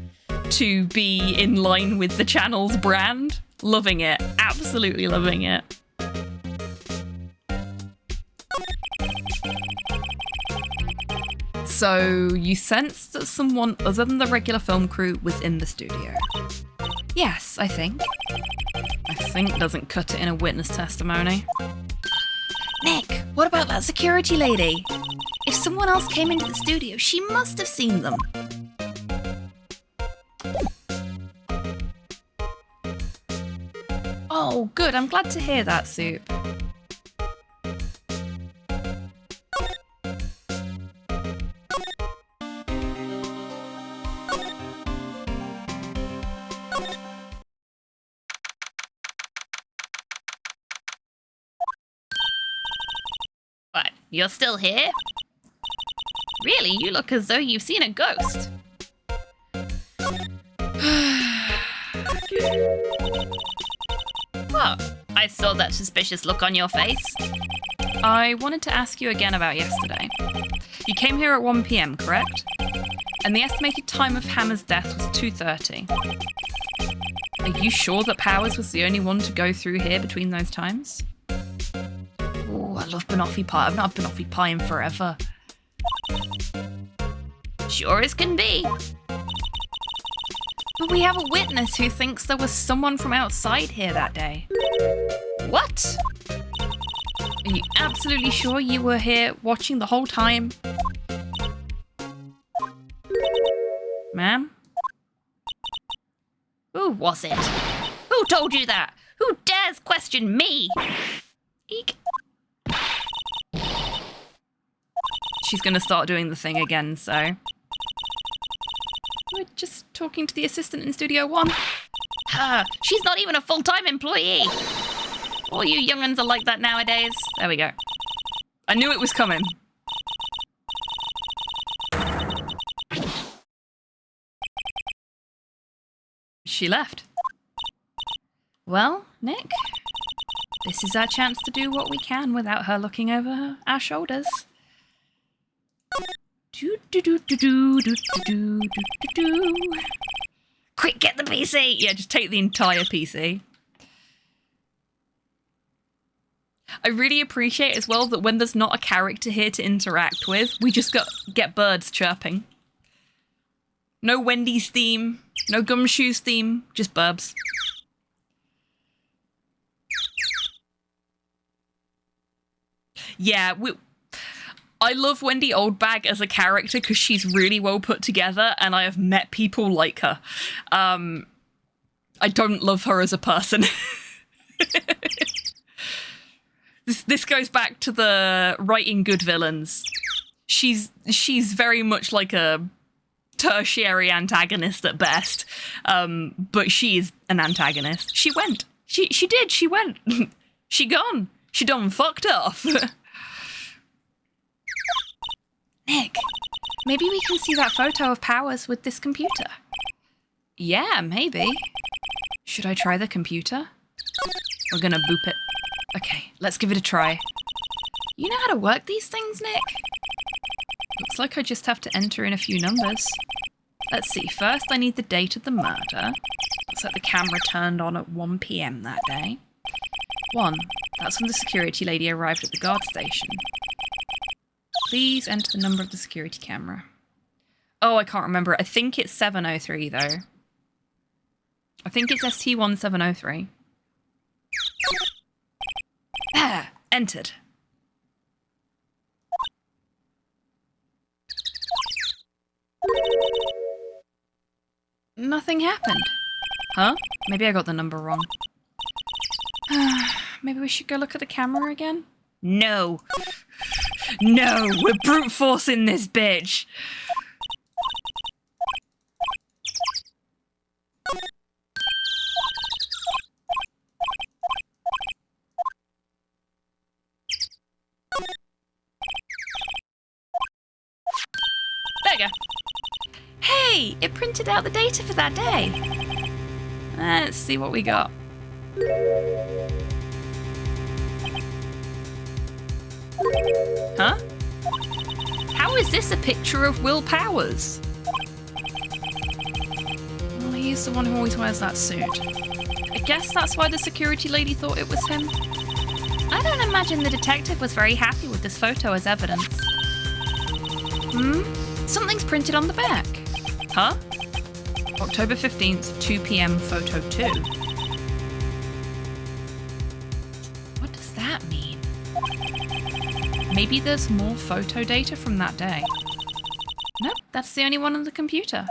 S5: to be in line with the channel's brand. Loving it. Absolutely loving it. So, you sensed that someone other than the regular film crew was in the studio? Yes, I think. I think doesn't cut it in a witness testimony. Nick, what about that security lady? If someone else came into the studio, she must have seen them. Oh, good. I'm glad to hear that, Soup. What? You're still here? Really? You look as though you've seen a ghost. What? I saw that suspicious look on your face. I wanted to ask you again about yesterday. You came here at 1 PM, correct? And the estimated time of Hammer's death was 2:30. Are you sure that Powers was the only one to go through here between those times? Oh, I love banoffee pie. I've not had banoffee pie in forever. Sure as can be. But we have a witness who thinks there was someone from outside here that day. What? Are you absolutely sure you were here watching the whole time? Ma'am? Who was it? Who told you that? Who dares question me? Eek. She's gonna start doing the thing again, so... We're just talking to the assistant in Studio 1. She's not even a full-time employee. All you young'uns are like that nowadays. There we go. I knew it was coming. She left. Well, Nick, this is our chance to do what we can without her looking over our shoulders. Do, do, do, do, do, do, do, do, do. Quick, get the PC!
S1: Yeah, just take the entire PC. I really appreciate as well that when there's not a character here to interact with, we just get birds chirping. No Wendy's theme, no Gumshoe's theme, just burbs. Yeah, I love Wendy Oldbag as a character because she's really well put together, and I have met people like her. I don't love her as a person. This goes back to the writing good villains. She's very much like a tertiary antagonist at best, but she is an antagonist. She went. She did. She went. She gone. She done fucked off.
S5: Nick, maybe we can see that photo of Powers with this computer.
S1: Yeah, maybe. Should I try the computer? We're gonna boop it. Okay, let's give it a try.
S5: You know how to work these things, Nick?
S1: Looks like I just have to enter in a few numbers. Let's see, first I need the date of the murder. Looks like the camera turned on at 1 PM that day. 1, that's when the security lady arrived at the guard station. Please enter the number of the security camera. Oh, I can't remember it. I think it's 703 though. I think it's ST1703. There, entered. Nothing happened. Huh? Maybe I got the number wrong. Maybe we should go look at the camera again? No. No, we're brute forcing this bitch. There you go. Hey, it printed out the data for that day. Let's see what we got. Huh? How is this a picture of Will Powers? Well, he's the one who always wears that suit. I guess that's why the security lady thought it was him.
S5: I don't imagine the detective was very happy with this photo as evidence.
S1: Something's printed on the back. Huh? October 15th, 2 PM, photo 2. What does that mean? Maybe there's more photo data from that day. Nope, that's the only one on the computer.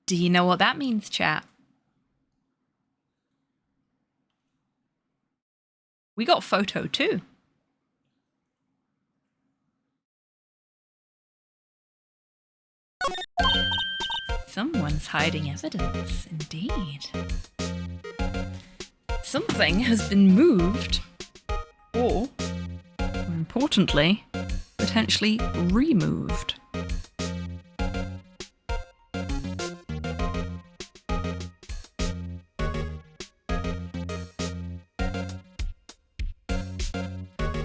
S1: Do you know what that means, chat? We got photo 2. Someone's hiding evidence, indeed. Something has been moved, or, more importantly, potentially removed.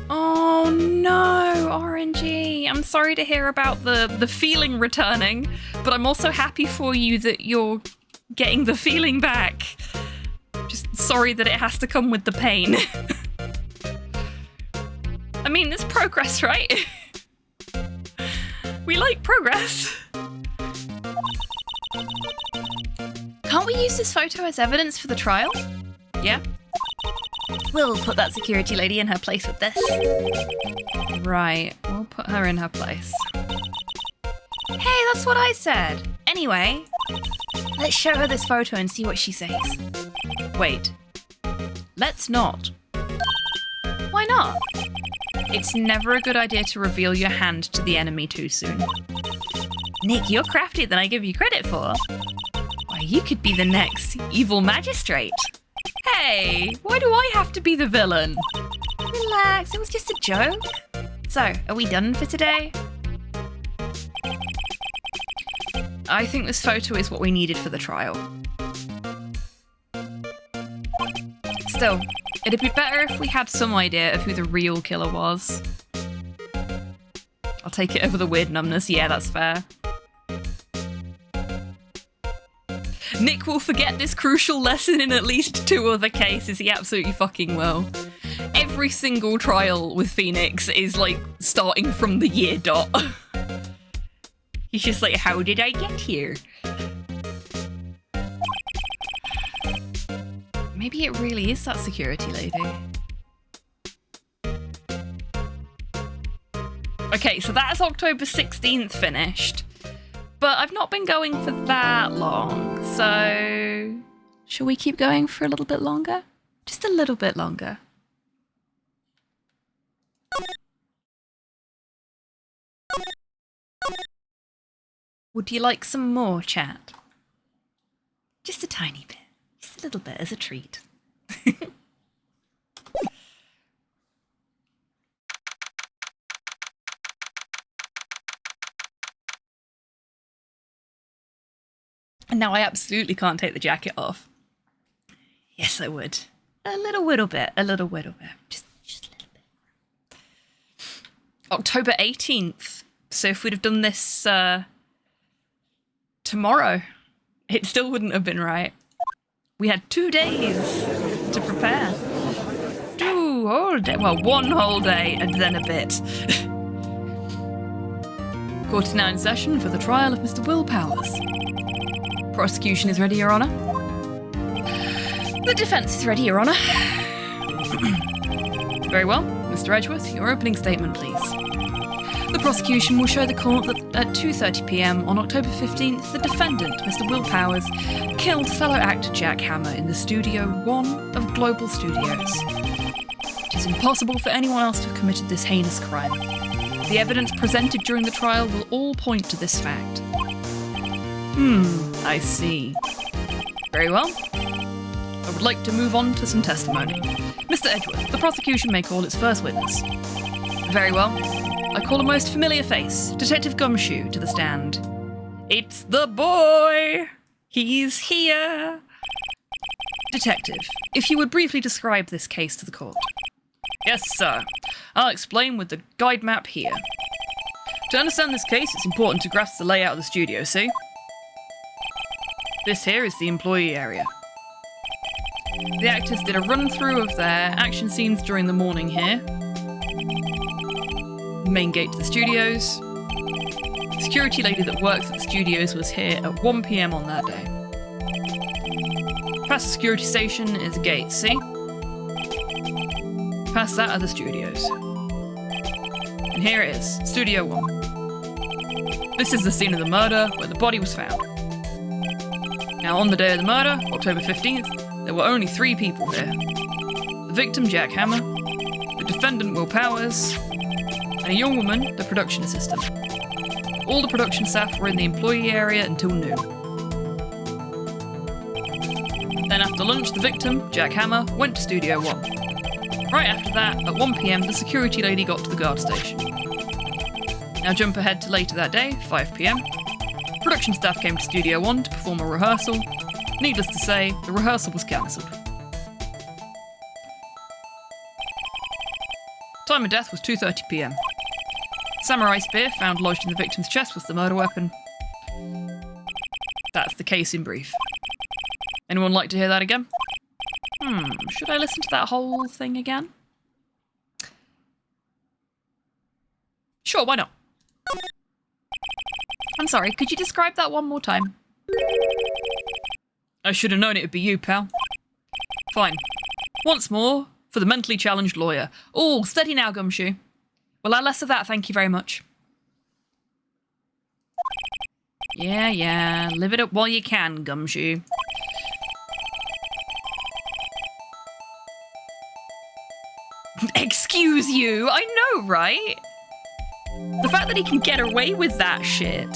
S1: Oh no, RNG. I'm sorry to hear about the feeling returning, but I'm also happy for you that you're getting the feeling back. Just sorry that it has to come with the pain. I mean, it's progress, right? We like progress. Can't we use this photo as evidence for the trial? Yeah? We'll put that security lady in her place with this. Right, we'll put her in her place. Hey, that's what I said. Anyway, let's show her this photo and see what she says. Wait, let's not. Why not? It's never a good idea to reveal your hand to the enemy too soon. Nick, you're craftier than I give you credit for. Why, you could be the next evil magistrate. Hey, why do I have to be the villain? Relax, it was just a joke. So, are we done for today? I think this photo is what we needed for the trial. Still, it'd be better if we had some idea of who the real killer was. take it over the weird numbness. Yeah, that's fair. Nick will forget this crucial lesson in at least 2 other cases. He absolutely fucking will. Every single trial with Phoenix is like starting from the year dot. He's just like, how did I get here? Maybe it really is that security lady. Okay, so that's October 16th finished. But I've not been going for that long, so... Shall we keep going for a little bit longer? Just a little bit longer. Would you like some more, chat? Just a tiny bit. Just a little bit as a treat. And now I absolutely can't take the jacket off. Yes, I would. A little bit. Just a little bit. October 18th. So if we'd have done this tomorrow, it still wouldn't have been right. We had 2 days to prepare. 2 whole days. Well, 1 whole day and then a bit. Court is now in session for the trial of Mr. Will Powers. Prosecution is ready, Your Honour. The defence is ready, Your Honour. Very well. Mr. Edgeworth, your opening statement, please. The prosecution will show the court that at 2:30 p.m. on October 15th, the defendant, Mr. Will Powers, killed fellow actor Jack Hammer in the Studio 1 of Global Studios. It is impossible for anyone else to have committed this heinous crime. The evidence presented during the trial will all point to this fact. I see. Very well. I would like to move on to some testimony. Mr. Edgeworth, the prosecution may call its first witness. Very well. I call a most familiar face, Detective Gumshoe, to the stand. It's the boy! He's here! Detective, if you would briefly describe this case to the court. Yes, sir. I'll explain with the guide map here. To understand this case, it's important to grasp the layout of the studio, see? This here is the employee area. The actors did a run-through of their action scenes during the morning here. Main gate to the studios. The security lady that works at the studios was here at 1 p.m. on that day. Past the security station is a gate, see? Past that are the studios. And here it is, Studio 1. This is the scene of the murder where the body was found. Now on the day of the murder, October 15th, there were only 3 people here. The victim, Jack Hammer, the defendant, Will Powers, and a young woman, the production assistant. All the production staff were in the employee area until noon. Then after lunch, the victim, Jack Hammer, went to Studio 1. Right after that, at 1 p.m, the security lady got to the guard station. Now jump ahead to later that day, 5 p.m. Production staff came to Studio 1 to perform a rehearsal. Needless to say, the rehearsal was cancelled. Time of death was 2:30 p.m. Samurai spear found lodged in the victim's chest was the murder weapon. That's the case in brief. Anyone like to hear that again? Should I listen to that whole thing again? Sure, why not? I'm sorry, could you describe that one more time? I should have known it would be you, pal. Fine. Once more, for the mentally challenged lawyer. Oh, steady now, Gumshoe. Well, less of that, thank you very much. Yeah, live it up while you can, Gumshoe. Excuse you, I know, right? The fact that he can get away with that shit.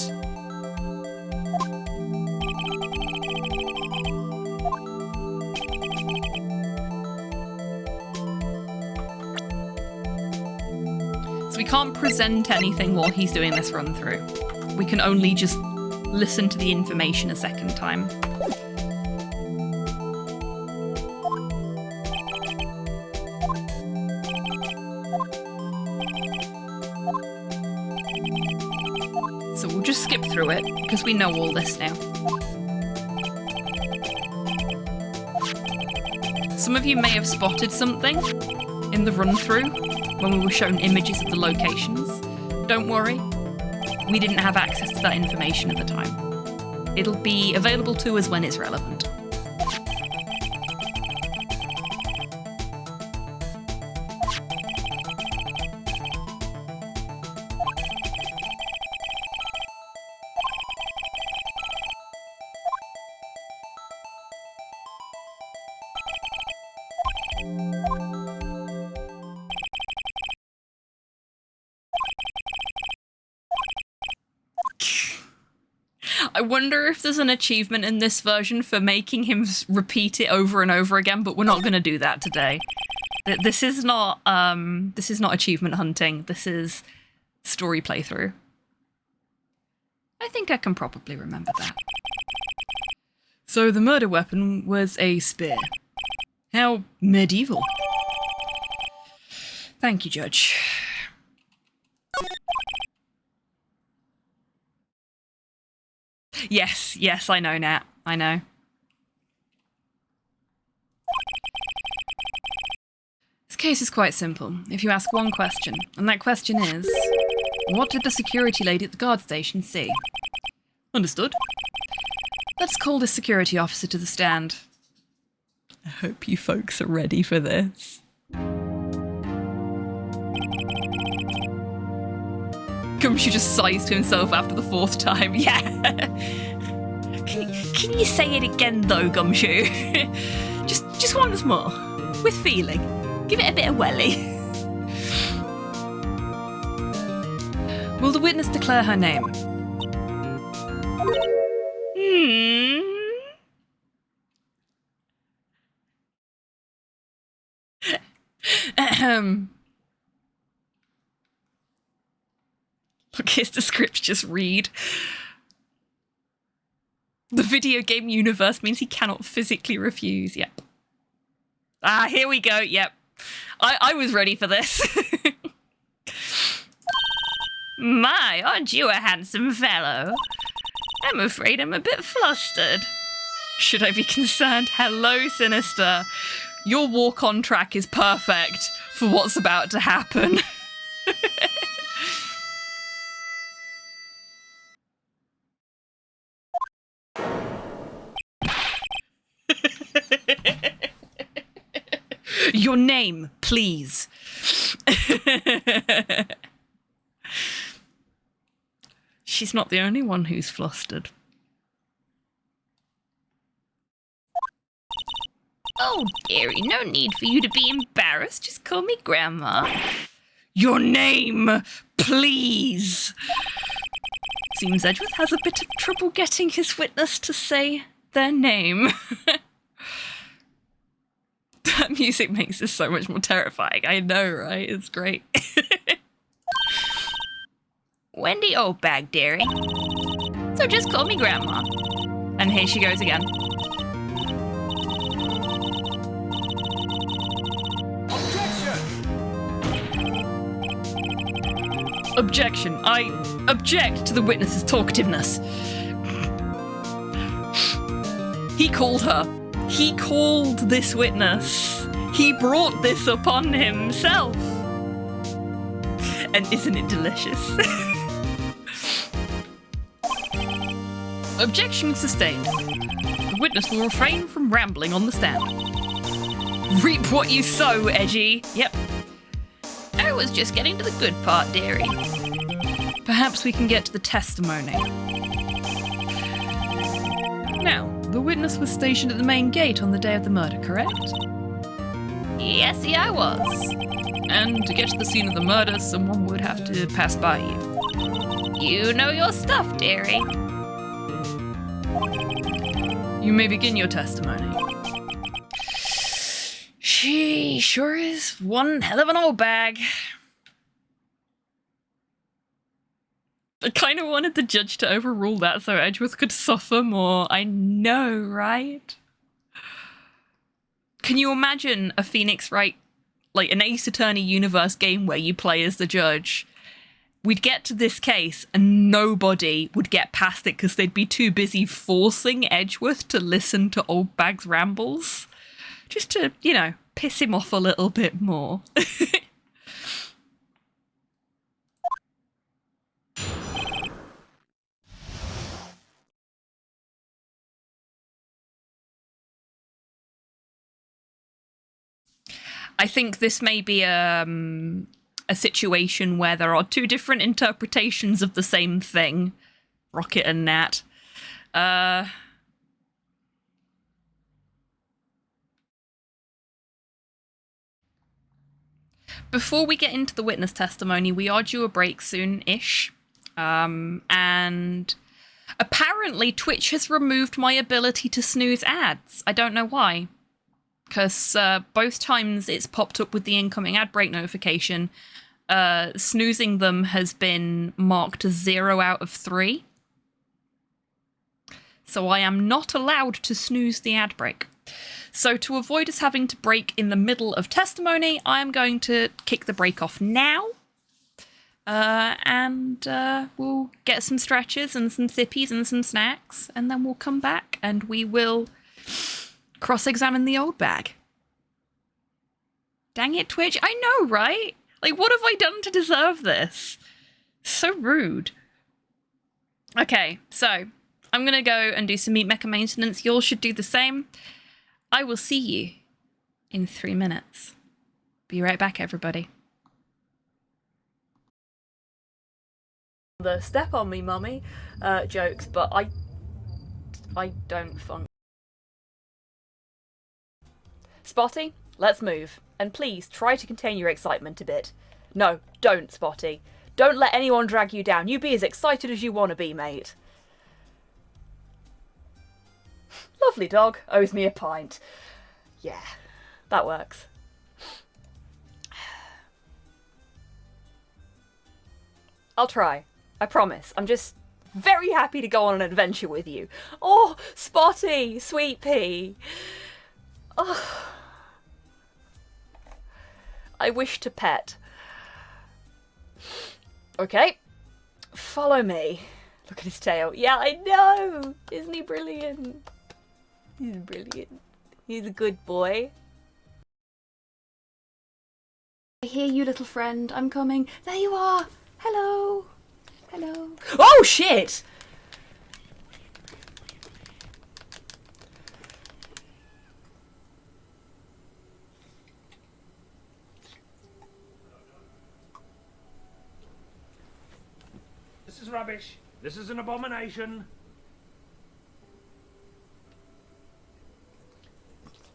S1: So we can't present anything while he's doing this run through. We can only just listen to the information a second time. through it, because we know all this now. Some of you may have spotted something in the run-through when we were shown images of the locations. Don't worry, we didn't have access to that information at the time. It'll be available to us when it's relevant. I wonder if there's an achievement in this version for making him repeat it over and over again, but we're not going to do that today. This is not achievement hunting. This is story playthrough. I think I can probably remember that. So the murder weapon was a spear. How medieval. Thank you, Judge. Yes, I know, Nat. I know. This case is quite simple. If you ask one question, and that question is, what did the security lady at the guard station see? Understood. Let's call this security officer to the stand. I hope you folks are ready for this. Gumshoe just sighs to himself after the fourth time. Yeah. Can you say it again though, Gumshoe? just once more. With feeling. Give it a bit of welly. Will the witness declare her name? Look, here's the script, just read. The video game universe means he cannot physically refuse. Yep. Ah, here we go. Yep. I was ready for this.
S5: My, aren't you a handsome fellow? I'm afraid I'm a bit flustered.
S1: Should I be concerned? Hello, Sinister. Your walk-on track is perfect for what's about to happen. Your name, please. She's not the only one who's flustered.
S5: Oh, dearie, no need for you to be embarrassed. Just call me Grandma.
S1: Your name, please. Seems Edgeworth has a bit of trouble getting his witness to say their name. That music makes this so much more terrifying. I know, right? It's great.
S5: Wendy Oldbag, dearie. So just call me Grandma.
S1: And here she goes again. Objection. I object to the witness's talkativeness. He called her. He called this witness. He brought this upon himself. And isn't it delicious? Objection sustained. The witness will refrain from rambling on the stand. Reap what you sow, Edgy. Yep.
S5: I was just getting to the good part, dearie.
S1: Perhaps we can get to the testimony. Now, the witness was stationed at the main gate on the day of the murder, correct?
S5: Yesy, I was.
S1: And to get to the scene of the murder, someone would have to pass by you.
S5: You know your stuff, dearie.
S1: You may begin your testimony. She sure is one hell of an old bag. I kind of wanted the judge to overrule that so Edgeworth could suffer more. I know, right? Can you imagine a Phoenix Wright, like an Ace Attorney universe game where you play as the judge we'd get to this case and nobody would get past it because they'd be too busy forcing Edgeworth to listen to Old Bag's rambles. Just to, you know, piss him off a little bit more. I think this may be a situation where there are two different interpretations of the same thing. Rocket and Nat. Before we get into the witness testimony, we are due a break soon-ish. And apparently Twitch has removed my ability to snooze ads. I don't know why. Because both times it's popped up with the incoming ad break notification, snoozing them has been marked as 0 out of 3. So I am not allowed to snooze the ad break. So to avoid us having to break in the middle of testimony, I am going to kick the break off now. And we'll get some stretches and some sippies and some snacks, and then we'll come back and we will cross-examine the old bag. Dang it, Twitch. I know, right? Like, what have I done to deserve this? So rude. Okay, so I'm going to go and do some meat mecha maintenance. You all should do the same. I will see you in 3 minutes. Be right back, everybody. The step on me, mummy jokes, but I don't funk. Spotty, let's move. And please, try to contain your excitement a bit. No, don't, Spotty. Don't let anyone drag you down. You be as excited as you want to be, mate. Lovely dog. Owes me a pint. Yeah, that works. I'll try. I promise. I'm just very happy to go on an adventure with you. Oh, Spotty, sweet pea. Oh. I wish to pet. Okay. Follow me. Look at his tail. Yeah, I know. Isn't he brilliant? He's brilliant. He's a good boy. I hear you, little friend. I'm coming. There you are. Hello. Hello. Oh, shit!
S3: This is rubbish. This is an abomination.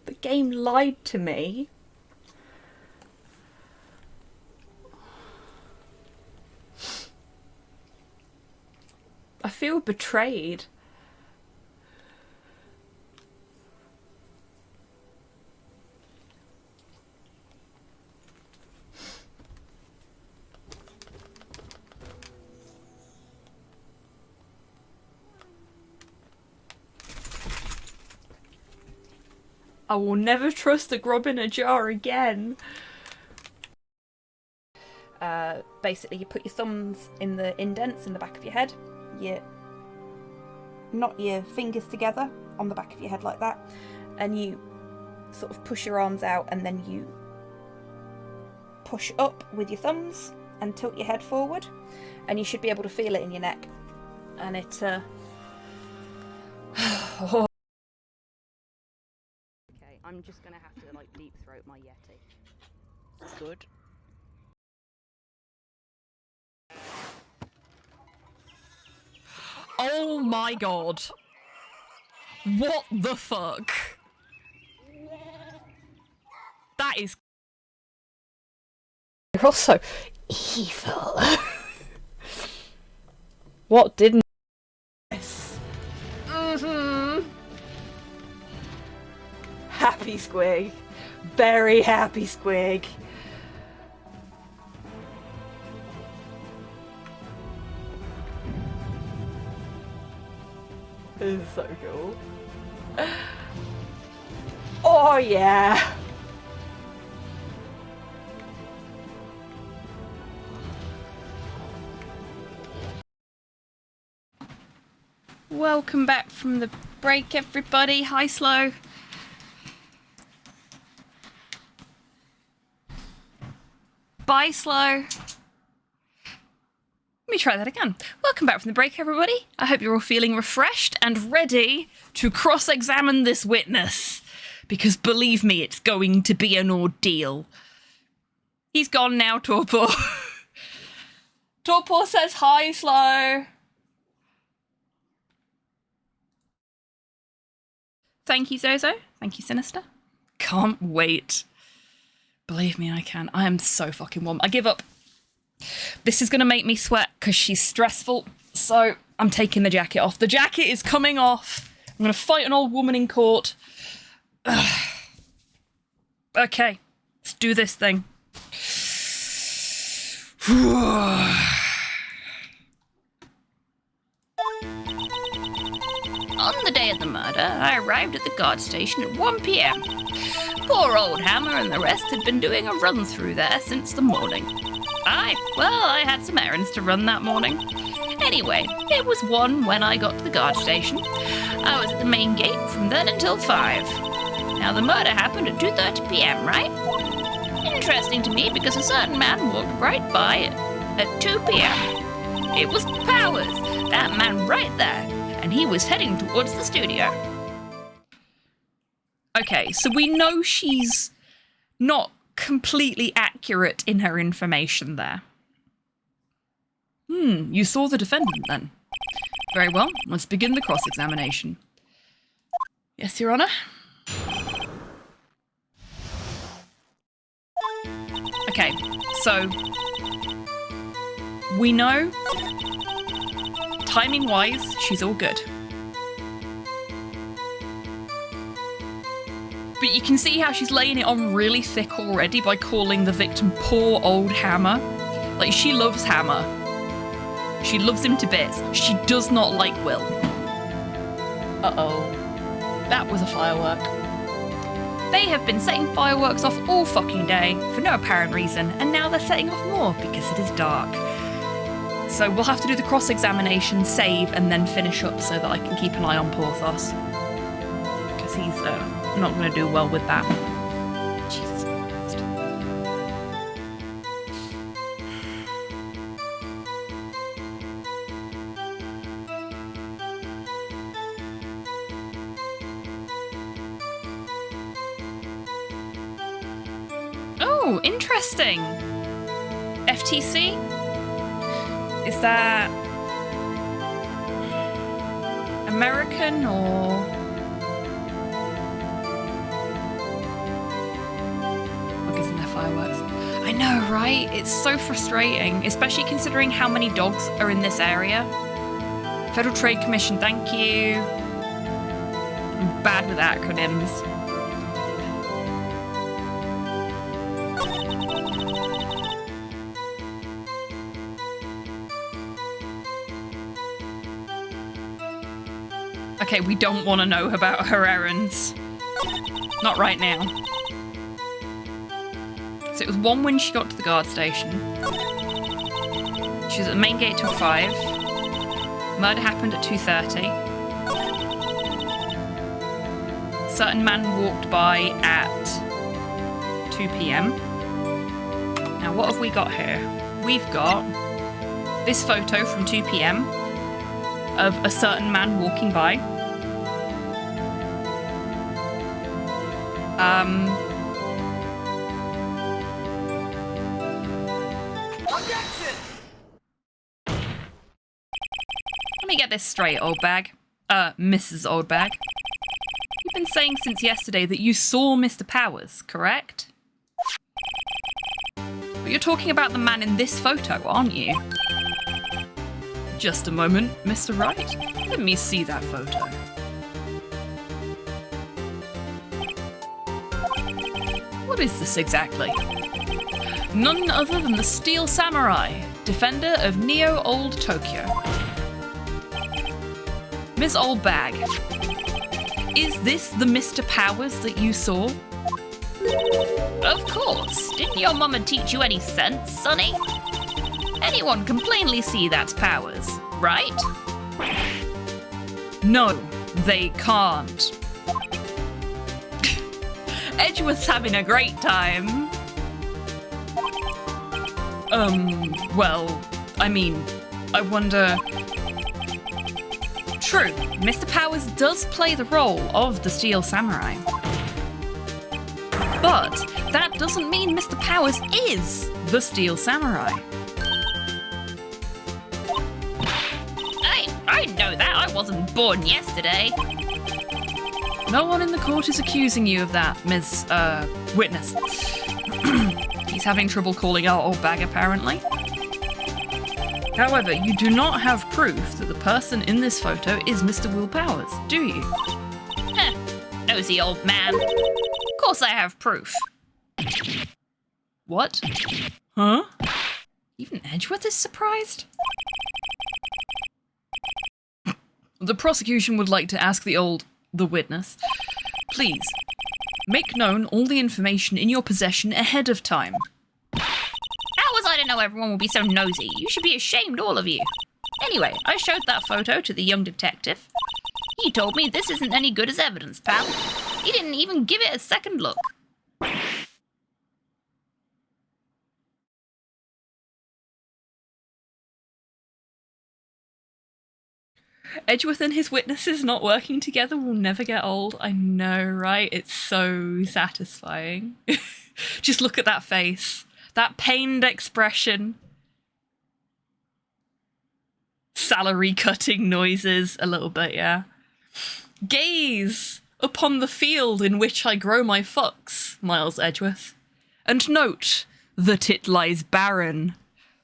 S1: The game lied to me. I feel betrayed. I will never trust a grub in a jar again. Basically, you put your thumbs in the indents in the back of your head. You knot your fingers together on the back of your head like that, and you sort of push your arms out, and then you push up with your thumbs and tilt your head forward, and you should be able to feel it in your neck. And it Okay, I'm just gonna have to like deep throat my Yeti.
S9: Good.
S1: Oh my god. What the fuck? That is... You're also evil. What didn't... Happy Squig. Very happy Squig. This is so cool. Oh yeah! welcome back from the break, everybody. Hi, Slow. Bye, Slow. Let me try that again. Welcome back from the break, everybody. I hope you're all feeling refreshed and ready to cross-examine this witness. Because believe me, it's going to be an ordeal. He's gone now, Torpor. Torpor says hi, Slow. Thank you, Zozo. Thank you, Sinister. Can't wait. Believe me, I can. I am so fucking warm. I give up. This is going to make me sweat because she's stressful. So I'm taking the jacket off. The jacket is coming off. I'm going to fight an old woman in court. Ugh. Okay, let's do this thing.
S5: On the day of the murder, I arrived at the guard station at 1 p.m. Poor old Hammer and the rest had been doing a run through there since the morning. I had some errands to run that morning. Anyway, it was 1 when I got to the guard station. I was at the main gate from then until 5. Now, the murder happened at 2:30 p.m., right? Interesting to me because a certain man walked right by at 2 p.m. It was Powers, that man right there, and he was heading towards the studio.
S1: Okay, so we know she's not completely accurate in her information there. You saw the defendant then. Very well, let's begin the cross-examination. Yes, Your Honour? Okay, so we know timing-wise, she's all good. But you can see how she's laying it on really thick already by calling the victim poor old Hammer. Like, she loves Hammer. She loves him to bits. She does not like Will. Uh-oh. That was a firework. They have been setting fireworks off all fucking day for no apparent reason, and now they're setting off more because it is dark. So we'll have to do the cross-examination, save, and then finish up so that I can keep an eye on Porthos. Because he's not going to do well with that. Jesus Christ. Oh, interesting. FTC? Is that American or... What gives them their fireworks? I know, right? It's so frustrating, especially considering how many dogs are in this area. Federal Trade Commission, thank you. I'm bad with acronyms. Okay, we don't want to know about her errands. Not right now. So it was 1 when she got to the guard station. She was at the main gate till 5. Murder happened at 2:30. Certain man walked by at 2 p.m. Now, what have we got here? We've got this photo from 2 p.m. of a certain man walking by. Let me get this straight, old bag. Mrs. Old Bag. You've been saying since yesterday that you saw Mr. Powers, correct? But you're talking about the man in this photo, aren't you? Just a moment, Mr. Wright. Let me see that photo. What is this exactly? None other than the Steel Samurai, defender of Neo-Old Tokyo. Miss Old Bag, is this the Mr. Powers that you saw?
S5: Of course. Didn't your mama teach you any sense, sonny? Anyone can plainly see that's Powers, right?
S1: No, they can't. Edgeworth's having a great time. Well, I mean, I wonder... True, Mr. Powers does play the role of the Steel Samurai. But that doesn't mean Mr. Powers is the Steel Samurai.
S5: I know that. I wasn't born yesterday.
S1: No one in the court is accusing you of that, Ms. Witness. He's having trouble calling out old bag, apparently. However, you do not have proof that the person in this photo is Mr. Will Powers, do you?
S5: Huh. Nosy old man. Of course I have proof.
S1: What? Huh? Even Edgeworth is surprised? The prosecution would like to ask the witness, please, make known all the information in your possession ahead of time.
S5: How was I to know everyone would be so nosy? You should be ashamed, all of you. Anyway, I showed that photo to the young detective. He told me this isn't any good as evidence, pal. He didn't even give it a second look.
S1: Edgeworth and his witnesses not working together will never get old. I know, right? It's so satisfying. Just look at that face. That pained expression. Salary cutting noises. A little bit, yeah. Gaze upon the field in which I grow my fucks, Miles Edgeworth. And note that it lies barren.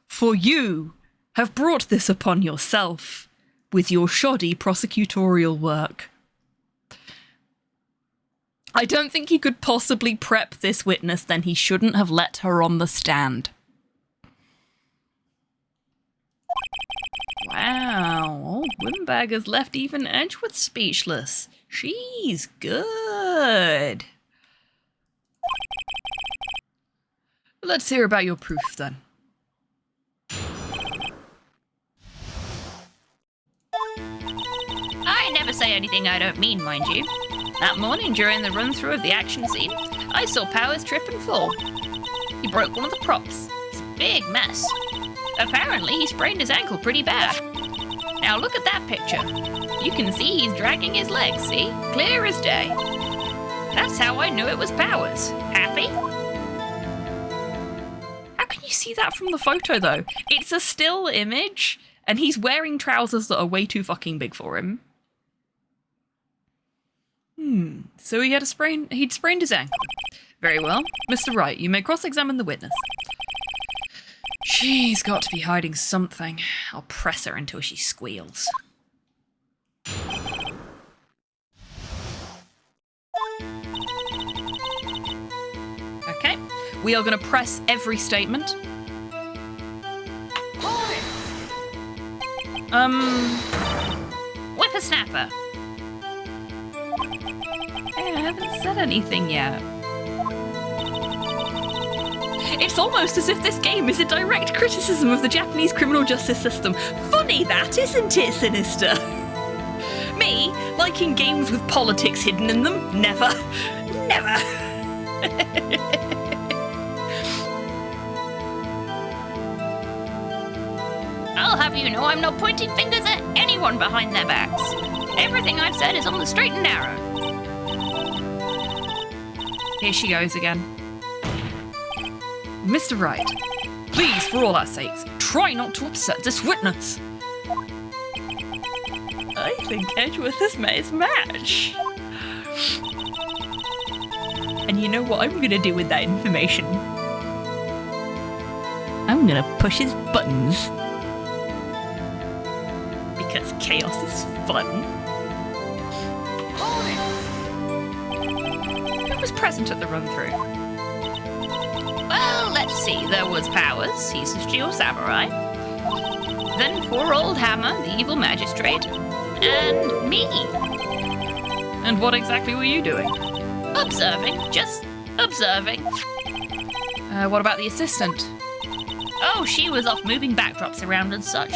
S1: For you have brought this upon yourself. With your shoddy prosecutorial work. I don't think he could possibly prep this witness, then he shouldn't have let her on the stand. Wow, old Windbag has left even Edgeworth speechless. She's good. Let's hear about your proof then.
S5: I never say anything I don't mean, mind you. That morning during the run-through of the action scene, I saw Powers trip and fall. He broke one of the props. It's a big mess. Apparently, he sprained his ankle pretty bad. Now look at that picture. You can see he's dragging his legs, see? Clear as day. That's how I knew it was Powers. Happy?
S1: How can you see that from the photo, though? It's a still image, and he's wearing trousers that are way too fucking big for him. So he'd sprained his ankle. Very well. Mr. Wright, you may cross-examine the witness. She's got to be hiding something. I'll press her until she squeals. Okay, we are going to press every statement.
S5: Whippersnapper.
S1: Hey, I haven't said anything yet. It's almost as if this game is a direct criticism of the Japanese criminal justice system. Funny that, isn't it, Sinister? Me, liking games with politics hidden in them? Never. Never.
S5: I'll have you know I'm not pointing fingers at anyone behind their backs. Everything I've said is on the straight and narrow.
S1: Here she goes again. Mr. Wright, please, for all our sakes, try not to upset this witness. I think Edgeworth has met his match. And you know what I'm going to do with that information? I'm going to push his buttons. Because chaos is fun. Who was present at the run-through?
S5: Well, let's see. There was Powers, he's the Steel Samurai. Then poor old Hammer, the evil magistrate. And me.
S1: And what exactly were you doing?
S5: Observing. Just observing.
S1: What about the assistant?
S5: Oh, she was off moving backdrops around and such.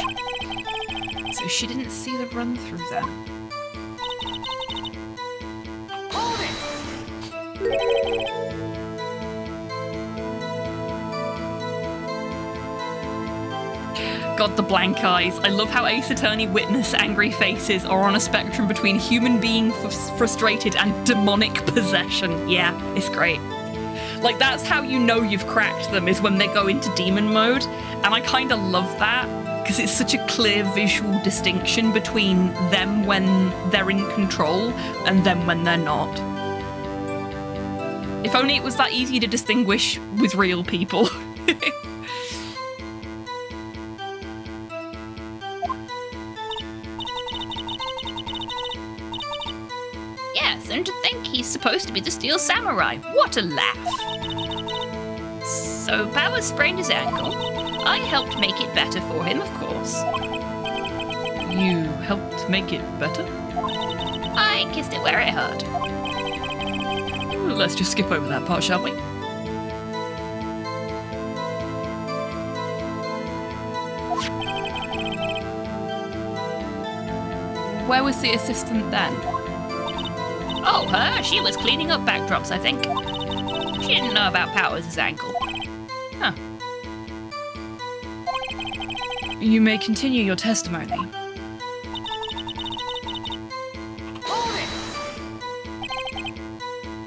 S1: So she didn't see the run-through then? God, the blank eyes. I love how Ace Attorney Witness angry faces are on a spectrum between human being frustrated and demonic possession. Yeah, it's great. Like, that's how you know you've cracked them, is when they go into demon mode. And I kind of love that, because it's such a clear visual distinction between them when they're in control and them when they're not. If only it was that easy to distinguish with real people.
S5: Yes, and to think he's supposed to be the Steel Samurai. What a laugh. So Powers sprained his ankle. I helped make it better for him, of course.
S1: You helped make it better?
S5: I kissed it where it hurt.
S1: Let's just skip over that part, shall we? Where was the assistant then?
S5: Oh, her? She was cleaning up backdrops, I think. She didn't know about Powers' ankle.
S1: Huh. You may continue your testimony.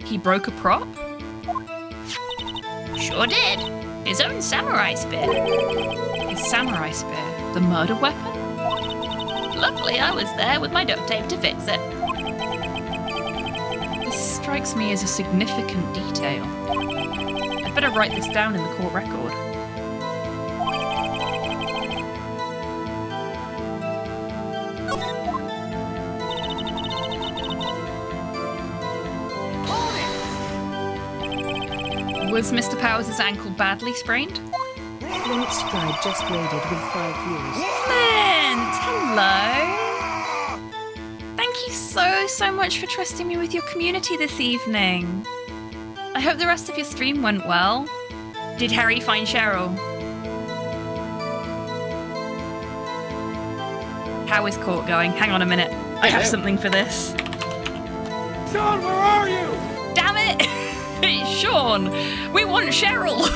S1: He broke a prop?
S5: Sure did. His own samurai spear.
S1: His samurai spear? The murder weapon?
S5: Luckily, I was there with my duct tape to fix it.
S1: This strikes me as a significant detail. I'd better write this down in the court record. Was Mr. Powers' ankle badly sprained?
S10: Flint Stride just graded with 5 years.
S1: Flint! Hello! Thank you so much for trusting me with your community this evening. I hope the rest of your stream went well. Did Harry find Cheryl? How is court going? Hang on a minute. I have something for this.
S3: Sean, where are you?
S1: Damn it! Sean! We want Cheryl!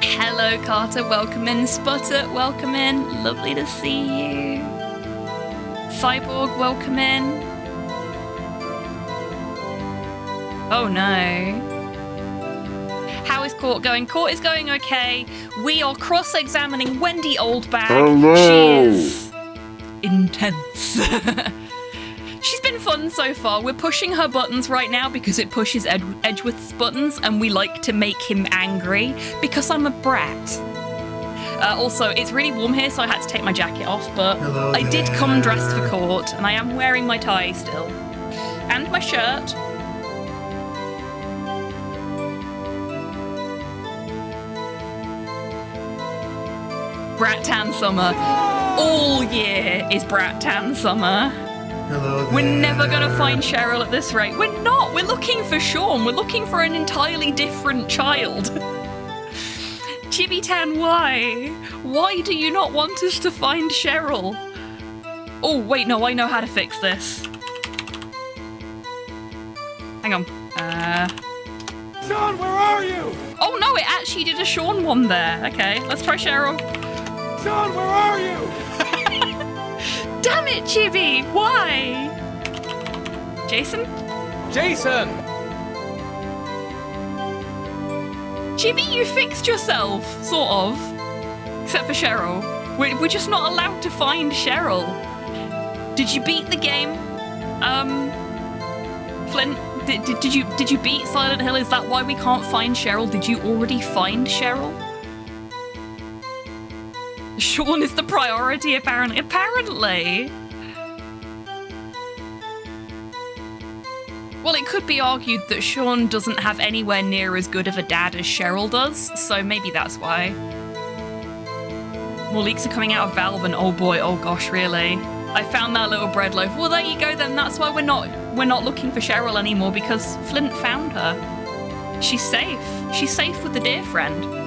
S1: Hello, Carter. Welcome in. Sputter, welcome in. Lovely to see you. Cyborg, welcome in. Oh no. How is court going? Court is going okay. We are cross-examining Wendy Oldbag.
S2: Hello.
S1: She is intense. She's been fun so far. We're pushing her buttons right now because it pushes Edgeworth's buttons, and we like to make him angry because I'm a brat. Also, it's really warm here, so I had to take my jacket off, but
S2: Hello
S1: I did come
S2: there.
S1: dressed for court, and I am wearing my tie still. And my shirt. Brat Tan Summer. All year is Brat Tan Summer.
S2: Hello there.
S1: We're never gonna find Cheryl at this rate. We're not. We're looking for Sean. We're looking for an entirely different child. Chibi Tan, why? Why do you not want us to find Cheryl? Oh, wait, no, I know how to fix this. Hang on.
S3: Sean, where are you?
S1: Oh no, it actually did a Sean one there. Okay, let's try Cheryl.
S3: Sean, where are you?
S1: Damn it, Chibi! Why? Jason?
S3: Jason!
S1: Chibi, you fixed yourself, sort of. Except for Cheryl. We're just not allowed to find Cheryl. Did you beat the game? Flint, did you beat Silent Hill? Is that why we can't find Cheryl? Did you already find Cheryl? Sean is the priority, apparently. Apparently! Well, it could be argued that Sean doesn't have anywhere near as good of a dad as Cheryl does, so maybe that's why. More leaks are coming out of Valve, and oh boy, oh gosh, really? I found that little bread loaf. Well, there you go then. That's why we're not looking for Cheryl anymore, because Flint found her. She's safe. She's safe with the dear friend.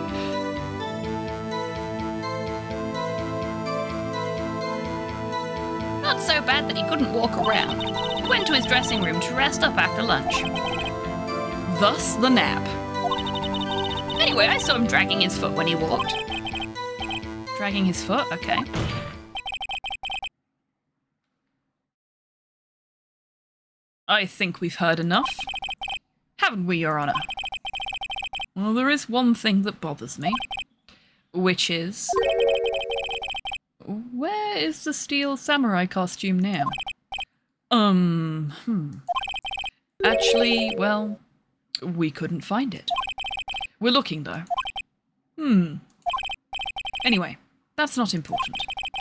S5: Not so bad that he couldn't walk around. He went to his dressing room to rest up after lunch. Thus the nap. Anyway, I saw him dragging his foot when he walked. Dragging his foot? Okay. I think we've heard enough. Haven't we, Your Honor? Well, there is one thing that bothers me. Which is... where is the steel samurai costume now? Actually, well, we couldn't find it. We're looking, though. Anyway, that's not important.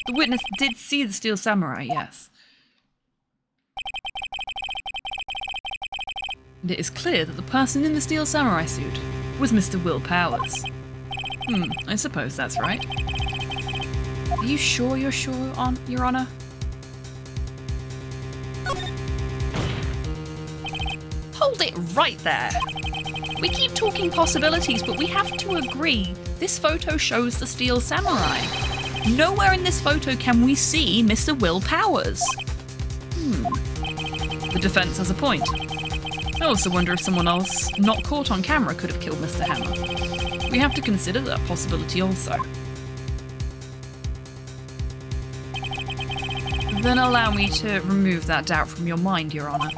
S5: The witness did see the steel samurai, yes. And it is clear that the person in the steel samurai suit was Mr. Will Powers. I suppose that's right. Are you sure you're sure, Your Honor? Hold it right there. We keep talking possibilities, but we have to agree this photo shows the steel samurai. Nowhere in this photo can we see Mr. Will Powers. The defense has a point. I also wonder if someone else, not caught on camera, could have killed Mr. Hammer. We have to consider that possibility also. Then allow me to remove that doubt from your mind, Your Honor.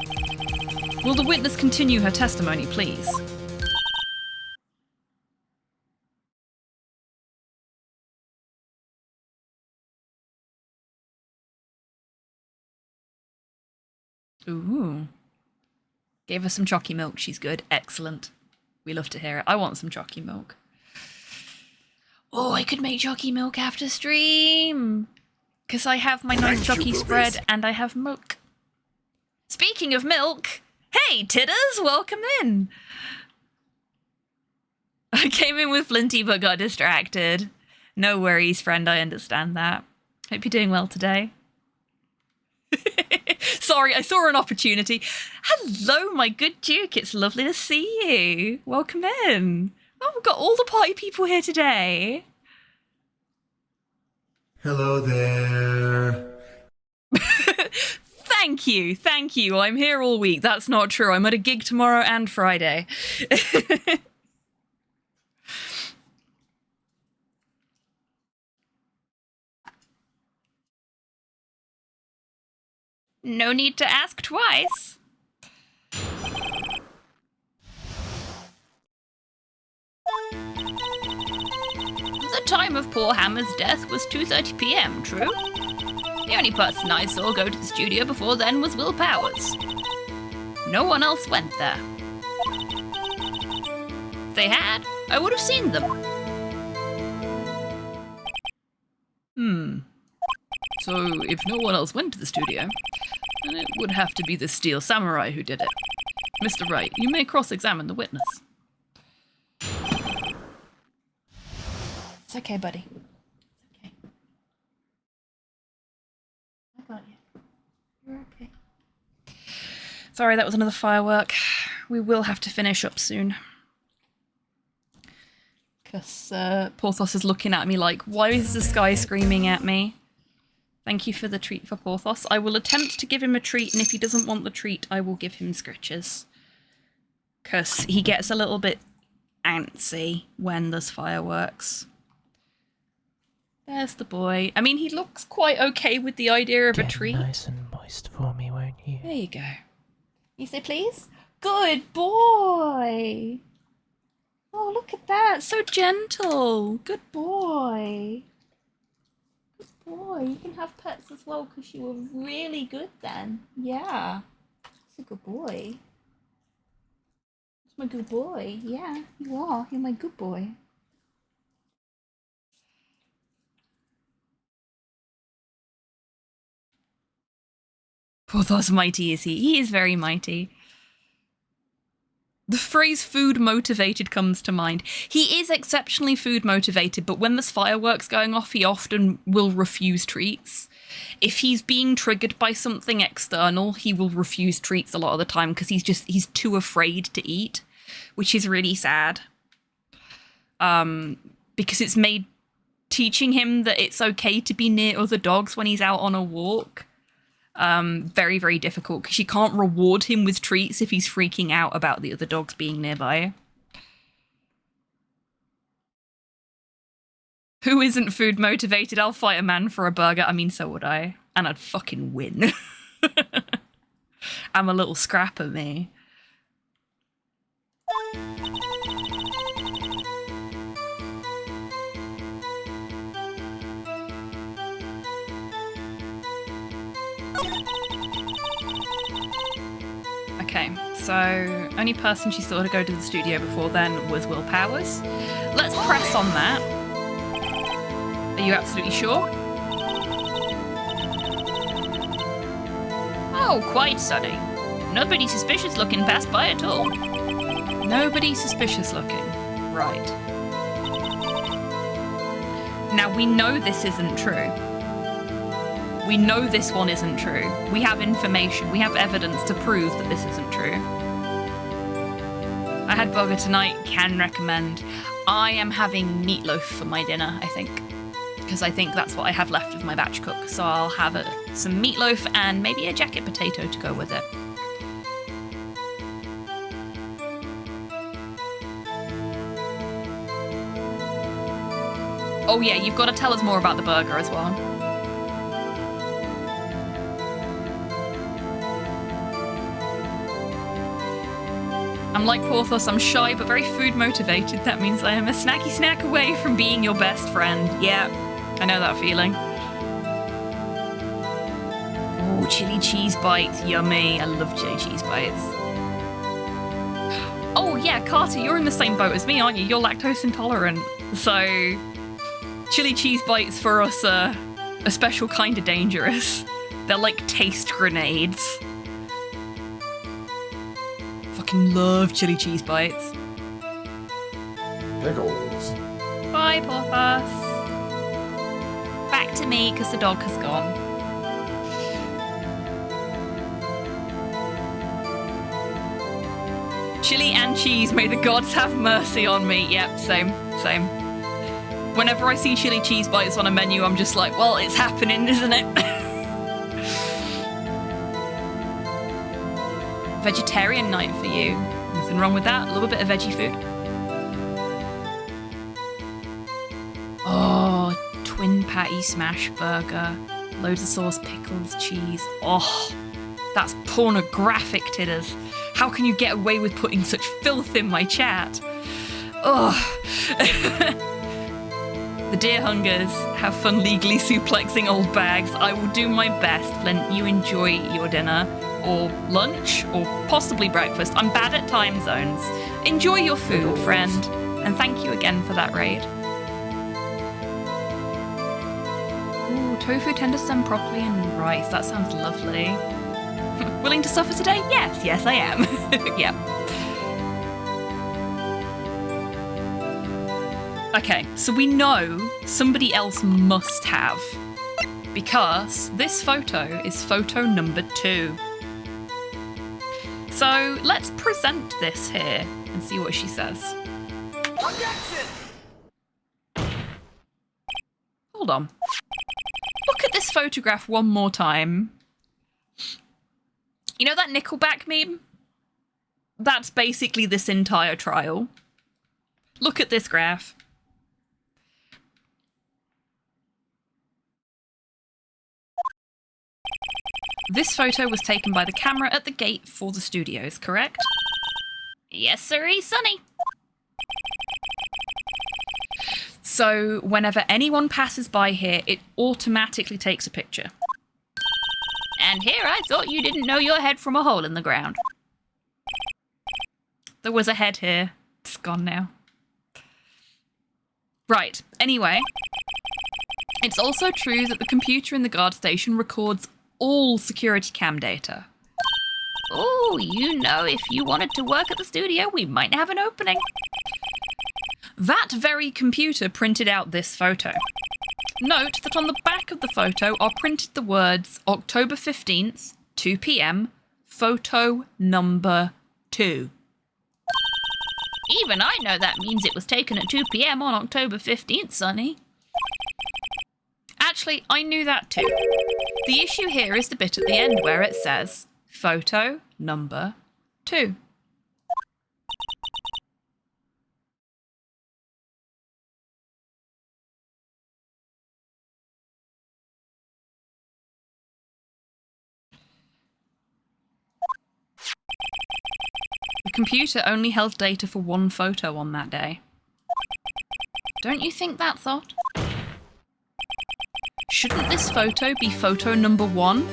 S5: Will the witness continue her testimony, please? Ooh. Gave her some chalky milk. She's good. Excellent. We love to hear it. I want some chalky milk. Oh, I could make chalky milk after stream. Because I have my nice chalky spread and I have milk. Speaking of milk, hey, Titters, welcome in. I came in with plenty but got distracted. No worries, friend. I understand that. Hope you're doing well today. Sorry, I saw an opportunity. Hello, my good Duke. It's lovely to see you. Welcome in. Oh, we've got all the party people here today.
S2: Hello there.
S1: Thank you, thank you. I'm here all week. That's not true. I'm at a gig tomorrow and Friday. No need to ask twice. The time of poor Hammer's death was 2:30 p.m, true? The only person I saw go to the studio before then was Will Powers. No one else went there. If they had, I would have seen them. So, if no one else went to the studio, then it would have to be the steel samurai who did it. Mr. Wright, you may cross-examine the witness. It's okay, buddy. It's okay. I got you. You're okay. Sorry, that was another firework. We will have to finish up soon. Because Porthos is looking at me like, why is this guy screaming at me? Thank you for the treat for Porthos. I will attempt to give him a treat, and if he doesn't want the treat, I will give him scritches. Because he gets a little bit antsy when there's fireworks. There's the boy. I mean, he looks quite okay with the idea of a treat.
S11: Nice and moist for me, won't you?
S1: There you go. You say please? Good boy. Oh, look at that. So gentle. Good boy. Good boy. You can have pets as well because you were really good then. Yeah. That's a good boy. That's my good boy. Yeah, you are. You're my good boy. Porthos mighty is he? He is very mighty. The phrase food motivated comes to mind. He is exceptionally food motivated, but when there's fireworks going off, he often will refuse treats. If he's being triggered by something external, he will refuse treats a lot of the time because he's too afraid to eat, which is really sad. Because it's made teaching him that it's okay to be near other dogs when he's out on a walk Very, very difficult because you can't reward him with treats if he's freaking out about the other dogs being nearby. Who isn't food motivated? I'll fight a man for a burger. I mean, so would I. And I'd fucking win. I'm a little scrapper, me. Okay, so only person she saw to go to the studio before then was Will Powers. Let's press on that. Are you absolutely sure?
S5: Oh, quite sunny. Nobody suspicious looking passed by at all.
S1: Nobody suspicious looking. Right. Now, we know this isn't true. We know this one isn't true. We have information. We have evidence to prove that this isn't true. I had burger tonight. Can recommend. I am having meatloaf for my dinner, I think. Because I think that's what I have left of my batch cook. So I'll have some meatloaf and maybe a jacket potato to go with it. Oh yeah, you've got to tell us more about the burger as well. I'm like Porthos, I'm shy but very food motivated. That means I am a snacky snack away from being your best friend. Yeah, I know that feeling. Oh, chili cheese bites, yummy. I love chili cheese bites. Oh yeah, Carter, you're in the same boat as me, aren't you? You're lactose intolerant. So, chili cheese bites for us are a special kind of dangerous. They're like taste grenades. Fucking love chili cheese bites.
S2: Pickles.
S1: Bye, Porthos. Back to me, because the dog has gone. Chili and cheese, may the gods have mercy on me. Yep, same. Whenever I see chili cheese bites on a menu, I'm just like, well, it's happening, isn't it? Vegetarian night for you. Nothing wrong with that. A little bit of veggie food. Oh, twin patty smash burger. Loads of sauce, pickles, cheese. Oh, that's pornographic, titters. How can you get away with putting such filth in my chat? Oh. The dear hungers, have fun legally suplexing old bags. I will do my best. Flint, you enjoy your dinner. Or lunch, or possibly breakfast. I'm bad at time zones. Enjoy your food, friend. And thank you again for that raid. Ooh, tofu, tender stem, broccoli, and rice. That sounds lovely. Willing to suffer today? Yes, I am. Yep. Okay, so we know somebody else must have. Because this photo is photo number 2. So let's present this here and see what she says.
S3: Objection!
S1: Hold on. Look at this photograph one more time. You know that Nickelback meme? That's basically this entire trial. Look at this graph. This photo was taken by the camera at the gate for the studios, correct?
S5: Yes, sirree, Sonny.
S1: So whenever anyone passes by here, it automatically takes a picture.
S5: And here I thought you didn't know your head from a hole in the ground.
S1: There was a head here. It's gone now. Right, anyway. It's also true that the computer in the guard station records all security cam data.
S5: Oh, you know, if you wanted to work at the studio, we might have an opening.
S1: That very computer printed out this photo. Note that on the back of the photo are printed the words October 15th, 2 p.m, photo number 2.
S5: Even I know that means it was taken at 2 p.m. on October 15th, Sonny.
S1: Actually, I knew that too. The issue here is the bit at the end where it says photo number 2. The computer only held data for 1 photo on that day. Don't you think that's odd? Shouldn't this photo be photo number 1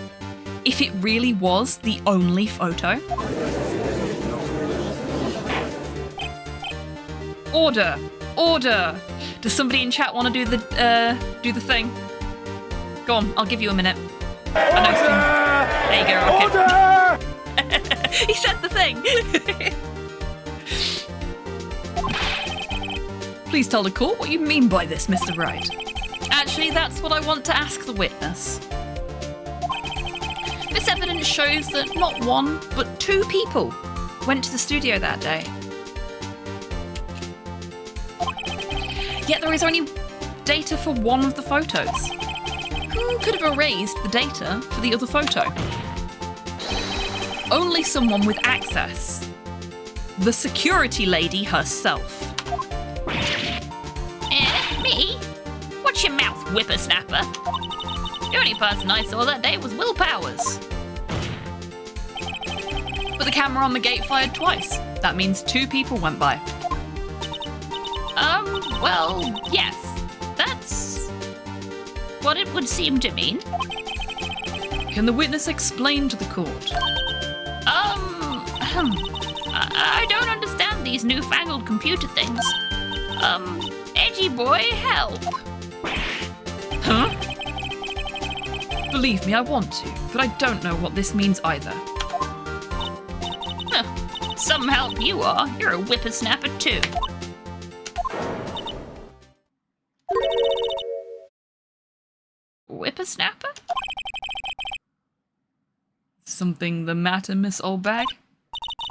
S1: if it really was the only photo? Order! Order! Does somebody in chat want to do the thing? Go on, I'll give you a minute. I know some... There you go, okay. He said the thing! Please tell the court what you mean by this, Mr. Wright. Actually, that's what I want to ask the witness. This evidence shows that not 1, but 2 people went to the studio that day. Yet there is only data for 1 of the photos. Who could have erased the data for the other photo? Only someone with access. The security lady herself.
S5: Me? Watch your mouth, whippersnapper. The only person I saw that day was Will Powers.
S1: But the camera on the gate fired twice. That means 2 people went by.
S5: Well, yes. That's what it would seem to mean.
S1: Can the witness explain to the court?
S5: I don't understand these newfangled computer things. Edgy boy, help.
S1: Huh? Believe me, I want to, but I don't know what this means either.
S5: Huh. Some help you are. You're a whippersnapper too. Whippersnapper?
S1: Something the matter, Miss Oldbag?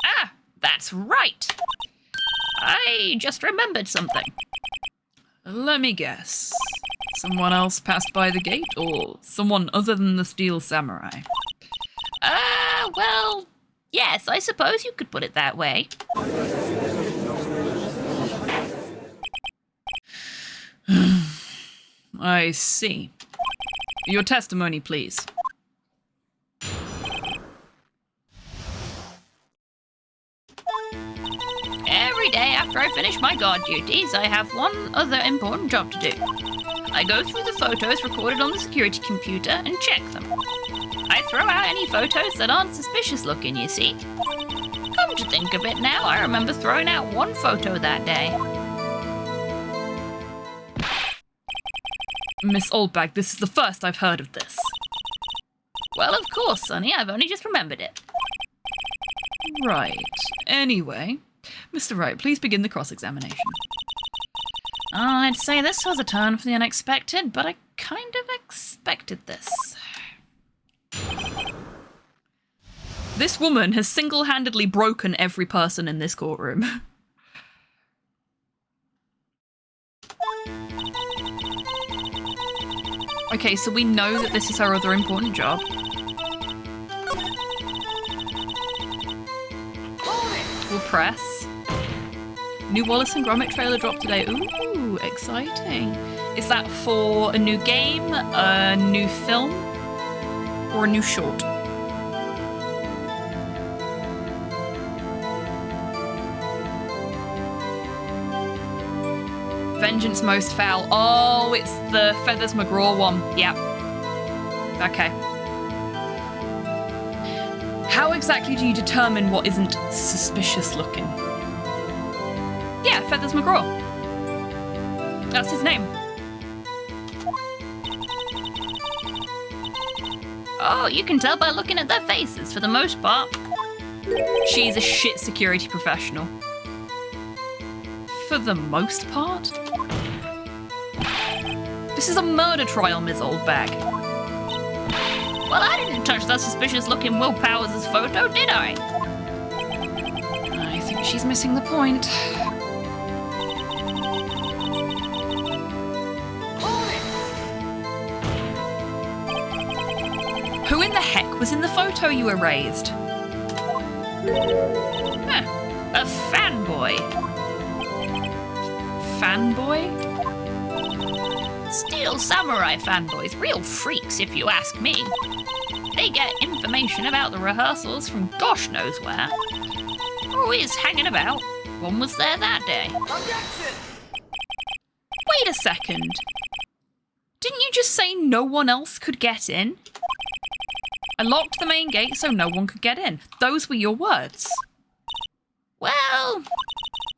S5: Ah, that's right. I just remembered something.
S1: Let me guess. Someone else passed by the gate, or someone other than the Steel Samurai?
S5: Well, yes, I suppose you could put it that way.
S1: I see. Your testimony, please.
S5: Every day after I finish my guard duties, I have one other important job to do. I go through the photos recorded on the security computer and check them. I throw out any photos that aren't suspicious looking, you see. Come to think of it now, I remember throwing out 1 photo that day.
S1: Miss Oldbag, this is the first I've heard of this.
S5: Well, of course, Sonny, I've only just remembered it.
S1: Right. Anyway, Mr. Wright, please begin the cross-examination.
S5: I'd say this was a turn for the unexpected, but I kind of expected this.
S1: This woman has single-handedly broken every person in this courtroom. Okay, so we know that this is her other important job. We'll press. New Wallace and Gromit trailer dropped today. Ooh, exciting. Is that for a new game, a new film, or a new short? Vengeance Most Foul. Oh, it's the Feathers McGraw one. Yep. Okay. How exactly do you determine what isn't suspicious looking? Yeah, Feathers McGraw. That's his name.
S5: Oh, you can tell by looking at their faces for the most part.
S1: She's a shit security professional. For the most part? This is a murder trial, Ms. Oldbag.
S5: Well, I didn't touch that suspicious-looking Will Powers' photo, did I?
S1: I think she's missing the point. photo you erased?
S5: Huh. A fanboy.
S1: Fanboy?
S5: Steel Samurai fanboys, real freaks if you ask me. They get information about the rehearsals from gosh knows where. Always hanging about. One was there that day.
S1: Wait a second. Didn't you just say no one else could get in? I locked the main gate so no one could get in. Those were your words.
S5: Well,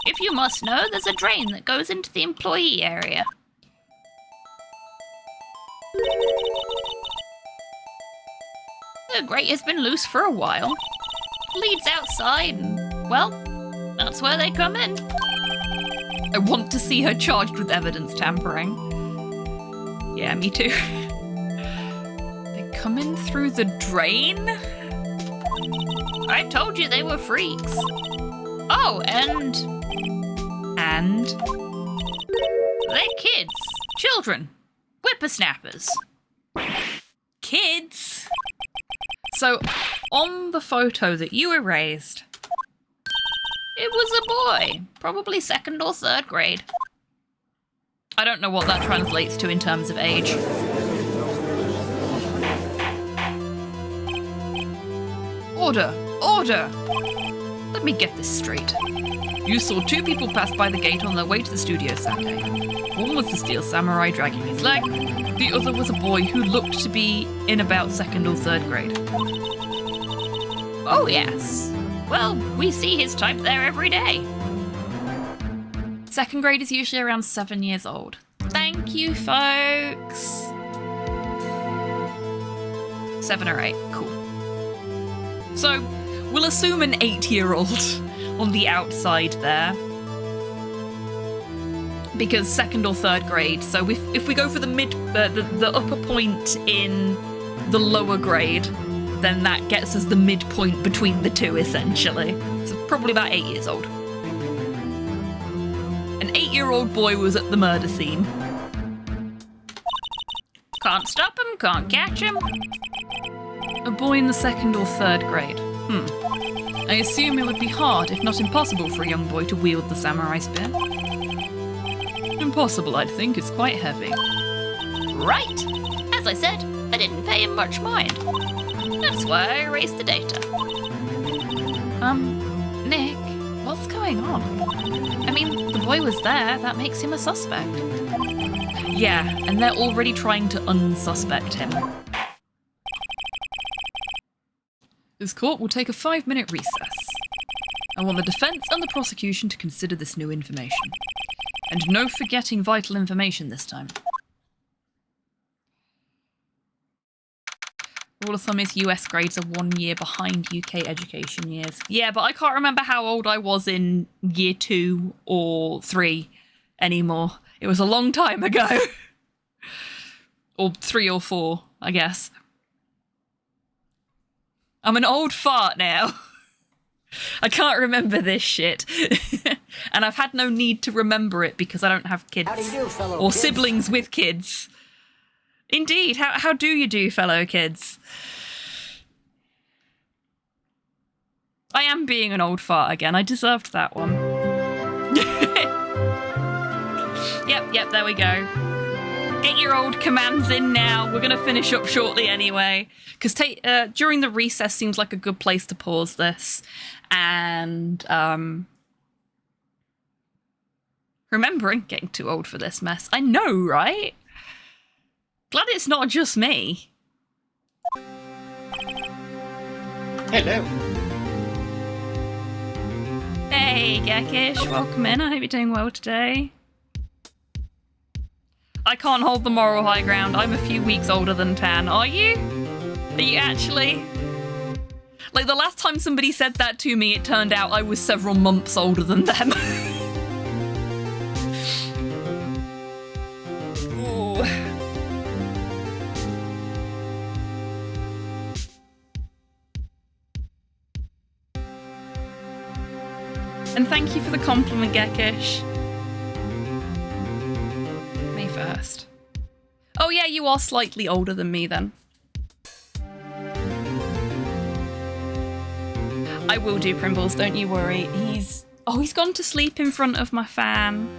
S5: if you must know, there's a drain that goes into the employee area. The grate has been loose for a while. Leads outside and, well, that's where they come in.
S1: I want to see her charged with evidence tampering. Yeah, me too. They come in through the drain?
S5: I told you they were freaks. Oh, and they're kids. Children. Whippersnappers.
S1: Kids? So, on the photo that you erased...
S5: It was a boy. Probably 2nd or 3rd grade.
S1: I don't know what that translates to in terms of age. Order! Order! Let me get this straight. You saw 2 people pass by the gate on their way to the studio Saturday. One was the Steel Samurai dragging his leg. The other was a boy who looked to be in about 2nd or 3rd grade.
S5: Oh, yes. Well, we see his type there every day.
S1: 2nd grade is usually around 7 years old. Thank you, folks. 7 or 8, cool. So, we'll assume an 8-year-old on the outside there. Because 2nd or 3rd grade, so if we go for the the upper point in the lower grade, then that gets us the midpoint between the two, essentially. So probably about 8 years old. An 8-year-old boy was at the murder scene.
S5: Can't stop him, can't catch him.
S1: A boy in the 2nd or 3rd grade. I assume it would be hard, if not impossible, for a young boy to wield the samurai spear. Impossible, I'd think. It's quite heavy.
S5: Right. As I said, I didn't pay him much mind. That's why I erased the data.
S1: Nick, what's going on? I mean, the boy was there. That makes him a suspect. Yeah, and they're already trying to unsuspect him. This court will take a 5-minute recess. I want the defense and the prosecution to consider this new information. And no forgetting vital information this time. Rule of thumb is US grades are 1 year behind UK education years. Yeah, but I can't remember how old I was in year 2 or 3 anymore. It was a long time ago. Or 3 or 4, I guess. I'm an old fart now. I can't remember this shit. And I've had no need to remember it because I don't have kids.
S3: How do you do, fellow
S1: or
S3: kids?
S1: siblings with kids. Indeed. How do you do, fellow kids? I am being an old fart again. I deserved that one. Yep, there we go. Get your old commands in now. We're going to finish up shortly anyway. Because during the recess seems like a good place to pause this. And remembering getting too old for this mess. I know, right? Glad it's not just me.
S12: Hello.
S1: Hey, Gekish. Welcome in. I hope you're doing well today. I can't hold the moral high ground. I'm a few weeks older than Tan. Are you? Are you actually? Like, the last time somebody said that to me, it turned out I was several months older than them. Ooh. And thank you for the compliment, Gekish. May 1st. Oh yeah, you are slightly older than me then. I will do, Primbles, don't you worry. He's gone to sleep in front of my fan.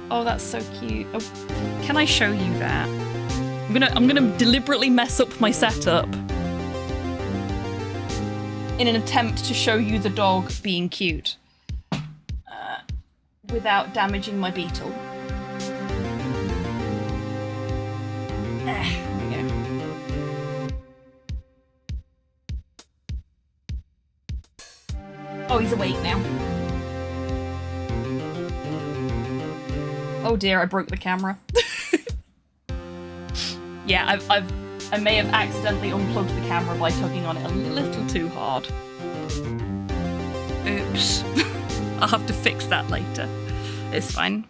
S1: Oh, that's so cute. Oh, can I show you that? I'm gonna deliberately mess up my setup in an attempt to show you the dog being cute without damaging my beetle. There we go. Oh, he's awake now. Oh dear, I broke the camera. Yeah, I may have accidentally unplugged the camera by tugging on it a little too hard. Oops. I'll have to fix that later. It's fine.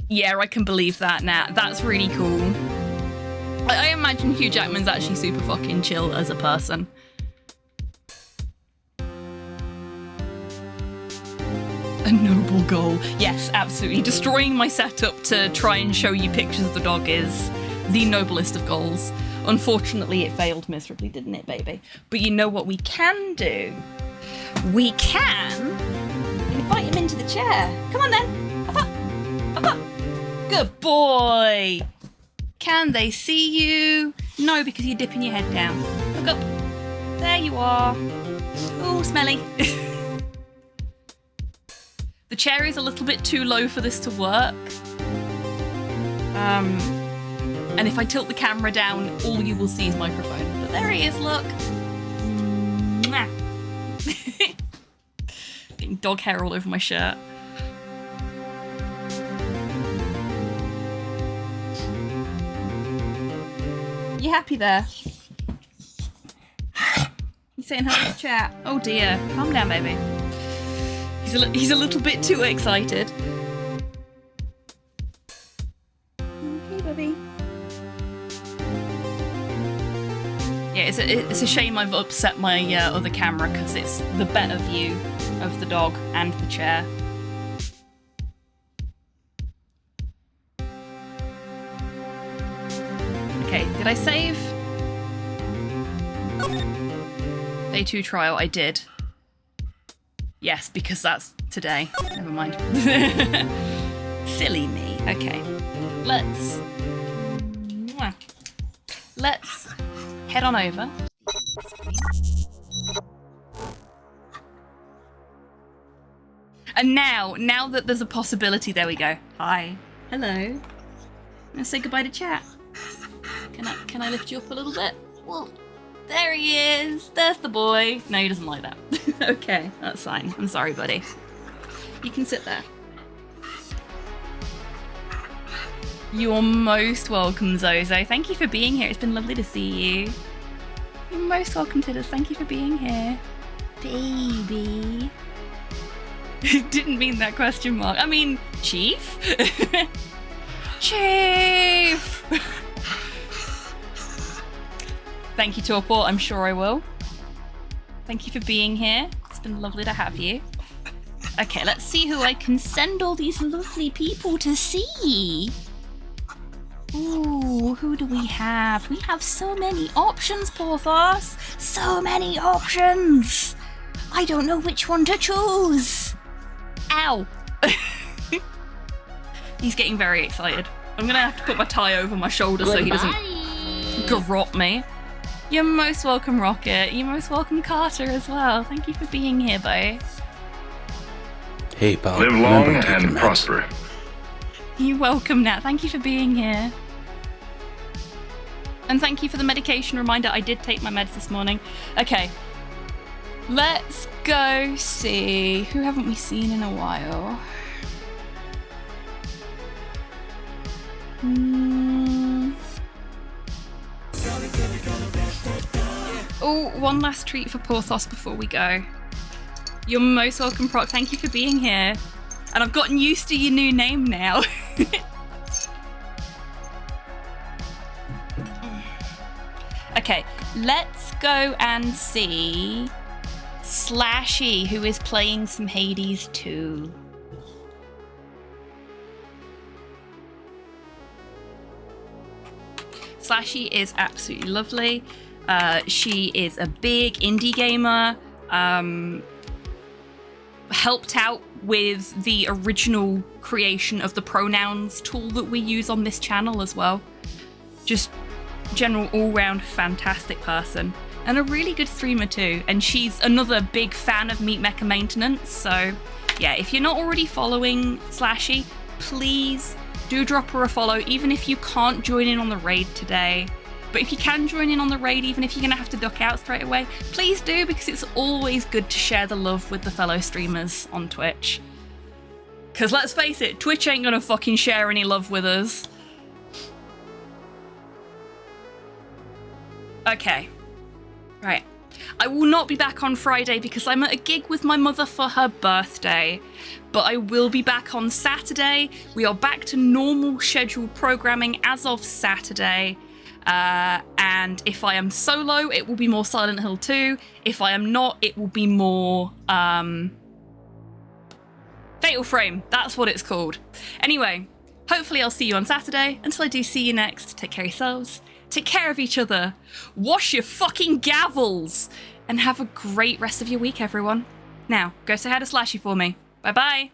S1: Yeah, I can believe that now. That's really cool. I imagine Hugh Jackman's actually super fucking chill as a person. A noble goal. Yes, absolutely. Destroying my setup to try and show you pictures of the dog is the noblest of goals. Unfortunately, it failed miserably, didn't it, baby? But you know what we can do? We can invite him into the chair. Come on then. Up, up. Up, up. Good boy. Can they see you? No, because you're dipping your head down. Look up. There you are. Oh, smelly. The chair is a little bit too low for this to work. And if I tilt the camera down, all you will see is microphone. But there he is, look. Mwah. Getting dog hair all over my shirt. You happy there? You saying hello to chat? Oh dear, calm down, baby. He's a little bit too excited. Okay, baby. Yeah, it's a shame I've upset my other camera because it's the better view of the dog and the chair. Okay, did I save? Day 2 trial, I did. Yes, because that's today. Never mind. Silly me. Okay. Let's head on over. And now that there's a possibility, there we go. Hi. Hello. Let's say goodbye to chat. Can I lift you up a little bit? Well, there he is. There's the boy. No, he doesn't like that. Okay, that's fine. I'm sorry, buddy. You can sit there. You're most welcome, Zozo. Thank you for being here. It's been lovely to see you. You're most welcome to this. Thank you for being here. Baby. Didn't mean that question mark. I mean, Chief? Chief! Thank you, Torpor. I'm sure I will. Thank you for being here. It's been lovely to have you. Okay, let's see who I can send all these lovely people to see. Ooh, who do we have? We have so many options, Porthos. So many options. I don't know which one to choose. Ow. He's getting very excited. I'm gonna have to put my tie over my shoulder so he doesn't garrot me. You're most welcome, Rocket. You're most welcome, Carter, as well. Thank you for being here, both.
S13: Hey, pal.
S14: Live long and prosper.
S1: You're welcome, Nat. Thank you for being here. And thank you for the medication reminder. I did take my meds this morning. Okay. Let's go see. Who haven't we seen in a while? Oh, one last treat for Porthos before we go. You're most welcome, Proc. Thank you for being here. And I've gotten used to your new name now. Okay, let's go and see Slashy, who is playing some Hades 2. Slashy is absolutely lovely. She is a big indie gamer. Helped out with the original creation of the pronouns tool that we use on this channel as well. Just general all-round fantastic person. And a really good streamer too. And she's another big fan of Meat Mecha Maintenance. So yeah, if you're not already following Slashy, please do drop her a follow, even if you can't join in on the raid today. But if you can join in on the raid, even if you're going to have to duck out straight away, please do, because it's always good to share the love with the fellow streamers on Twitch. Because let's face it, Twitch ain't going to fucking share any love with us. Okay. Right. I will not be back on Friday because I'm at a gig with my mother for her birthday. But I will be back on Saturday. We are back to normal scheduled programming as of Saturday. And if I am solo, it will be more Silent Hill 2. If I am not, it will be more Fatal Frame. That's what it's called. Anyway, hopefully I'll see you on Saturday. Until I do see you next, take care of yourselves, take care of each other, wash your fucking gavels, and have a great rest of your week, everyone. Now, go say hi to Slashy for me. Bye-bye.